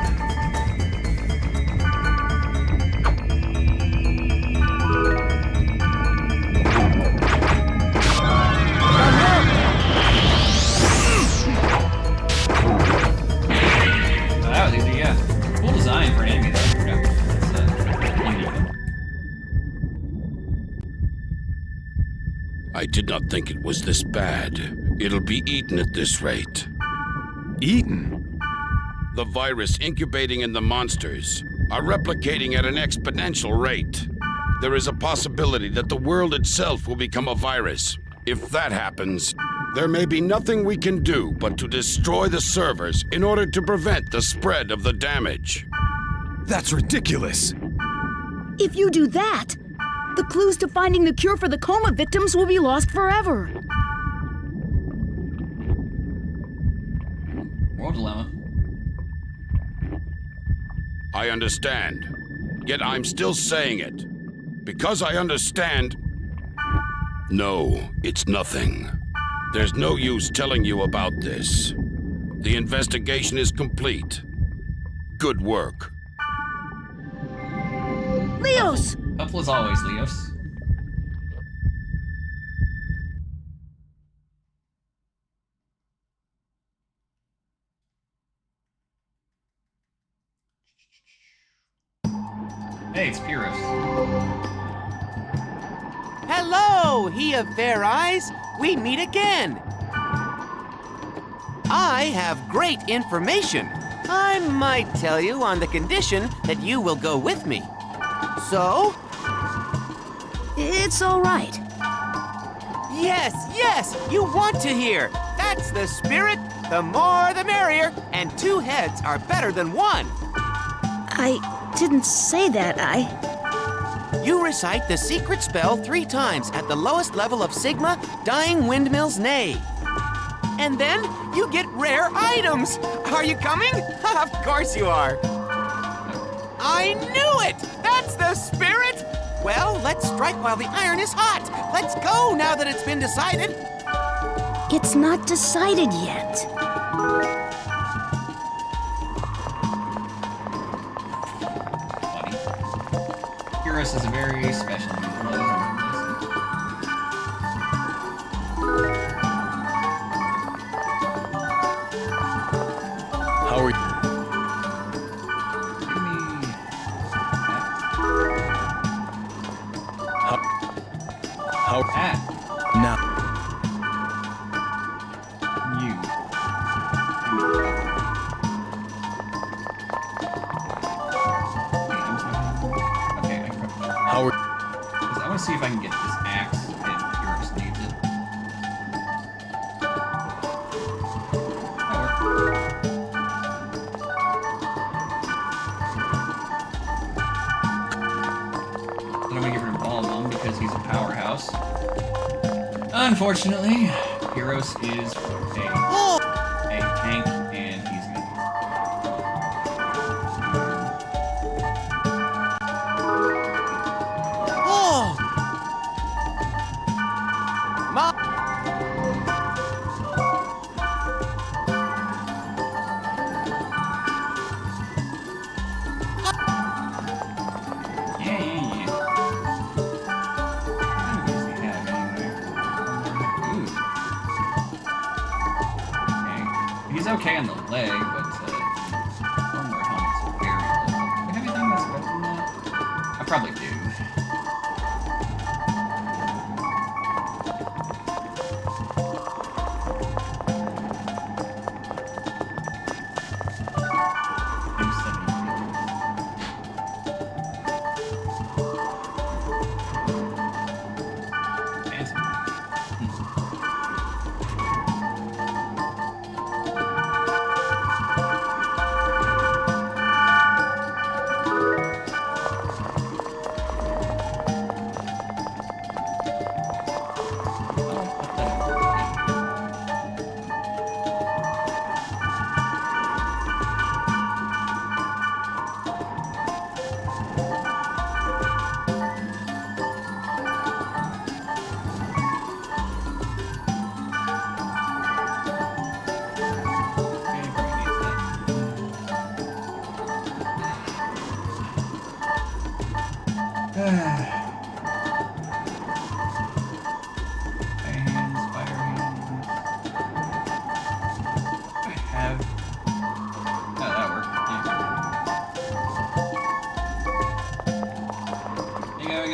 That was easy, yeah. Cool design for an enemy though. Yeah, that's unique. I did not think it was this bad. It'll be eaten at this rate. Eaten? The virus incubating in the monsters are replicating at an exponential rate. There is a possibility that the world itself will become a virus. If that happens, there may be nothing we can do but to destroy the servers in order to prevent the spread of the damage. That's ridiculous. If you do that, the clues to finding the cure for the coma victims will be lost forever. World dilemma. I understand. Yet I'm still saying it. Because I understand... No, it's nothing. There's no use telling you about this. The investigation is complete. Good work. Leos! Helpful as always, Leos. Hey, it's Pyros. Hello, he of fair eyes. We meet again. I have great information. I might tell you on the condition that you will go with me. So? It's all right. Yes, you want to hear. That's the spirit. The more the merrier, and 2 heads are better than 1. I didn't say that, You recite the secret spell 3 times at the lowest level of Sigma, Dying Windmill's Neigh. And then you get rare items. Are you coming? Of course you are. I knew it! That's the spirit! Well, let's strike while the iron is hot. Let's go now that it's been decided. It's not decided yet. Buddy. Pyros is a very special user. How are you? Give me... How? Ah, Now. you. Okay, I can... How are? I want to see if I can get this axe if Pyros needs it. That worked. Then I'm gonna get rid of Ballbum because he's a powerhouse. Unfortunately, Pyros is a tank and he's gonna... Oh! Yeah. What does he have anyway? Ooh. Okay. He's okay on the leg, but armor helmet's very low. Do we have anything that's better than that? I probably do.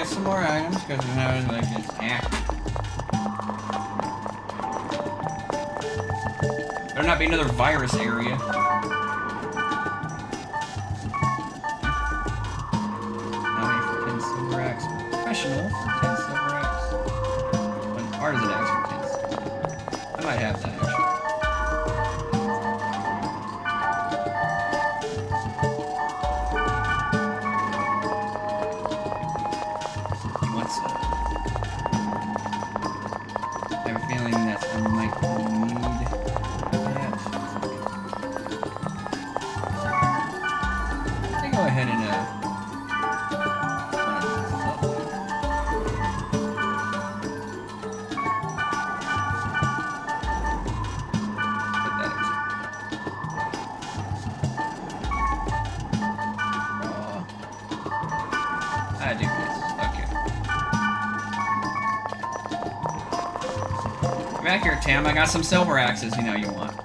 Some more items because now it's like it's active. Better not be another virus area. Now for 10 silver axe. Professional for 10 silver axe. An artisan axe for 10 silver. I might have that actually. I do this. Okay. Come back here, Tam. I got some silver axes you know you want.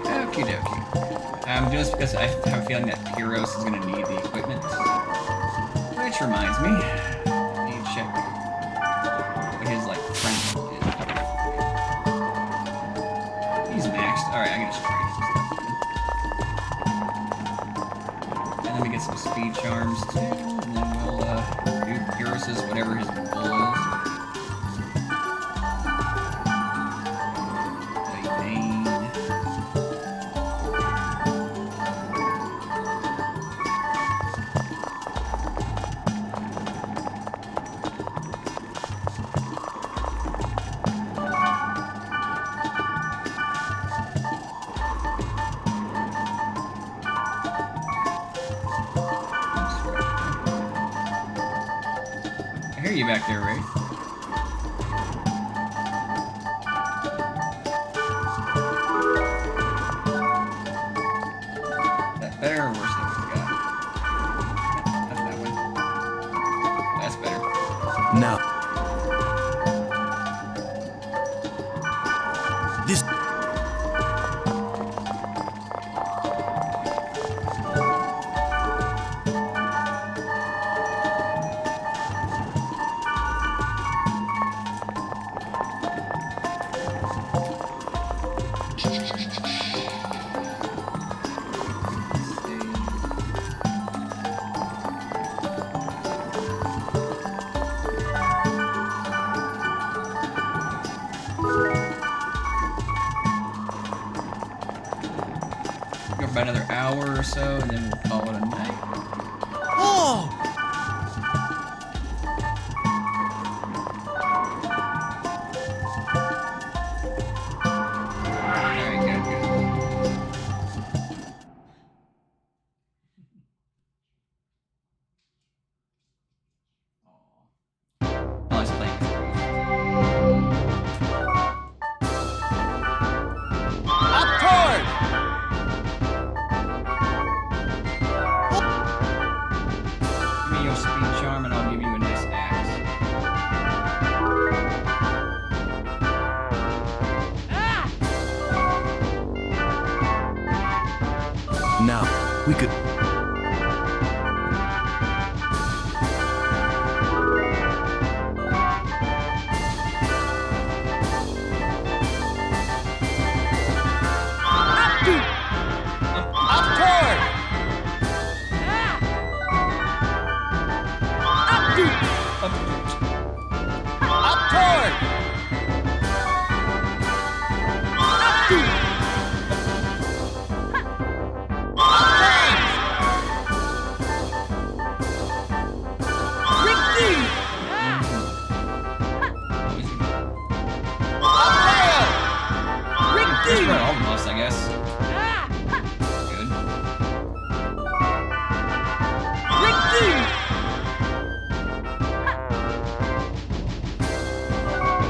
Okie dokie. I'm doing this because I have a feeling that Pyros is going to need the equipment. Which reminds me, I need to check what his, like, friend is. He's maxed. Alright, I can just trade some stuff. And let me get some speed charms, too. And then we'll, do Pyros's, whatever his goal is. I hear you back there, Ray. That better or worse than what we got? That's that one. That's better. Now. This. Go for about another hour or so, and then we'll call it a night. Oh! Alright, good, good. Oh, he's playing. Up toward! Give me your speed charm and I'll give you a nice axe. Now. We could. Up toward! Up toward! Well, almost, I guess. Good.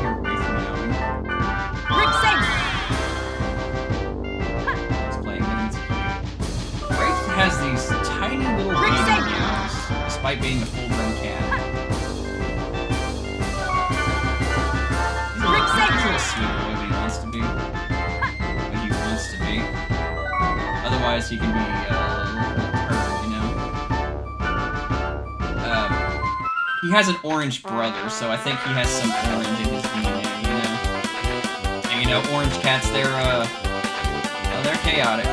You're away from that one. It's playing minutes. Wraith has these tiny little baby meows, despite being a full-grown cat. He's a real sweet boy when he wants to be. When he wants to be. Otherwise, he can be a little turd, you know? He has an orange brother, so I think he has some orange in his DNA, you know? And you know, orange cats, they're chaotic.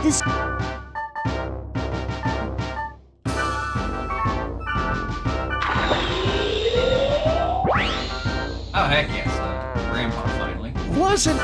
This heck yes. Grandpa finally. Wasn't.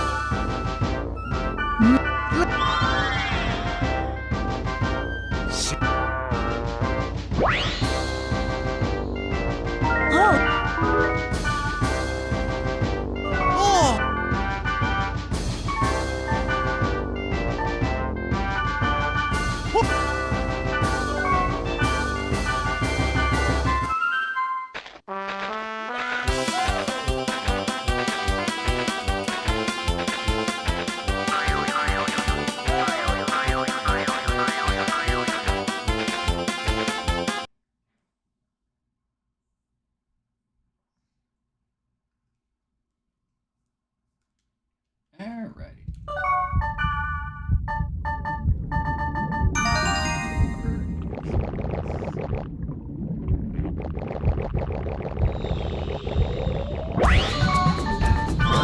Alrighty.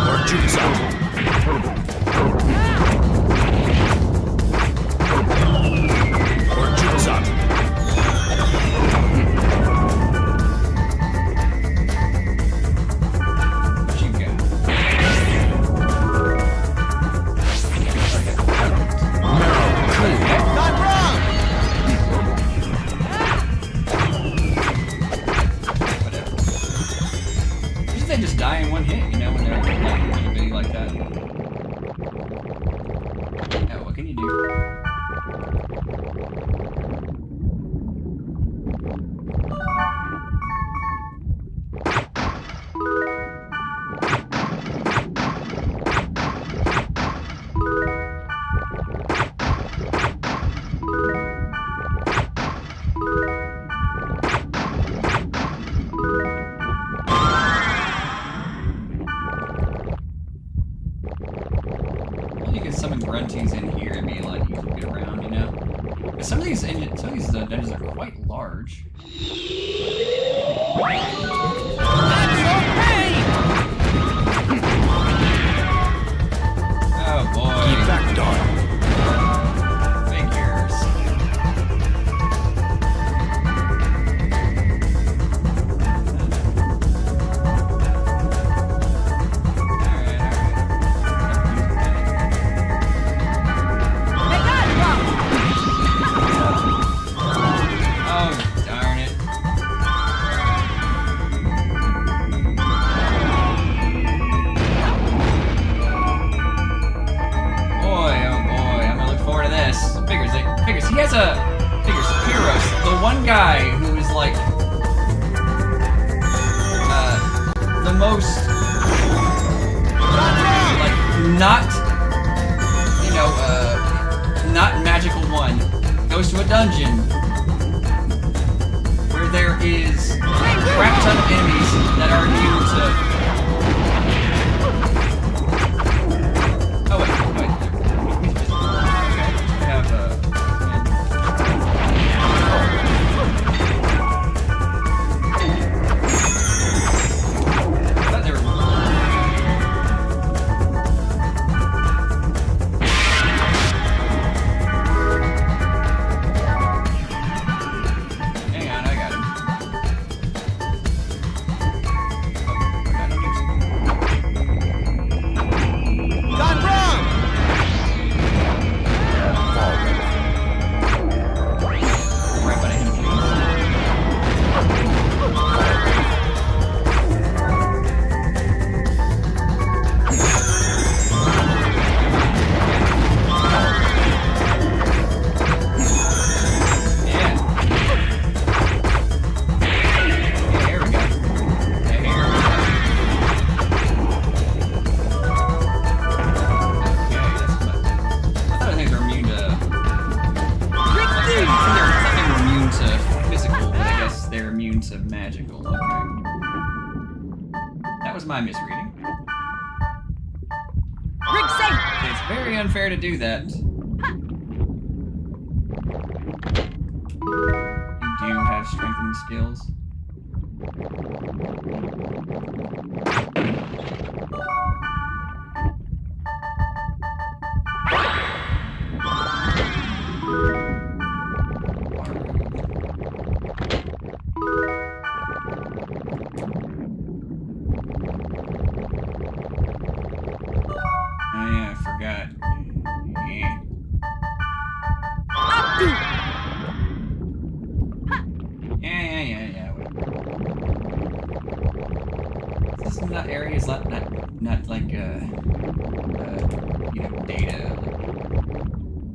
Lord Jude's out. Lord Jude's out. What you got? Not wrong! Whatever. Usually they just die in one hit, you know, when they're like little bitty like that. Oh, what can you do? You can summon grunties in here and be a lot easier to get around, you know? But some of these dungeons are quite large. Oh boy. Keep back, dog. Figures. Oh, darn it. Boy, oh boy, I'm gonna look forward to this. Figures, he has Heroes, the one guy who is like, the most, like, not, you know, not magical one, goes to a dungeon where there is a crap ton of enemies that are immune to... Oh, wait. Okay, we have, I thought they were... Hang on, I got him. Oh, I got him. Gone wrong! Right by him, please. Yeah. Here we go. Here we go. Okay, that's what. I thought things were immune to. I thought they were immune to physical, but I guess they're immune to magical. Okay. That was my misreading. Rig safe! It's very unfair to do that. You do have strengthening skills. not areas, not like you know, data,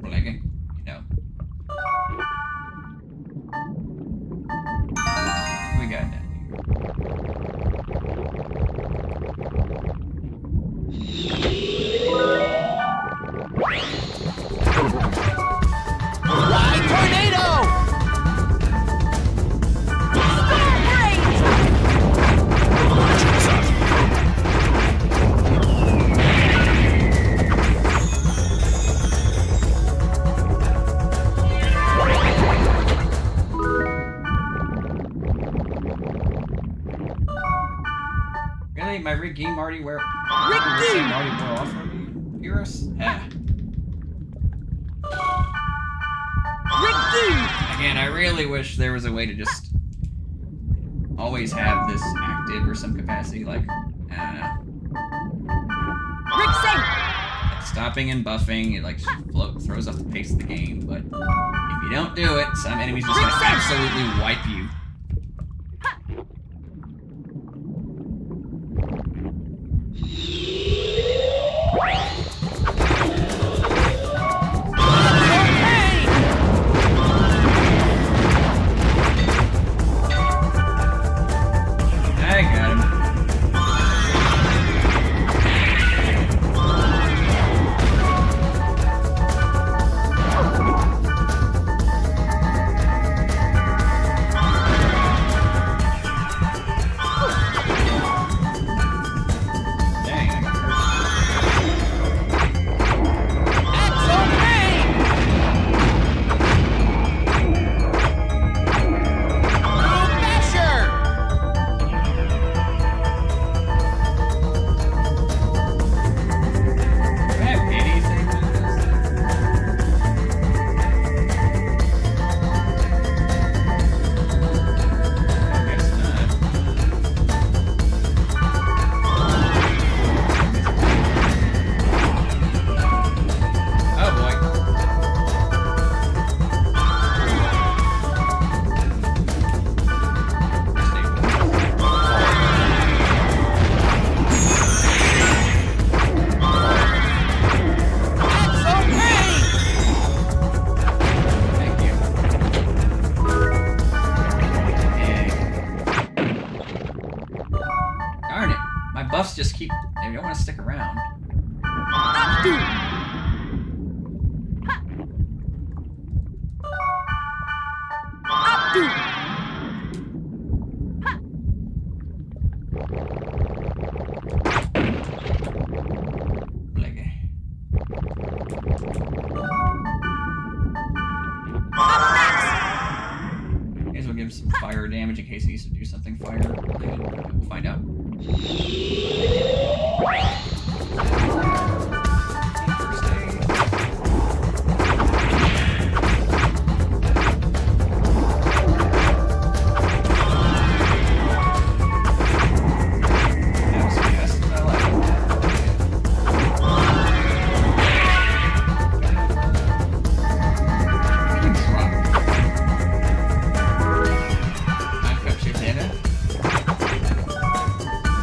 like you know. What we got down Fly tornado! Really? My rig game already wear off for me? Pyrrhus? Again, I really wish there was a way to just always have this active or some capacity, like, I don't know. Like stopping and buffing, it like throws off the pace of the game, but if you don't do it, some enemies just gonna absolutely wipe you. I got him. Dang, I got hurt. Do I have anything with this? I guess not. Oh boy. Thank you. Darn it. My buffs just keep... They don't want to stick around. Like, may as well give him some fire damage in case he needs to do something fire related. We'll find out. First aid. That was fast. I like it.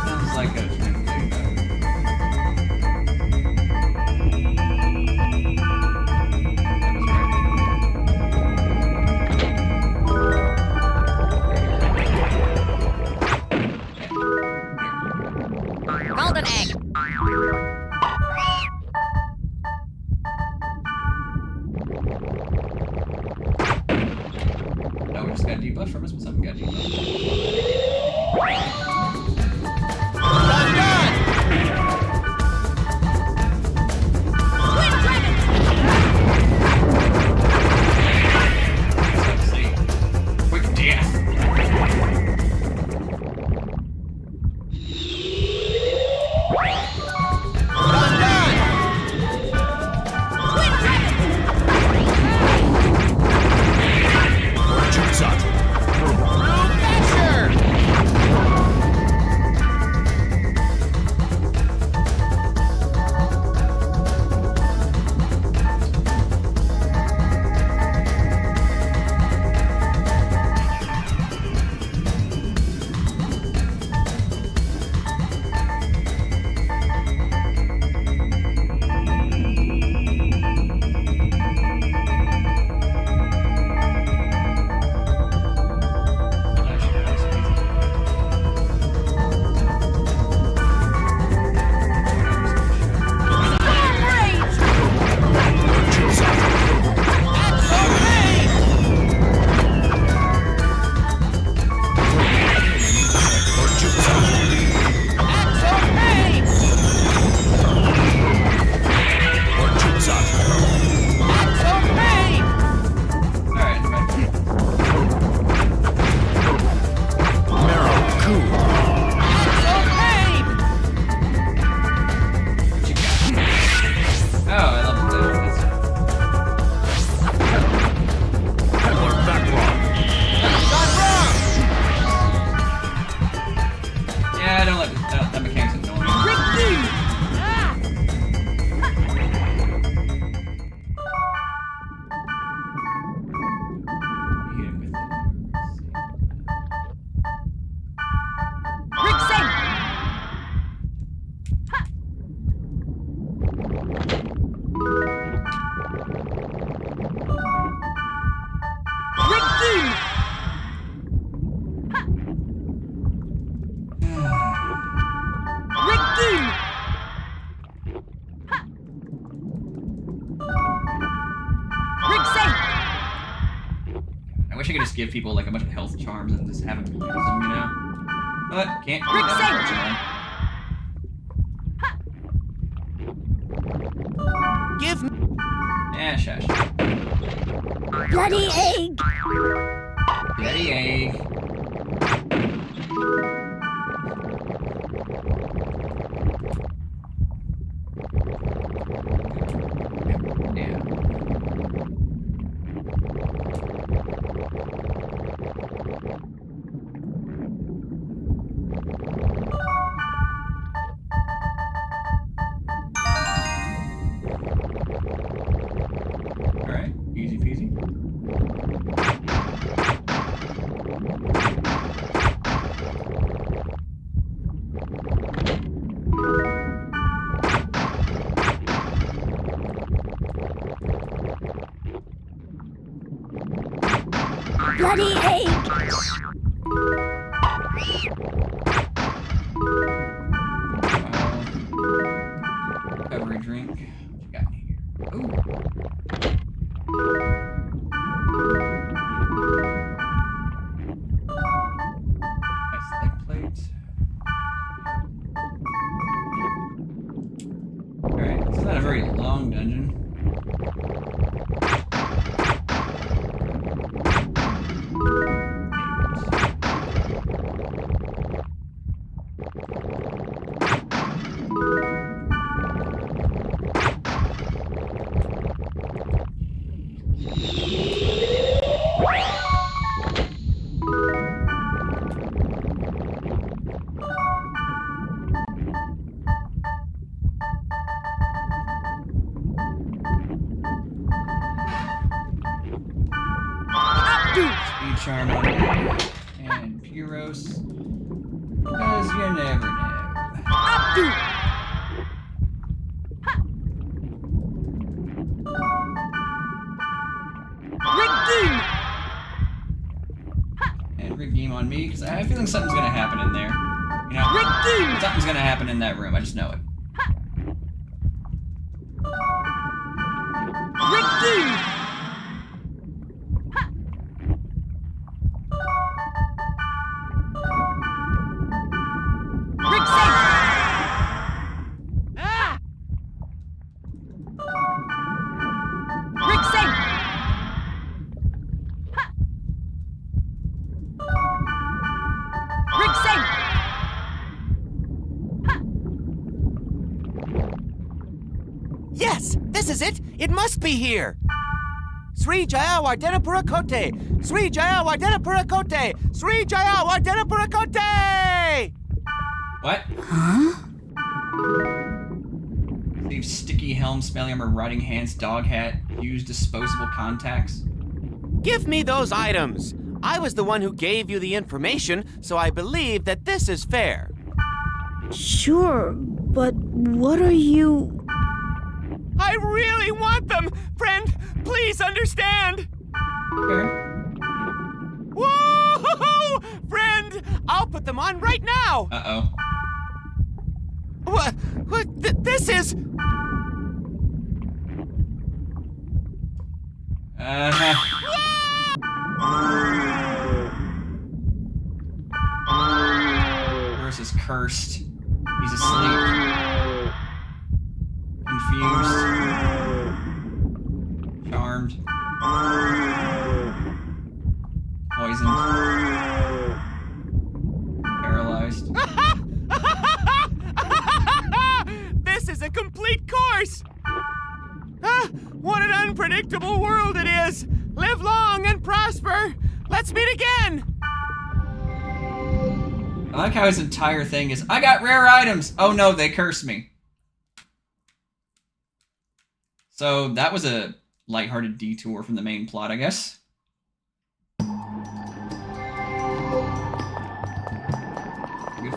Sounds like a just give people like a bunch of health charms and just have them use them, you know? But can't do that, unfortunately. Give me. Yeah, shush. Bloody egg! Bloody egg. Alright, easy peasy. Bloody egg! Recovery drink. What you got in here? Ooh. Nice leg plate. Alright, this is not a very long dungeon. Speed charm on it. And Puros. Because you never know. And Redeem on me, because I have a feeling something's gonna happen in there. You know, something's gonna happen in that room, I just know it. Yes, this is it. It must be here. Sri Jaya Wardena Purakote! Sri Jaya Wardena Purakote! Sri Jaya Wardena Purakote! What? Huh? Save sticky helm, smelly armor, riding hands, dog hat, use disposable contacts. Give me those items. I was the one who gave you the information, so I believe that this is fair. Sure, but what are you... I really want them! Friend, please understand! Okay. Whoa! Friend, I'll put them on right now! Uh-oh. What? This is... Bruce is cursed. He's asleep. Confused. Charmed. Poisoned. Paralyzed. This is a complete course! What an unpredictable world it is! Live long and prosper! Let's meet again! I like how his entire thing is, I got rare items! Oh no, they curse me. So that was a lighthearted detour from the main plot, I guess. Good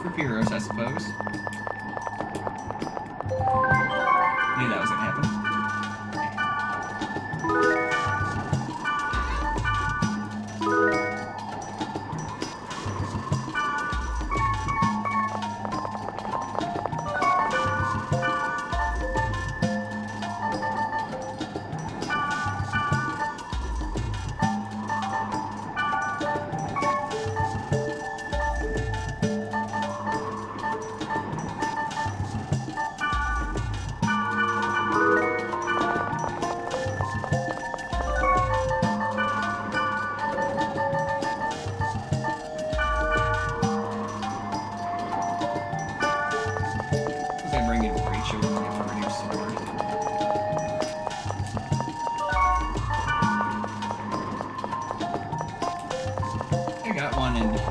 for Pyros, I suppose. Knew that was gonna happen. Rachel will give her a new sword. I got one in here.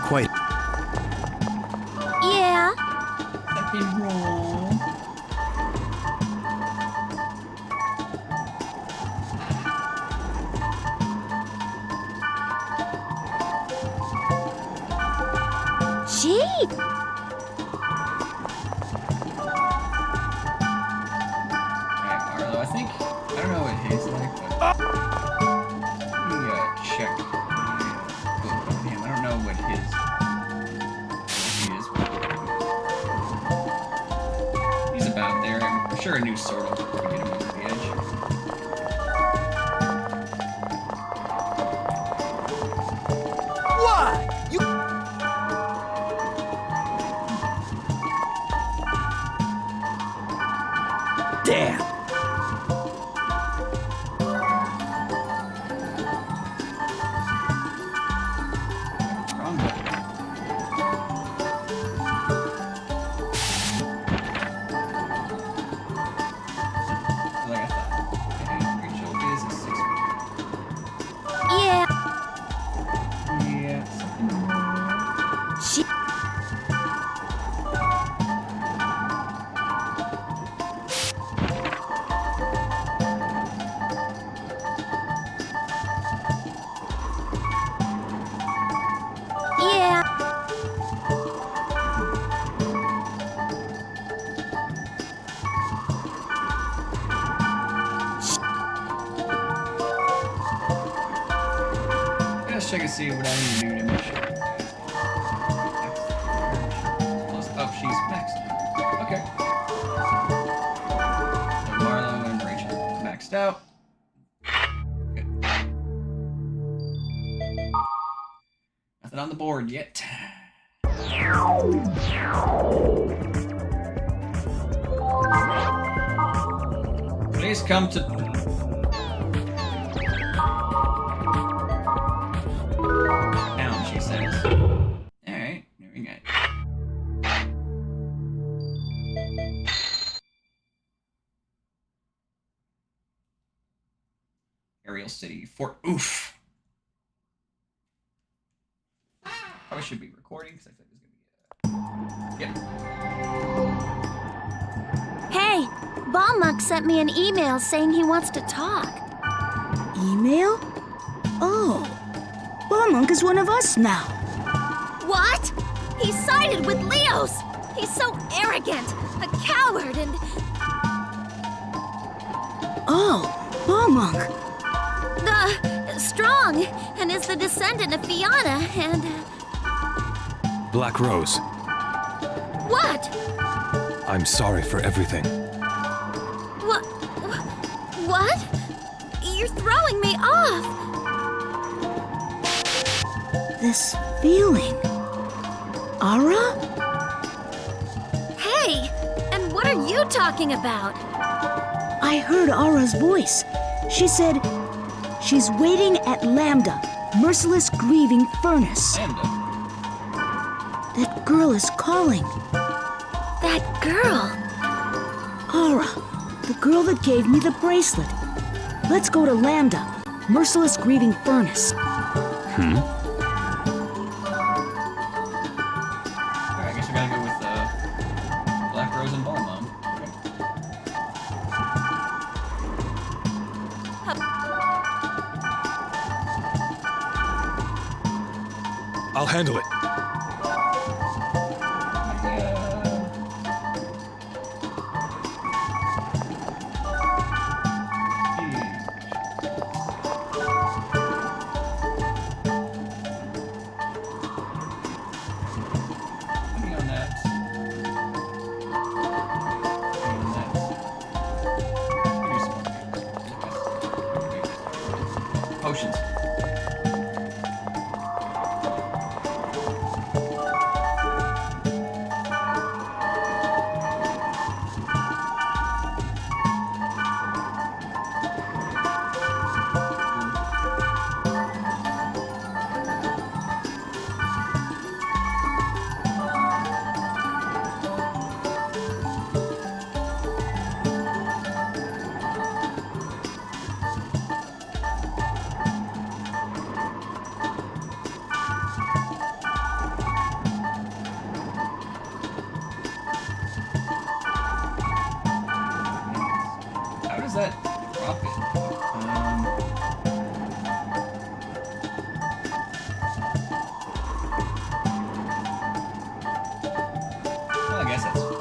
Quite. Yeah. Second roll. Gee. Alright, Arlo, I think, I don't know what his like, but let me check the book on him. I don't know what his is. He's about there. I'm sure a new sword will get him over the edge. What? You. Damn. Wrong button. Like I thought. Okay, Rachel is a 6. Yeah. Yeah, something more. Gee. Yeah. Let's check and see what I need to do to make sure. Oh, she's maxed. Okay. So Marlo and Rachel maxed out. Good. Nothing on the board yet. Please come to. Down, she says. Alright, here we go. Ariel City, Fort Oof. Probably should be recording because I think there's gonna be a. Yep. Hey, Balmuk sent me an email saying he wants to talk. Email? Oh, Balmunk is one of us now. What? He sided with Leos. He's so arrogant, a coward, and Oh, Balmunk. strong, and is the descendant of Fiona, and Black Rose, what? I'm sorry for everything. What? What? You're throwing me off. This feeling. Ara? Hey, and what are you talking about? I heard Ara's voice. She said she's waiting at Lambda, Merciless Grieving Furnace. Lambda. That girl is calling. That girl. Ara, the girl that gave me the bracelet. Let's go to Lambda, Merciless Grieving Furnace. Hmm? Alright, I guess we gotta go with Black Rose and Balmum. I'll handle it. Potions. does that drop it? Well, I guess that's fine.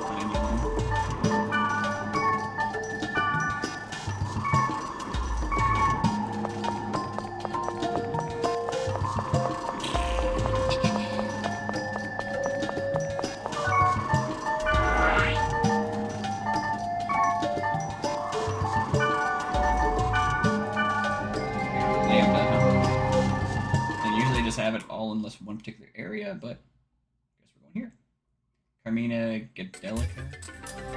Have it all in one particular area, but I guess we're going here. Carmina Gadelica.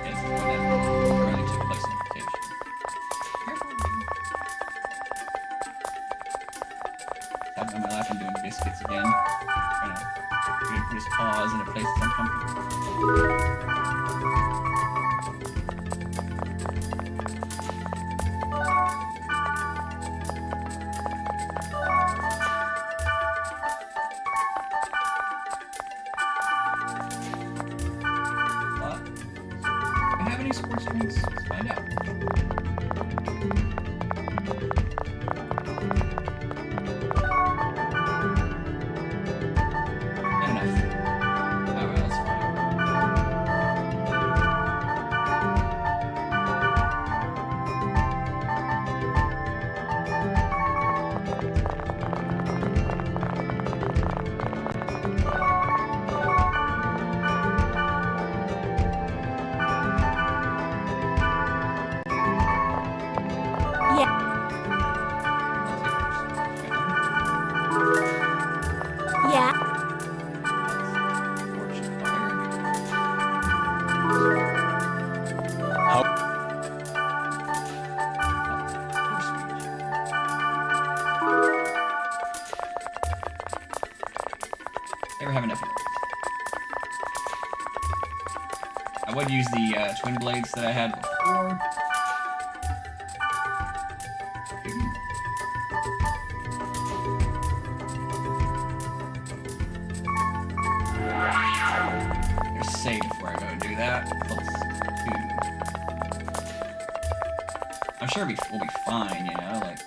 Yes, that currently took place in invitation. Tapping on my lap and doing biscuits again. Trying to put his paws in a place that's uncomfortable. Sports drinks? Let's find out. Not enough. Oh well, that's fine. Never have enough of those. I would use the twin blades that I had before. There's save before I go do that. +2. I'm sure we'll be fine, you know, like.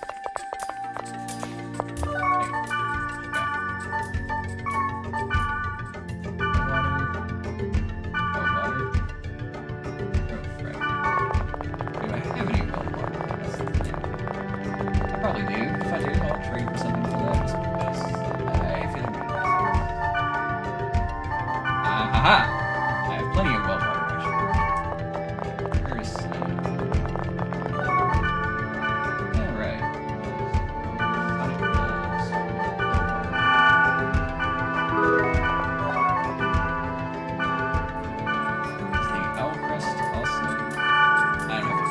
Aha! I have plenty of well water, actually. Where is yeah, right. Is the owl crest also? I don't know.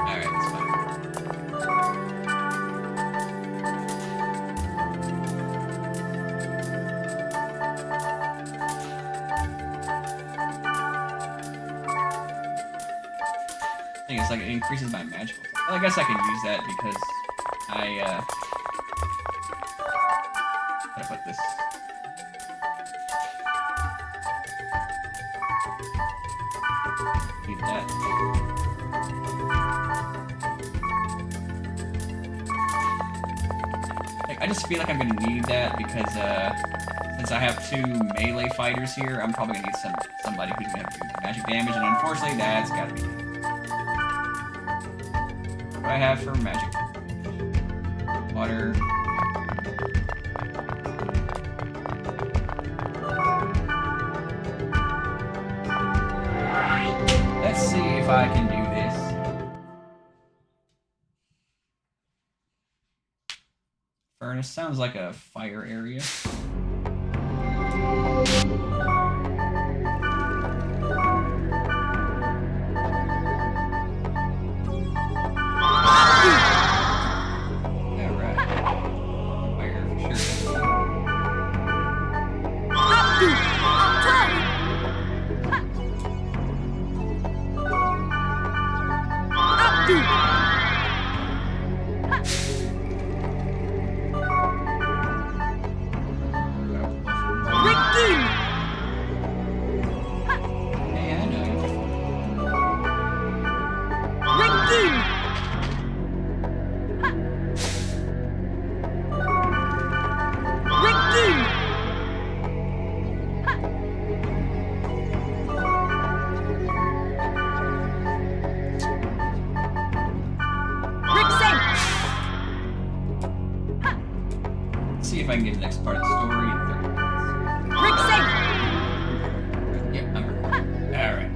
Alright, it's fine. It's like it increases my magical. Well, I guess I could use that because I gotta put this. Need that. Like, I just feel like I'm gonna need that because since I have 2 melee fighters here, I'm probably gonna need somebody who's gonna have to do magic damage, and unfortunately, that's gotta be. What do I have for magic? Water. Let's see if I can do this. Furnace sounds like a fire area. Let's see if I can get the next part of the story in 30 minutes. Yep, I'm recording. Alright.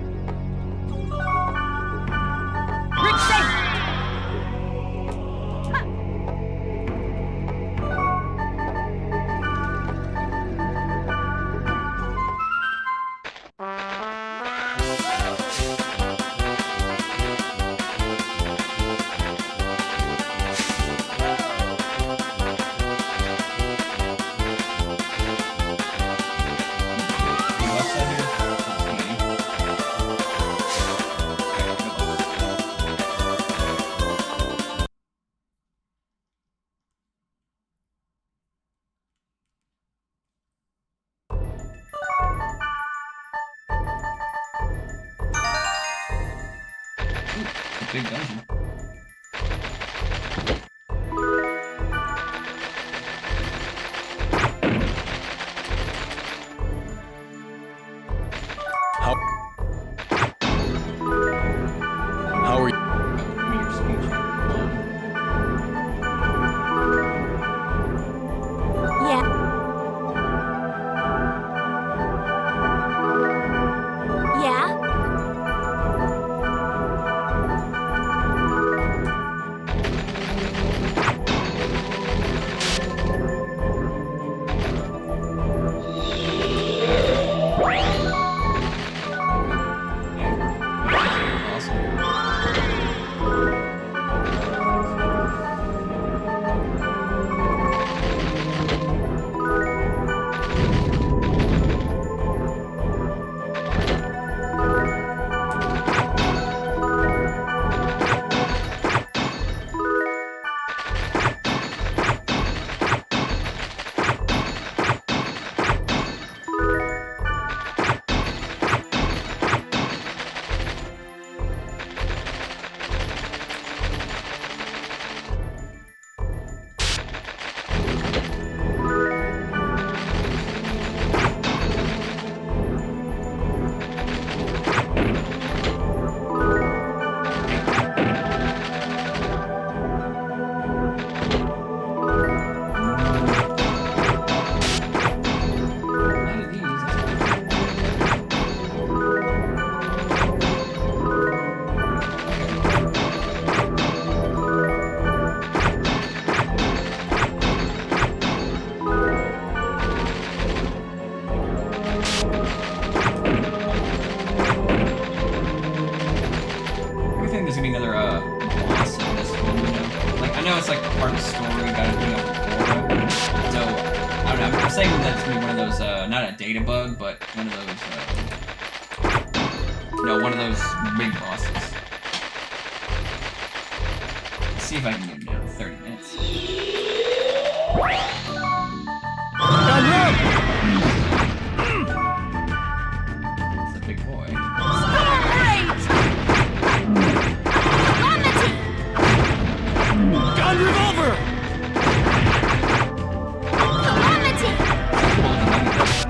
Big dungeon. How are you? Yeah. Yeah? saying that to be one of those, not a data bug, but one of those, one of those big bosses. Let's see if I can get him down in 30 minutes. It's a big boy. Gun revolver!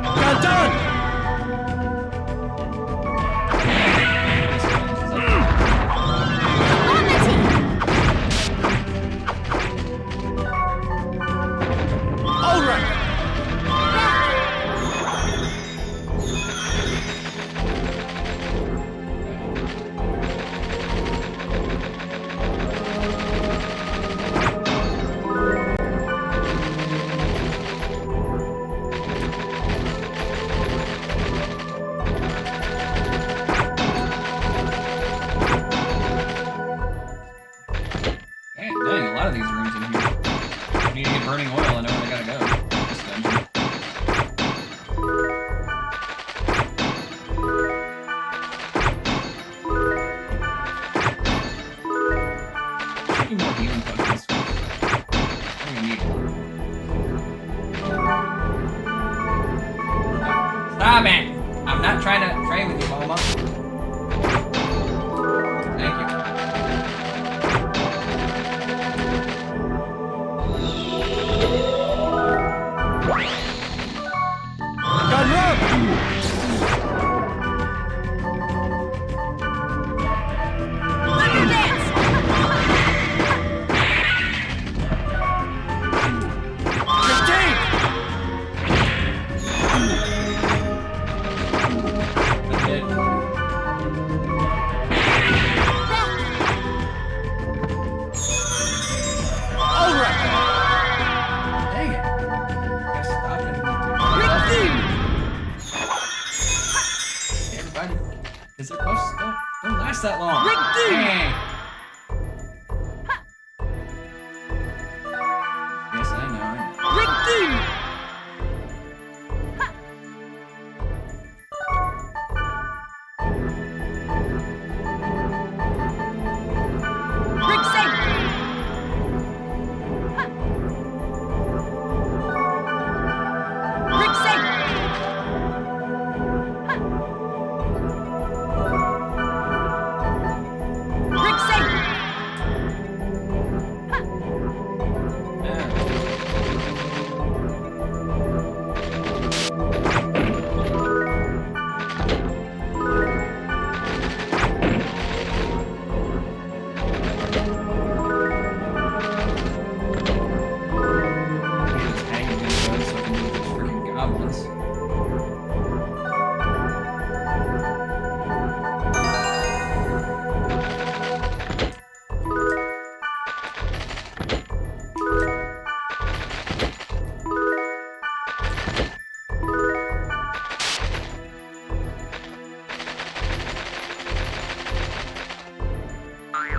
Gun done! All right. Because their quests don't last that long. Dang. Yes, I know.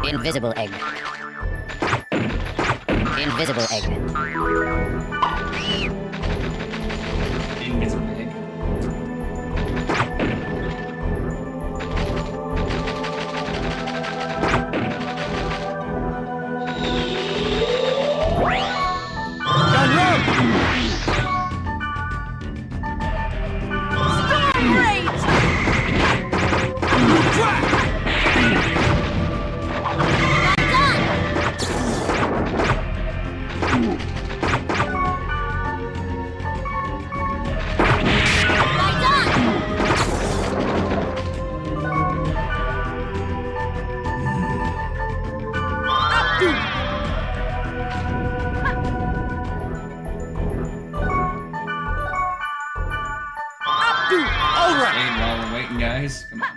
Invisible egg. Invisible egg. Invisible egg. While we're waiting, guys, come on.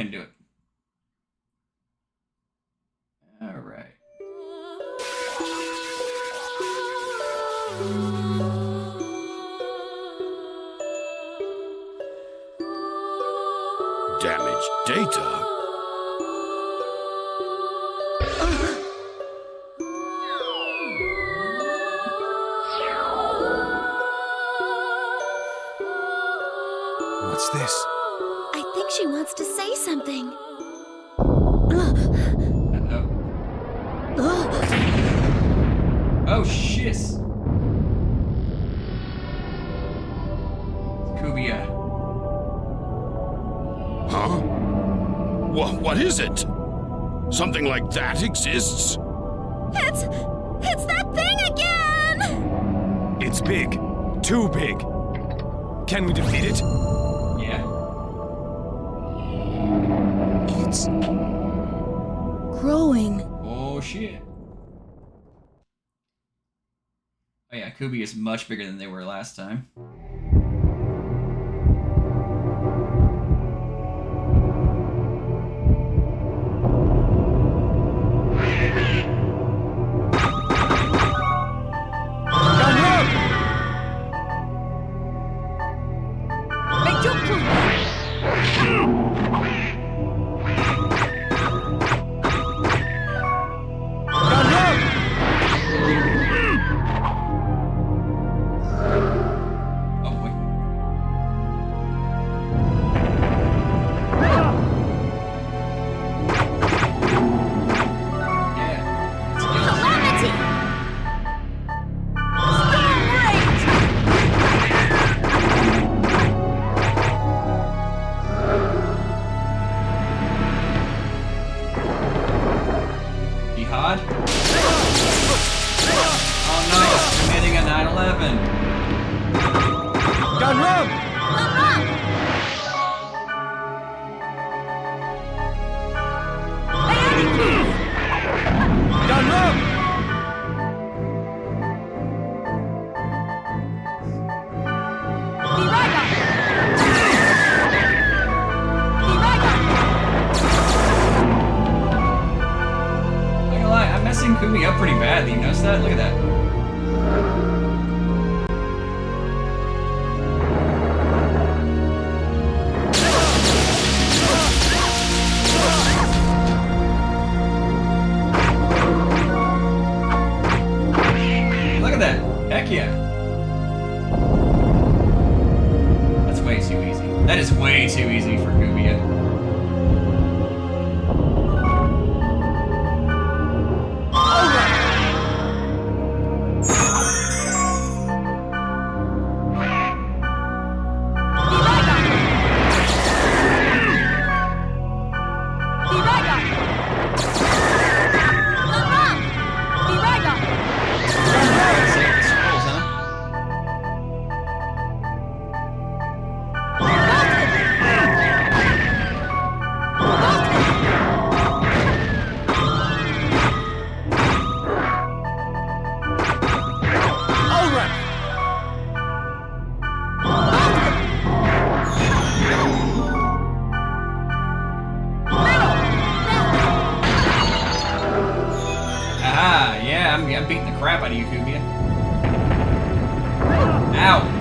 ahead and do it. All right. Damaged data? What's this? I think she wants to say something. Oh, shit. Kubia. Huh? What is it? Something like that exists? It's that thing again! It's big. Too big. Can we defeat it? Yeah. It's growing. Oh, shit. Oh, yeah, Kubia is much bigger than they were last time. Kubia up pretty badly, you notice that? Look at that. Look at that. Heck yeah. That's way too easy. That is way too easy for Kubia. I'm beating the crap out of you, Kubia. Ow!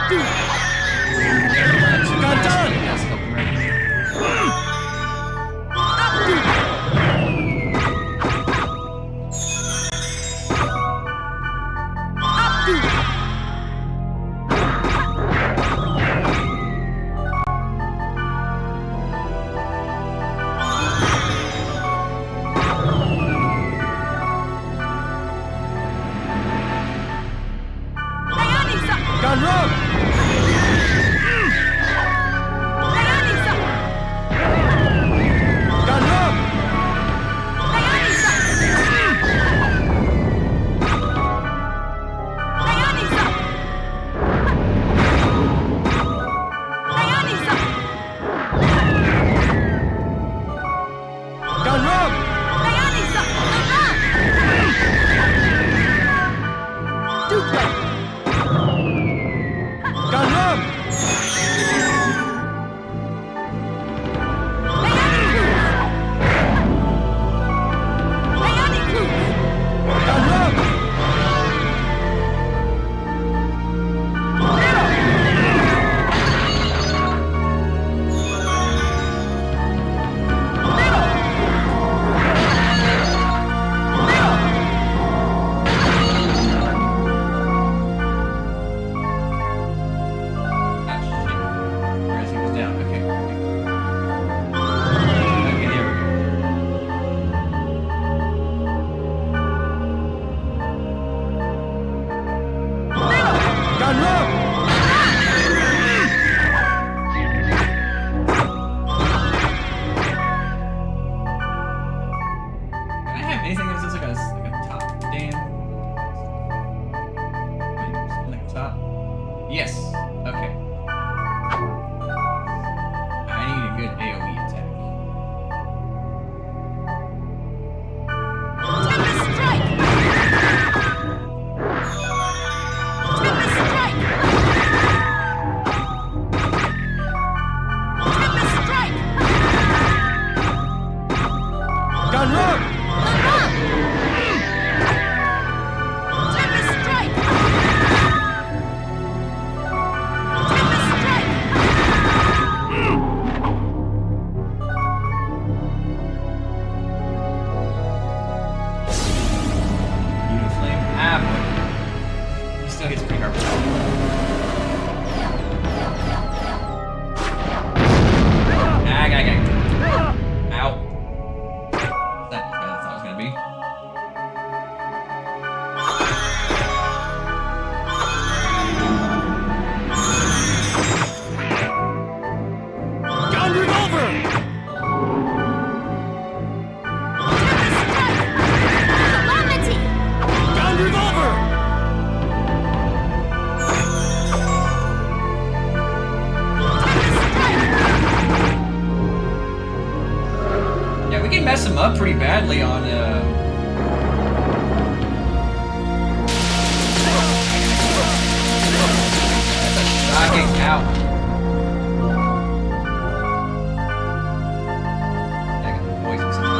Got done! Gun run! Gun run! Gun run! Gun run! Gun run! Whereas he was down. Okay. Okay, there we go. Gun run! Can I have anything that says like a top dam? Wait, something like a top? Yes. Okay. I need a good AoE attack. Gun run! Unit flame. Ah, boy. He still hits pretty hard. Ow. That's what I thought it was gonna be. Gun revolver! Gun revolver! Yeah, we can mess him up pretty badly on that's a shocking out. I got poison something.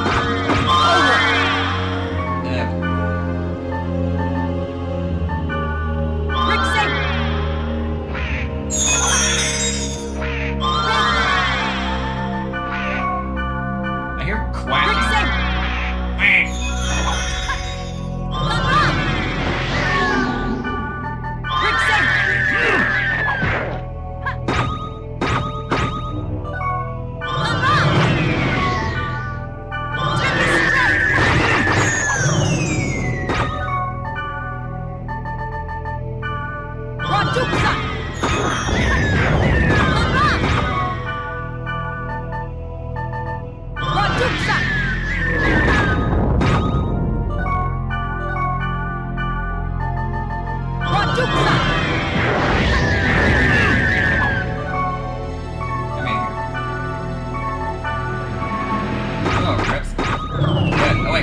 I hear quacking.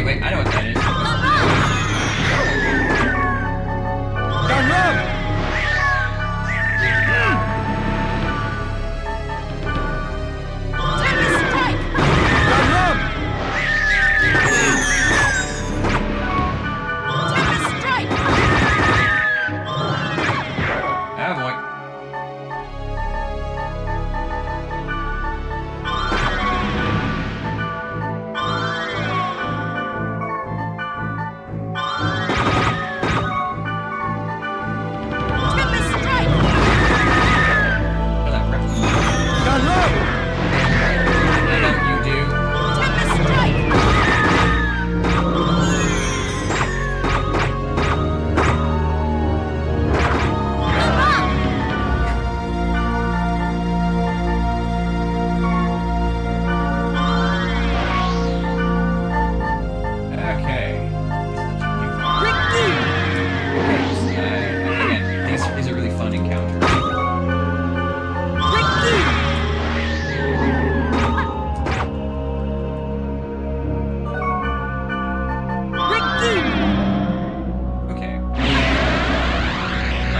Wait, I know what that is. Gun run!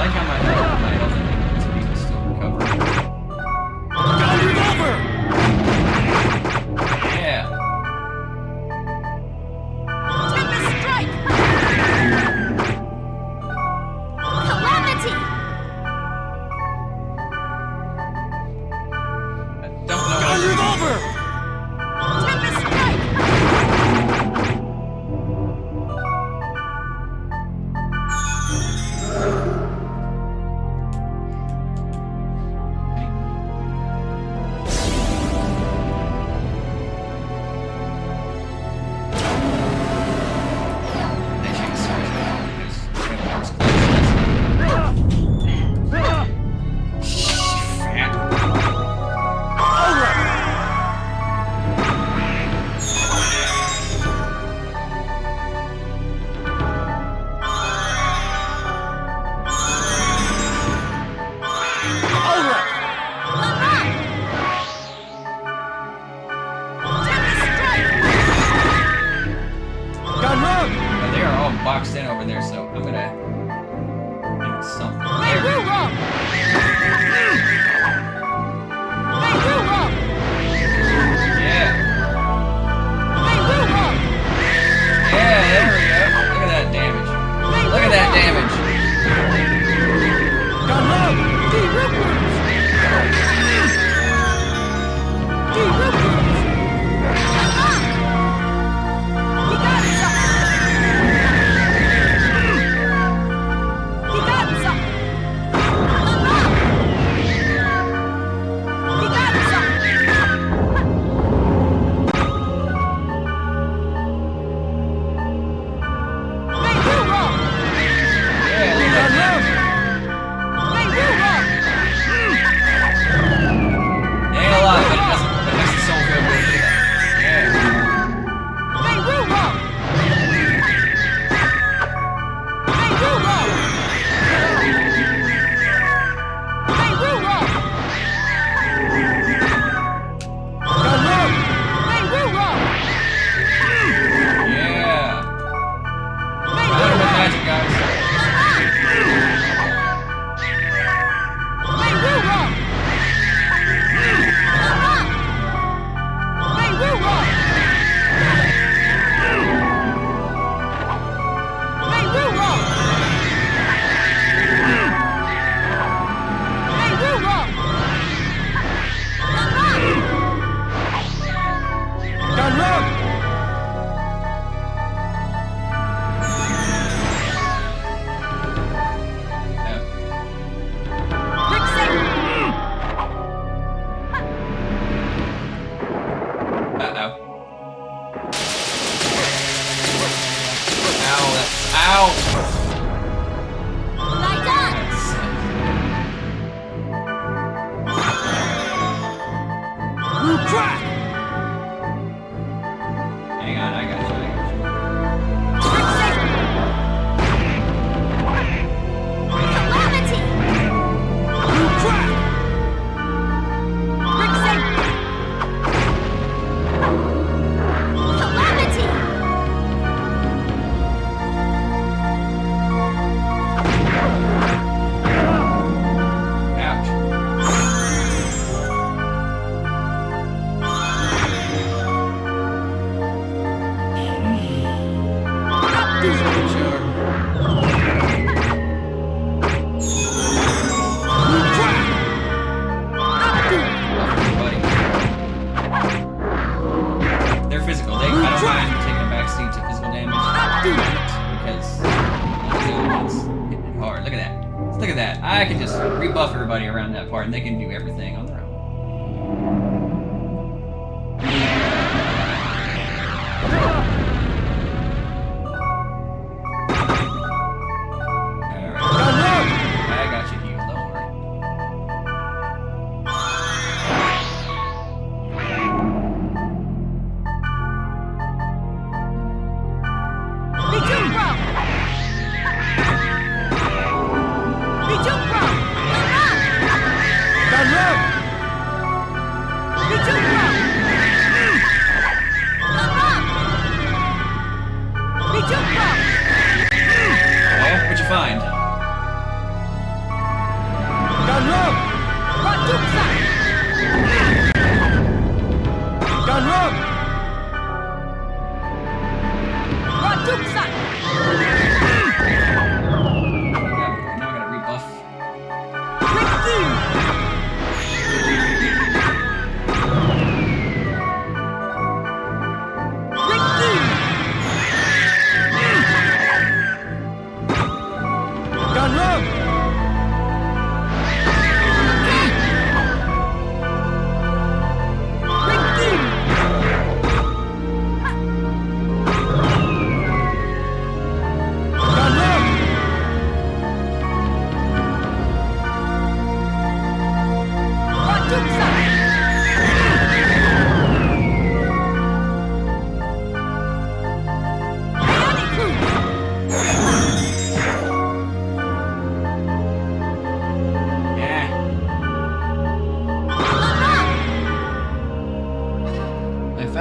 like how my health and speed is still recovering. Gun revolver! Yeah. Tempest strike! Calamity! I don't know. Gun revolver! Tempest strike! They are all boxed in over there, so I'm gonna give it something. There we go. Yeah. Yeah, there we go. Look at that damage. Look at that damage. Hang on, I got you. Look at that. I can just rebuff everybody around that part and they can do everything on their own. Alright. I got you healed, don't worry. Gun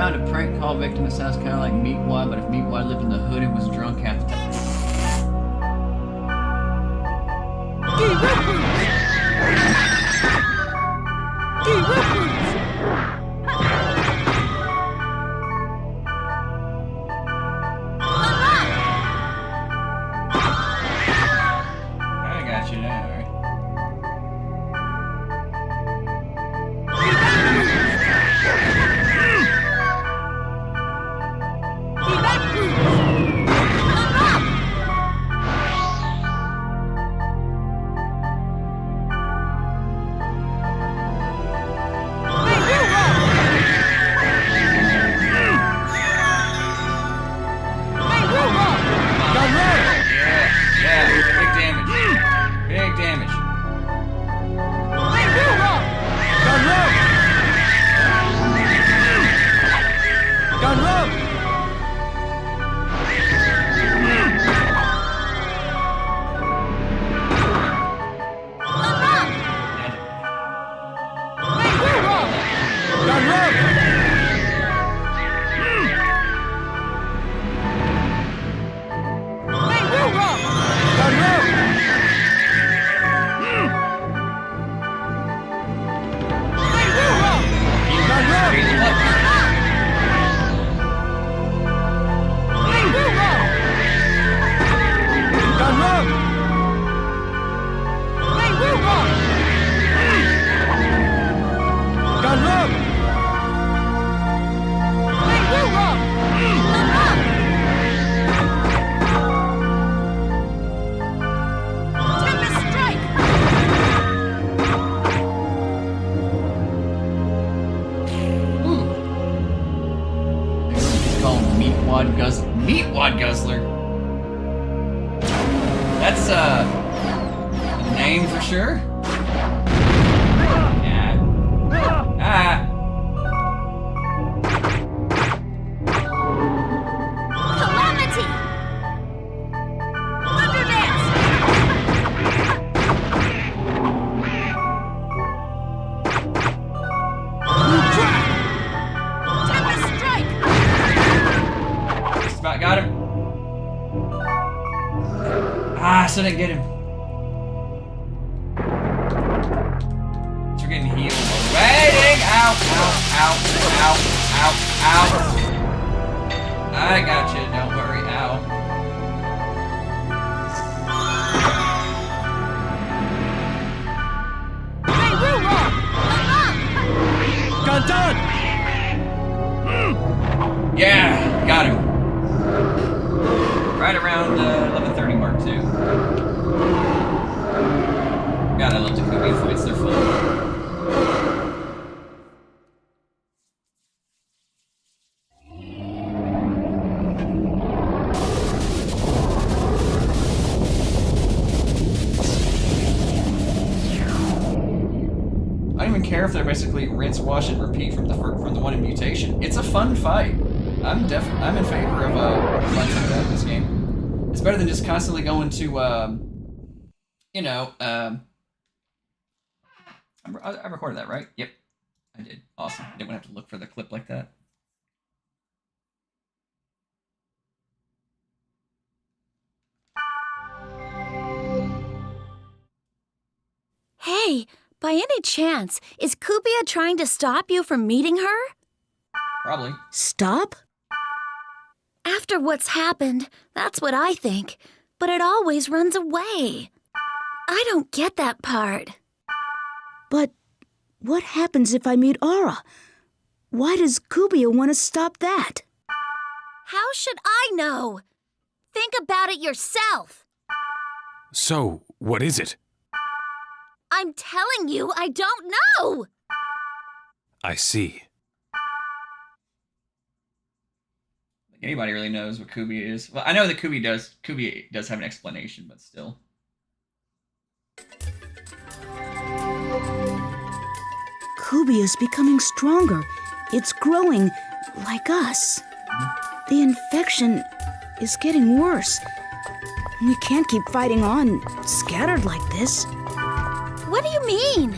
Found a prank call victim that sounds kind of like Meatwad, but if Meatwad lived in the hood and was drunk half the time. I got you now, alright. Meatwad Guzzler. That's a name for sure. Yeah. Ah. Calamity! Thunderdance! Tempest Strike! Just about got him. Ah, so didn't get him. You're getting healed. Waiting! Ow, ow, ow, ow, ow, ow. I got you, don't worry, ow. Hey, Roo-Rock! Done, done! Yeah, got him. Right around 11:30 mark, too. God, I love the Kubi fights, they're fun. I don't even care if they're basically rinse, wash, and repeat from the one in Mutation. It's a fun fight. I'm in favor of fights like that in this game. It's better than just constantly going to I recorded that, right? Yep, I did. Awesome. I didn't have to look for the clip like that. Hey, by any chance, is Kupia trying to stop you from meeting her? Probably. Stop? After what's happened, that's what I think. But it always runs away. I don't get that part. But what happens if I meet Aura? Why does Kupia want to stop that? How should I know? Think about it yourself. So, what is it? I'm telling you, I don't know! I see. Anybody really knows what Kubi is. Well, I know that Kubi does have an explanation, but still. Kupia is becoming stronger. It's growing like us. The infection is getting worse. We can't keep fighting on, scattered like this. What do you mean?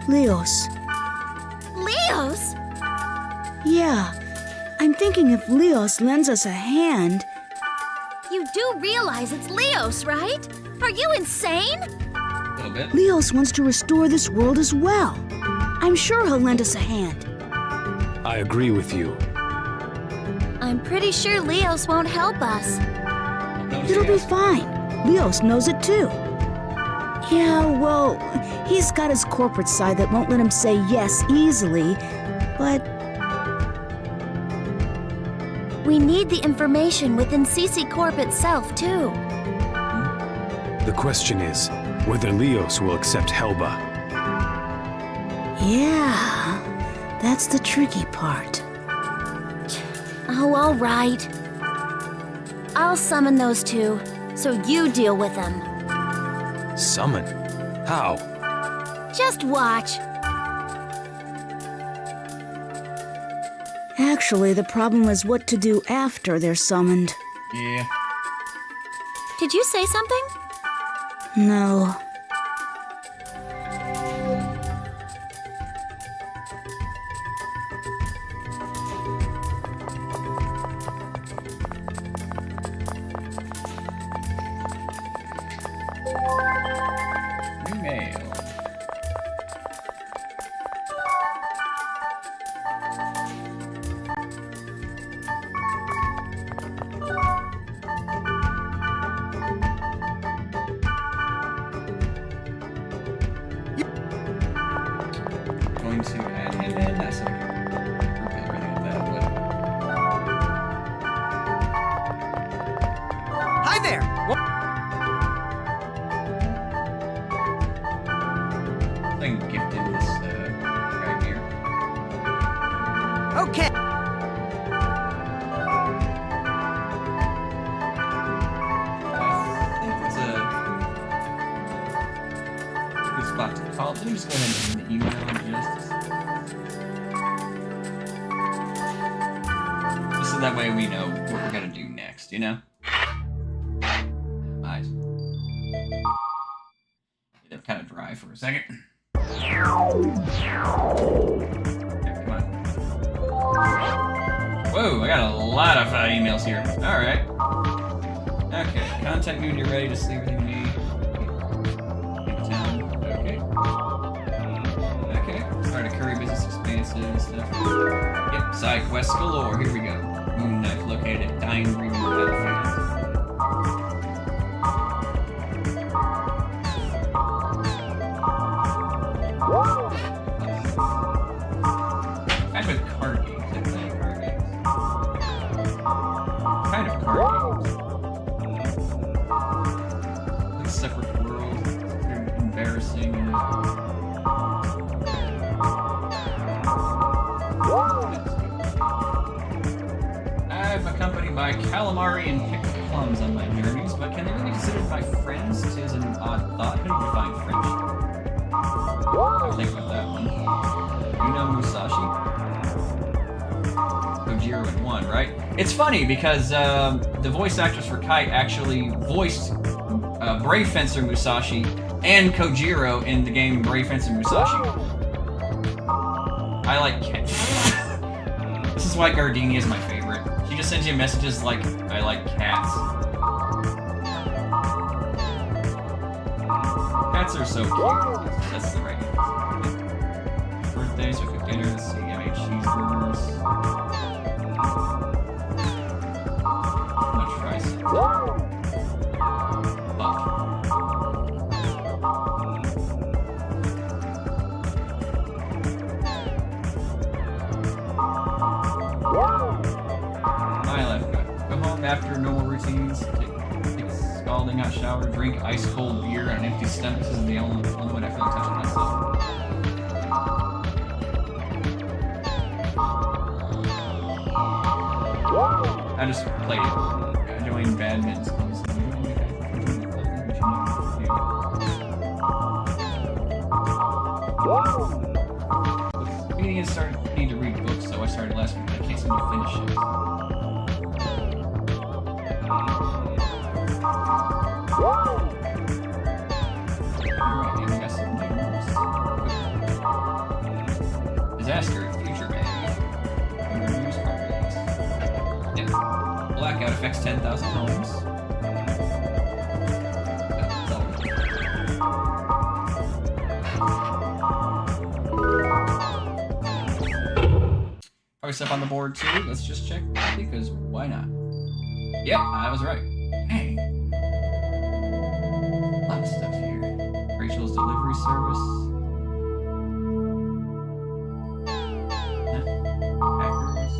Leos. Leos? Yeah, I'm thinking if Leos lends us a hand... You do realize it's Leos, right? Are you insane? A little bit. Leos wants to restore this world as well. I'm sure he'll lend us a hand. I agree with you. I'm pretty sure Leos won't help us. It'll be fine. Leos knows it too. Yeah, well, he's got his corporate side that won't let him say yes easily, but... We need the information within CC Corp itself, too. The question is whether Leos will accept Helba. Yeah, that's the tricky part. Oh, all right. I'll summon those two, so you deal with them. Summon? How? Just watch. Actually, the problem is what to do after they're summoned. Yeah. Did you say something? No. Email. Going to add him in. That's okay. Okay, everything like that. Hi there! I can gift him this right here. Okay. I think it's a good spot to call. Let me just go ahead and end the email in just a second. Just so that way we know what we're gonna do next, you know? Eyes. They're kind of dry for a second. Okay, come on. Whoa, I got a lot of emails here. Alright. Okay, contact me when you're ready to see everything you need. Okay. Okay, start a curry business expansive and stuff. Yep, side quest galore. Here we go. Moon knife located at Dying Green Battlefield. Kind of card games, I think. Card games. Kind of card games. Like separate worlds. They're embarrassing. I'm accompanied by calamari and pickled plums on my journeys, but can they really be considered my friends? Tis an odd thought. How do you define friendship? I'll think about that one. You know Musashi? Kojiro in 1, right? It's funny because the voice actress for Kite actually voiced Brave Fencer Musashi and Kojiro in the game Brave Fencer Musashi. I like cats. This is why Gardenia is my favorite. She just sends you messages like, I like cats. Cats are so cute. That's the right answer. Birthdays, we cook dinner, let's see, I made cheeseburgers. I'm gonna try some. My life, go home after normal routines, take a scalding hot shower, drink ice cold beer on an empty stomach. This is the only way I feel like touching myself. I just played it. I joined badminton schools. Meeting and started needing to read books, so I started last week, but I can't seem to finish it. Alright, and we got some news. Disaster, future bag. affects 10,000 homes. That's all. Probably stuff on the board too. Let's just check because why not? Yep, I was right. Dang. A lot of stuff here. Rachel's delivery service. Hackers.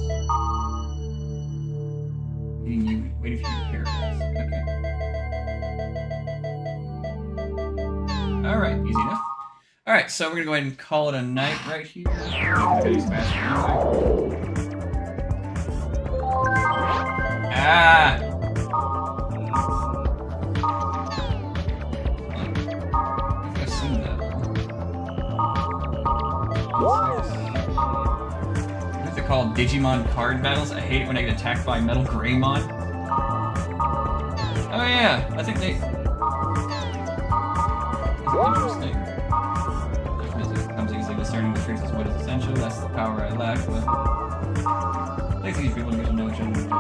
Waiting for you to repair this. Okay. Alright, easy enough. Alright, so we're gonna go ahead and call it a night right here. Ah! I've seen that. What is it called? Digimon card battles? I hate it when I get attacked by Metal Greymon. Oh yeah, I think they... Interesting. It comes easily discerning the truth is what is essential. That's the power I lack, but... I think these people need to know what I'm doing.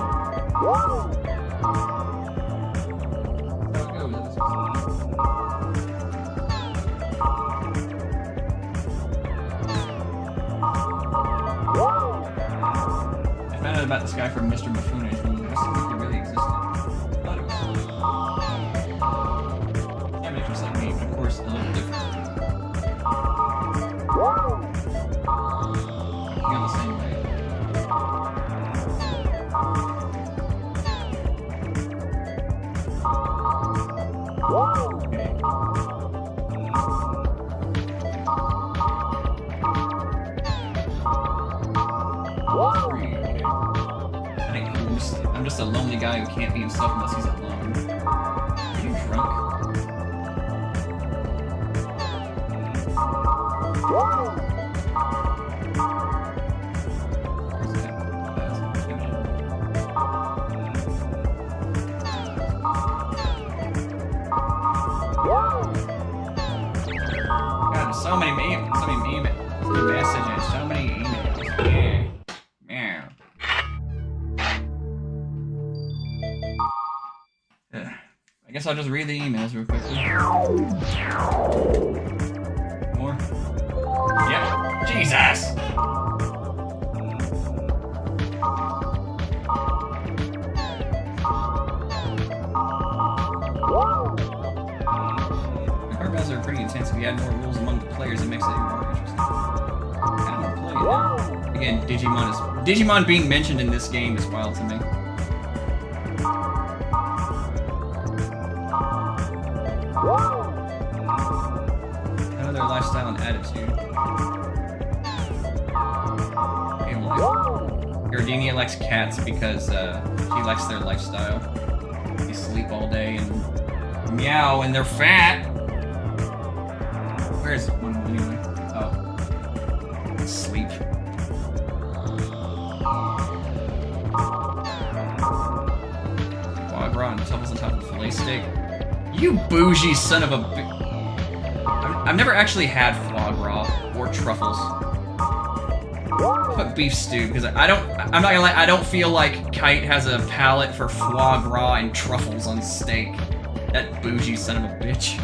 I found out about this guy from Mr. Buffoone's movie. I seemed like he really existed. I thought it was. Yeah, but just like me, but of course a little different. I feel the same way. I'm just a lonely guy who can't be himself unless he's alone. Are you drunk? God, so many messages, so many emails. Yeah. I guess I'll just read the emails real quickly. More? Yep. Jesus! The card battles are pretty intense. If you add more rules among the players, it makes it even more interesting. I don't want to play it now. Again, Digimon being mentioned in this game is wild to me. Their lifestyle and attitude. Gardenia likes cats because she likes their lifestyle. They sleep all day and meow and they're fat. Where is one anyway? Oh. Sleep. Foie gras and truffles on top of filet steak. You bougie son of a bitch. I've never actually had foie gras or truffles. But beef stew, because I'm not gonna lie, I don't feel like Kite has a palate for foie gras and truffles on steak. That bougie son of a bitch.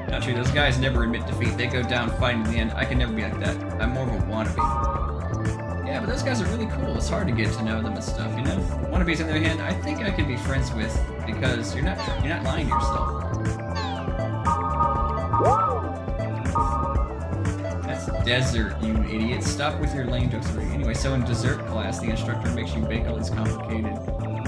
Not true, those guys never admit defeat. They go down fighting in the end. I can never be like that. I'm more of a wannabe. Yeah, but those guys are really cool. It's hard to get to know them and stuff, you know? Wannabes, on the other hand, I think I could be friends with because you're not lying to yourself. That's dessert, you idiot. Stop with your lame jokes already. Anyway, so in dessert class, the instructor makes you bake all these complicated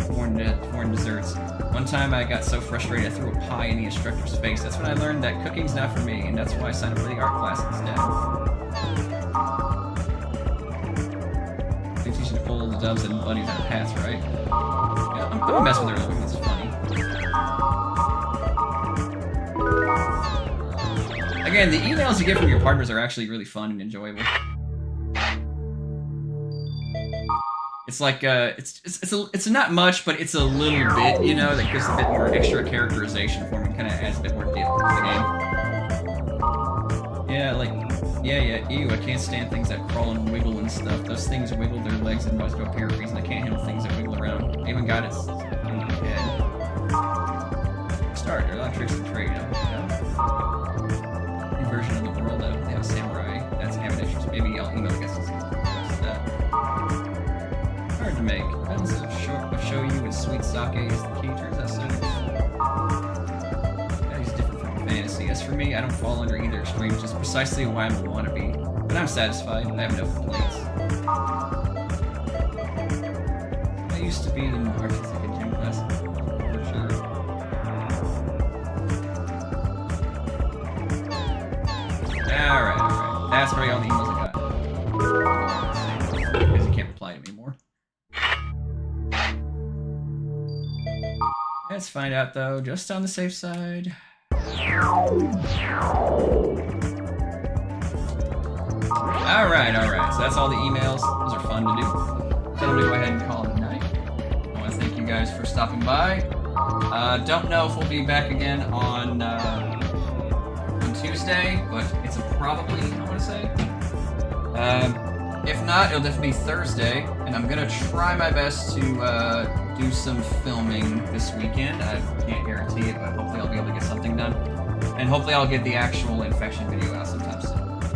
foreign desserts. One time I got so frustrated I threw a pie in the instructor's face. That's when I learned that cooking's not for me, and that's why I signed up for the art class instead. They teach you to pull the doves and bunnies out of hats, right? Yeah, I'm gonna mess with her a little bit. It's funny. Again, the emails you get from your partners are actually really fun and enjoyable. It's like it's not much, but it's a little bit, you know, that gives a bit more extra characterization for me, kind of adds a bit more depth to the game. Yeah, like, yeah, ew, I can't stand things that crawl and wiggle and stuff. Those things wiggle their legs and most no apparent reason. I can't handle things that wiggle around. I even got it in my head. Start, there are a lot of tricks in trade, New version of the world, I don't have a samurai. That's ambidextrous. Maybe I'll email the guys and see what's that. Hard to make. Balance of show you with sweet sake is the key. Turns out so. Fantasy. As for me, I don't fall under either extreme, which is precisely why I'm a wannabe. But I'm satisfied. I have no complaints. I used to be in artistic and gym class, for sure. Alright. That's probably all the emails I got. Because you can't reply to me anymore. Let's find out, though, just on the safe side. Alright, so that's all the emails. Those are fun to do. So I'm gonna go ahead and call it a night. I want to thank you guys for stopping by. Don't know if we'll be back again on Tuesday, but it's a probably, I want to say. If not, it'll definitely be Thursday, and I'm gonna try my best to do some filming this weekend. I can't guarantee it, but hopefully I'll be able to get something done. And hopefully I'll get the actual infection video out sometime soon.